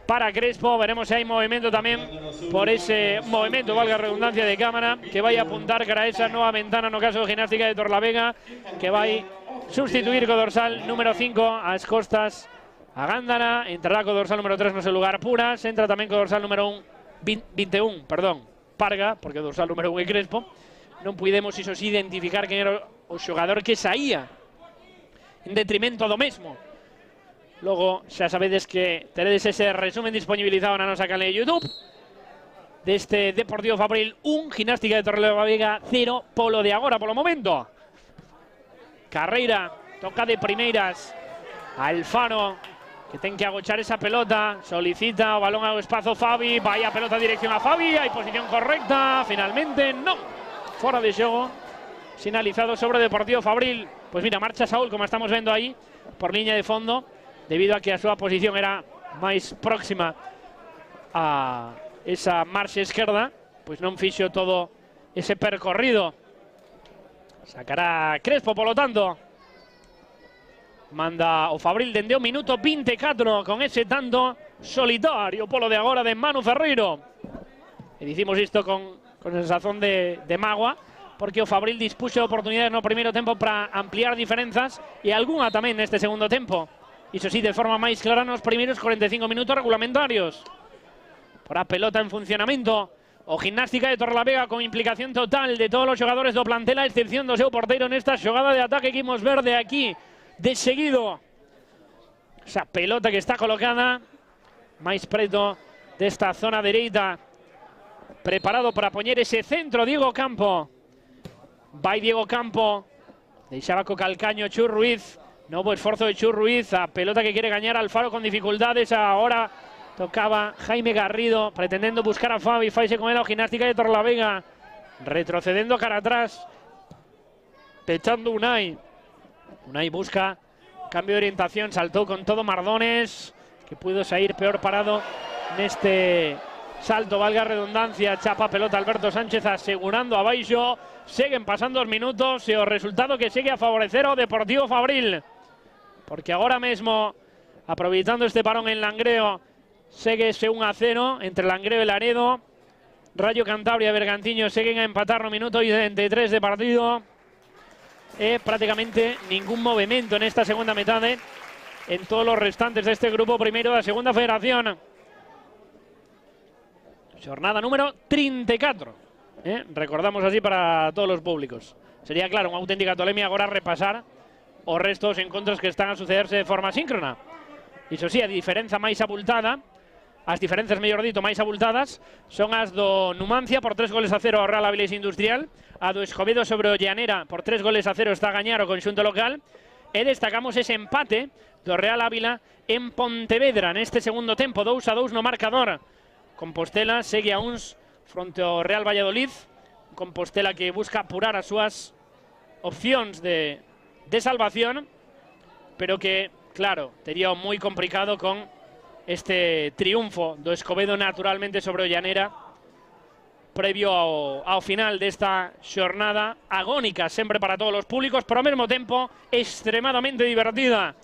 para Crespo, veremos se hai movimento tamén por ese movimento, valga a redundancia de cámara, que vai apuntar cara a esa nova ventana no caso de Gimnástica de Torlavega, que vai sustituir co dorsal número 5 ás costas a Gándara, entrará co dorsal número 3 no seu lugar Puras, entra tamén co dorsal número 21, perdón, Parga, porque o dorsal número 1 é Crespo. Non puidemos, iso sí, identificar quen era o xogador que saía en detrimento do mesmo. Logo, xa sabedes que teredes ese resumen disponibilizado na nosa canal de YouTube deste Deportivo Fabril 1, Gimnástica de Torlavega 0, polo de agora, polo momento. Carreira, toca de primeiras Alfaro, que ten que agochar esa pelota, solicita o balón ao espazo Fabi, vai a pelota dirección a Fabi, hai posición correcta, finalmente non, fora de xogo, sinalizado sobre Deportivo Fabril. Pois mira, marcha Saúl, como estamos vendo aí, por liña de fondo, debido a que a súa posición era máis próxima a esa marcha esquerda, pois non fixo todo ese percorrido. Sacará Crespo, polo tanto. Manda o Fabril dende o minuto 24 con ese tanto solitario polo de agora de Manu Ferreiro. E dicimos isto con sensazón de mágoa, porque o Fabril dispuxo oportunidades no primeiro tempo para ampliar diferenzas e algunha tamén neste segundo tempo. Iso sí, de forma máis clara nos primeiros 45 minutos regulamentarios. Por a pelota en funcionamento. O Gimnástica de Torlavega con implicación total de todos os xogadores do plantel, a excepción do seu porteiro nesta xogada de ataque que imos ver de aquí, de seguido. Esa pelota que está colocada máis preto desta zona dereita, preparado para poñer ese centro Diego Campo. Vai Diego Campo, deixaba co calcaño Chur Ruiz, novo esforzo de Chur Ruiz, a pelota que quere gañar Alfaro con dificultades, agora tocaba Jaime Garrido, pretendendo buscar a Fabi, faise con ela o Gimnástica de Torlavega, retrocedendo cara atrás, pechando Unai. Unai busca cambio de orientación, saltou con todo Mardones, que pudo sair peor parado neste salto, valga a redundancia, chapa pelota Alberto Sánchez asegurando abaixo, seguen pasando os minutos e o resultado que segue a favorecer ao Deportivo Fabril, porque agora mesmo, aproveitando este parón en Langreo, segue ese 1-0 entre Langreo e Laredo. Rayo Cantabria e Bergantiño seguen a empatar no minuto 83 de partido. E prácticamente ningún movimento nesta segunda metade en todos os restantes deste grupo primeiro da segunda federación. Xornada número 34. Recordamos así para todos os públicos. Sería, claro, unha auténtica tolemia agora repasar os restos encontros que están a sucederse de forma síncrona. Iso sí, a diferenza máis abultada, as diferenzas, mellor dito, máis abultadas son as do Numancia por 3-0 ao Real Avilés Industrial, a do Escobedo sobre o Llanera por 3-0 está a gañar o conxunto local, e destacamos ese empate do Real Ávila en Pontevedra neste segundo tempo, 2-2 no marcador. Compostela segue a uns fronte ao Real Valladolid, Compostela que busca apurar as súas opcións de salvación, pero que, claro, tería moi complicado con este triunfo do Escobedo naturalmente sobre o Llanera previo ao final desta xornada agónica sempre para todos os públicos, pero ao mesmo tempo extremadamente divertida.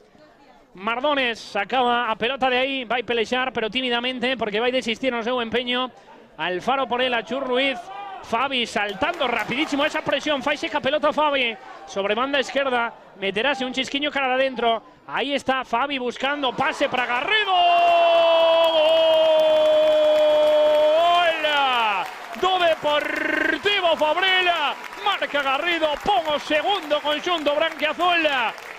Mardones sacaba a pelota de aí, vai pelexar, pero tímidamente, porque vai desistir no seu empeño. Alfaro por ela, Chur Ruiz, Fabi saltando rapidísimo esa presión, fai seca pelota Fabi sobre banda esquerda, meterase un chisquiño cara adentro. Ahí está Fabi buscando pase para Garrido. ¡Gol do Deportivo Fabril! Marca Garrido, pon o segundo conxunto branquiazul.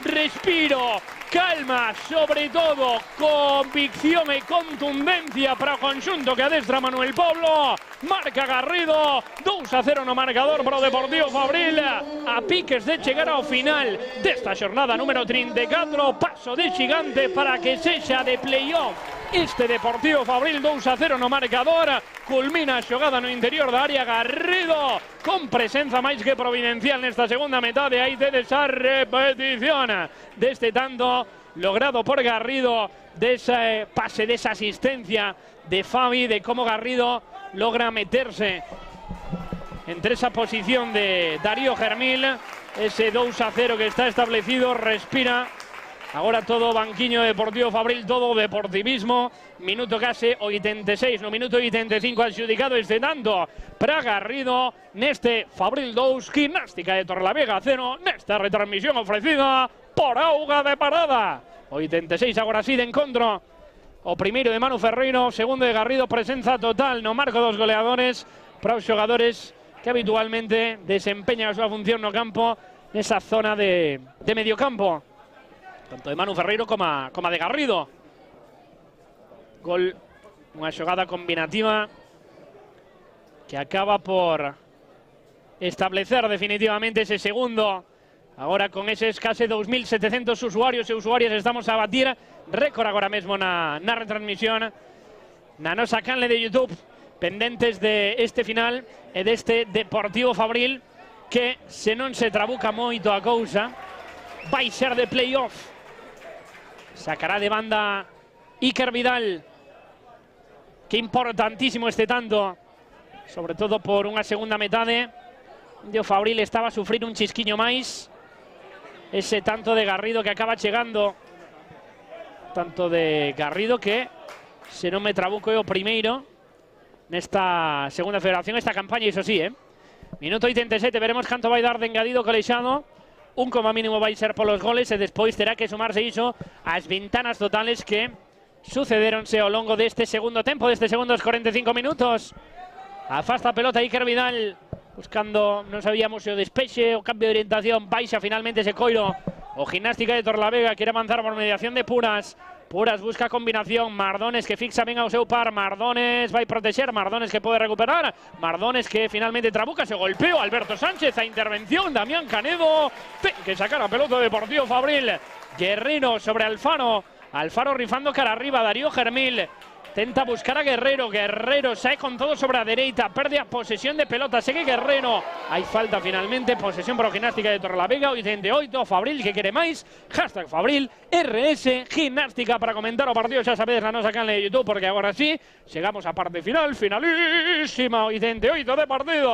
Respiro, calma, sobre todo convicción y contundencia para el conjunto que adestra Manuel Pablo. Marca Garrido, 2-0 no marcador para o Deportivo Fabril, a piques de chegar ao final desta xornada número 34, paso de xigante para que sexa de playoff este Deportivo Fabril. 2-0 no marcador, culmina a xogada no interior da área. Garrido con presenza máis que providencial nesta segunda metade. Aí tedes a repetición deste tanto logrado por Garrido, dese pase, desa asistencia de Fabi, de cómo Garrido logra meterse entre esa posición de Darío Germil. Ese 2-0 que está establecido, respira agora todo banquiño Deportivo Fabril, todo deportivismo. Minuto case 86, no minuto 85 adxudicado este tanto para Garrido neste Fabril 2, Gimnástica de Torrelavega 0, nesta retransmisión ofrecida por Auga de Parada. 86 agora sí de encontro. O primeiro de Manu Ferreiro, segundo de Garrido, presenza total no marco dos goleadores para os xogadores que habitualmente desempeñan a súa función no campo nesa zona de mediocampo, tanto de Manu Ferreiro como de Garrido. Gol, unha xogada combinativa que acaba por establecer definitivamente ese segundo. Agora con eses case 2.700 usuarios e usuarias estamos a batir récord agora mesmo na retransmisión na nosa canle de YouTube, pendentes de este final e deste Deportivo Fabril que, se non se trabuca moito a cousa, vai ser de playoff. Sacará de banda Iker Vidal. Que importantísimo este tanto, sobre todo por unha segunda metade onde o Fabril estaba a sufrir un chisquiño máis. Ese tanto de Garrido que acaba chegando, tanto de Garrido que, se non me trabuco, é o primeiro nesta segunda federación, esta campaña, iso sí, Minuto 87, veremos canto vai dar de engadido colexado. Un como mínimo vai ser polos goles e despois terá que sumarse iso ás ventanas totales que sucederonse ao longo deste segundo tempo, destes segundos 45 minutos. Afasta a pelota Iker Vidal, buscando, non sabíamos se o despexe, o cambio de orientación, baixa finalmente ese coiro. O Gimnástica de Torrelavega quere avanzar por mediación de Puras. Puras busca combinación, Mardones que fixa ben ao seu par, Mardones vai protexer, Mardones que pode recuperar, Mardones que finalmente trabuca ese golpeo, Alberto Sánchez, a intervención, Damián Canedo, ten que sacar a pelota Deportivo Fabril. Guerrero sobre Alfaro, Alfaro rifando cara arriba, Darío Germil tenta buscar a Guerrero, Guerrero sae con todo sobre a dereita, perde a posesión de pelota, segue Guerrero, hai falta finalmente, posesión para o Gimnástica de Torrelavega. 88, Fabril que quere máis, hashtag Fabril, RS Gimnástica para comentar o partido, xa sabedes na nosa canal de YouTube, porque agora sí, chegamos a parte final, finalísima, 88 de partido.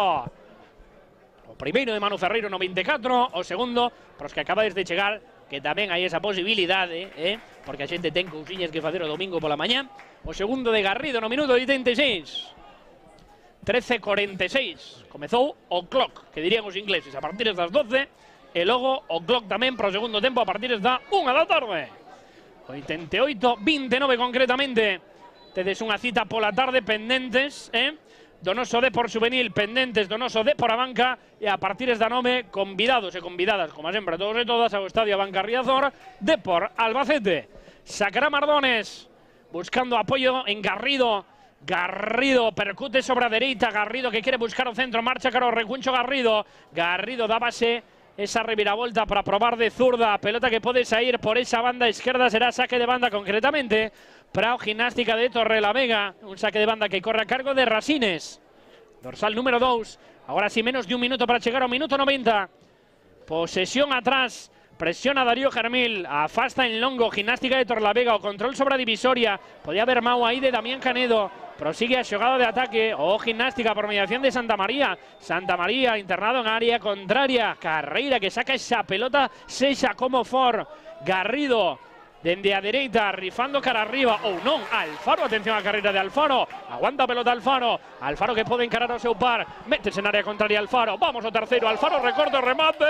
O primeiro de Manu Ferreiro no 24, o segundo, para os que acabades de chegar, que tamén hai esa posibilidade, porque a xente ten cousiñas que facer o domingo pola mañá. O segundo de Garrido no minuto 86. 13:46. Comezou o clock, que dirían os ingleses, a partir das 12. E logo o clock tamén para o segundo tempo a partir da 1 da tarde. 88-29 concretamente. Tedes unha cita pola tarde pendentes, Donoso Depor Juvenil, pendentes Donoso Depor a banca, e a partir da 9 convidados e convidadas, como sempre, todos e todas, ao Estadio Banca Riazor, Depor Albacete. Sacará Mardones, buscando apoio en Garrido. Garrido percute sobre a dereita, Garrido que quere buscar o centro, marcha cara ao recuncho Garrido. Garrido dá base esa reviravolta para probar de zurda, pelota que pode sair por esa banda esquerda, será saque de banda concretamente para o Gimnástica de Torrelavega. Un saque de banda que corre a cargo de Rasines, dorsal número 2. Agora sí, menos de un minuto para chegar ao minuto 90. Posesión atrás, presiona Darío Germil, afasta en longo Gimnástica de Torrelavega, o control sobre a divisoria. Podía haber mau aí de Damián Canedo. Prosigue a xogada de ataque, o Gimnástica por mediación de Santa María. Santa María internado en área contraria. Carreira que saca esa pelota, sexa como for. Garrido dende a dereita, rifando cara arriba, ou non, Alfaro, atención a carreira de Alfaro, aguanta a pelota Alfaro, Alfaro que pode encarar o seu par, métese en área contraria Alfaro, vamos ao terceiro, Alfaro, recorte, remate,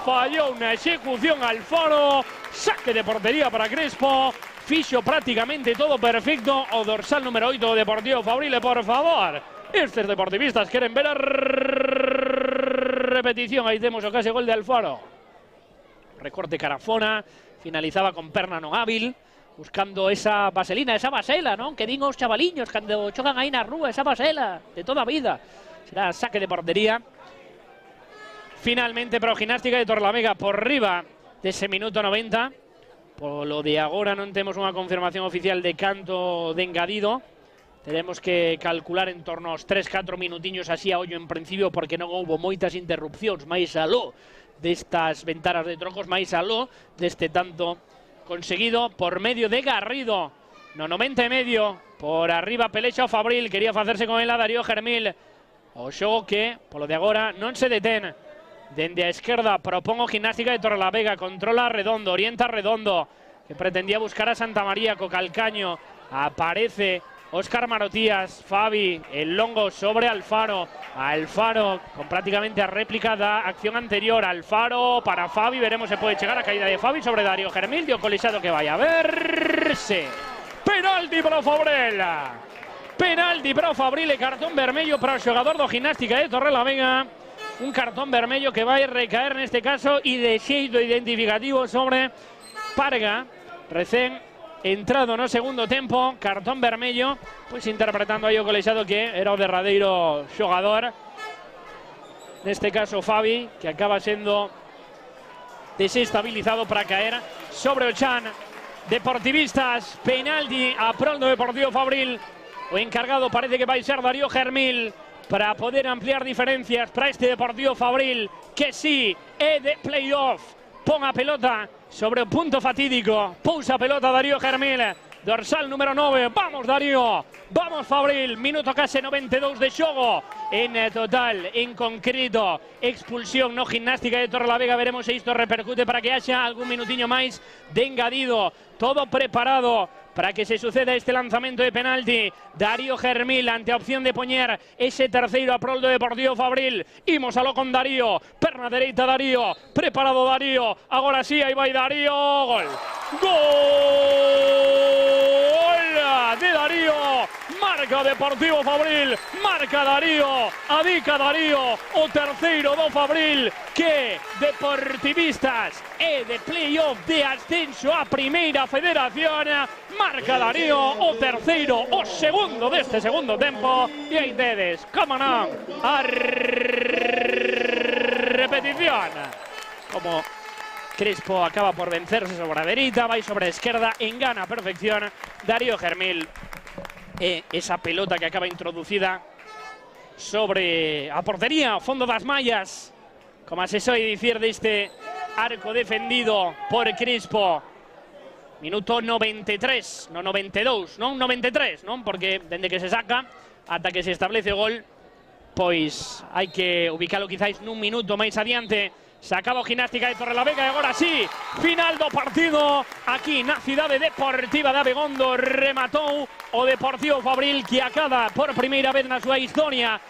fallou na execución Alfaro, saque de portería para Crespo, fixo prácticamente todo perfecto o dorsal número 8 Deportivo Fabril, por favor, estes deportivistas queren ver a repetición, aí temos o case gol de Alfaro. Recorte Carafona, finalizaba con perna non hábil, buscando esa vaselina, esa vasela, ¿no? Que din os chavaliños cando chocan aí na rúa, esa vasela de toda a vida. Será saque de portería. Finalmente para o Gimnástica de Torrelavega por riba dese minuto 90. Polo de agora non temos unha confirmación oficial de canto de engadido. Teremos que calcular en torno aos 3-4 minutiños así a ollo en principio, porque non houbo moitas interrupcións máis aló destas ventanas de trocos, máis aló deste tanto conseguido por medio de Garrido. No 90 e medio, por arriba pelexa o Fabril, quería facerse con el a Darío Germil. O xogo que, polo de agora, non se detén. Dende a esquerda propón o Gimnástica de Torrelavega, controla a Redondo, orienta a Redondo, que pretendía buscar a Santa María co calcaño. Aparece Óscar Marotías, Fabi, el longo sobre Alfaro. Alfaro con prácticamente a réplica da acción anterior. Alfaro para Fabi, veremos se puede chegar a caída de Fabi sobre Darío Germil. Dio colexado que vaya a verse. Penalti para o Fabril. Penalti para o Fabril e cartón vermello para o xogador do Gimnástica de Torrelavega. Un cartón vermello que vai recaer neste caso e de xeito identificativo sobre Parga, recén entrado no segundo tempo. Cartón vermello, pois interpretando aí o colexado que era o derradeiro xogador, neste caso Fabi, que acaba sendo desestabilizado para caer sobre o chan. Deportivistas, penalti a prol do Deportivo Fabril. O encargado parece que vai ser Darío Germil para poder ampliar diferencias para este Deportivo Fabril, que sí, é de playoff. Pon a pelota sobre o punto fatídico, pousa a pelota Darío Germil, dorsal número 9, vamos Darío, vamos Fabril, minuto case 92 de xogo, en total, en concreto, expulsión no Gimnástica de Torrelavega. Veremos se isto repercute para que haxa algún minutiño máis de engadido, todo preparado para que se suceda este lanzamento de penalti. Darío Germil ante a opción de poñer ese terceiro a prol do Deportivo Fabril. Imos aló con Darío, perna dereita Darío, preparado Darío, agora sí, aí vai Darío, gol. Gol de Darío, marca Deportivo Fabril, marca Darío, adica Darío, o terceiro do Fabril, que Deportivistas é de playoff de ascenso a Primeira Federación. Marca Darío, o terceiro, o segundo deste segundo tempo. E aí tedes, como non, a repetición. Como Crespo acaba por vencerse sobre a dereita, vai sobre a esquerda, engana a perfección Darío Germil. E esa pelota que acaba introducida sobre a portería, ao fondo das mallas, como se soe dicir deste arco defendido por Crespo. Minuto 93, no 92, non 93, non? Porque dende que se saca ata que se establece o gol, pois hai que ubicalo quizáis nun minuto máis adiante. Sacaba o Gimnástica de Torrelavega e agora sí, final do partido aquí na cidade deportiva de Abegondo. Rematou o Deportivo Fabril, que acada por primeira vez na súa historia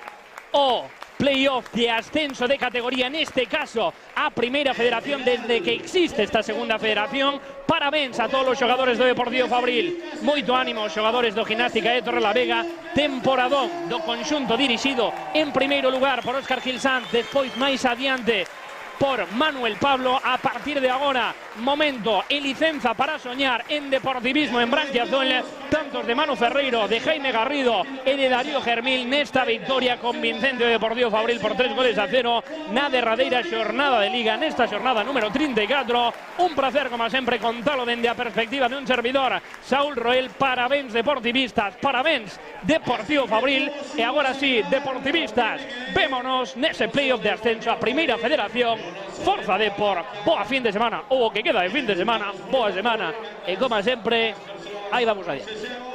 o playoff de ascenso de categoría, neste caso a Primeira Federación desde que existe esta segunda federación. Parabéns a todos os xogadores do Deportivo Fabril, moito ánimo aos xogadores do Gimnástica de Torrelavega. Temporadón do conxunto dirixido en primeiro lugar por Óscar Gil Sanz, despois máis adiante por Manuel Pablo. A partir de agora, momento e licenza para soñar en deportivismo en branquiazul, tantos de Manu Ferreiro, de Jaime Garrido e de Darío Germil nesta victoria convincente do Deportivo Fabril por 3-0 na derradeira xornada de Liga, nesta xornada número 34. Un placer, como sempre, contalo dende a perspectiva de un servidor, Saúl Roel. Parabéns Deportivistas, parabéns Deportivo Fabril. E agora sí, Deportivistas, vémonos nese playoff de ascenso a Primeira Federación. Forza Depor, boa fin de semana, ou o que queda de fin de semana, boa semana, e como sempre, aí vamos a día.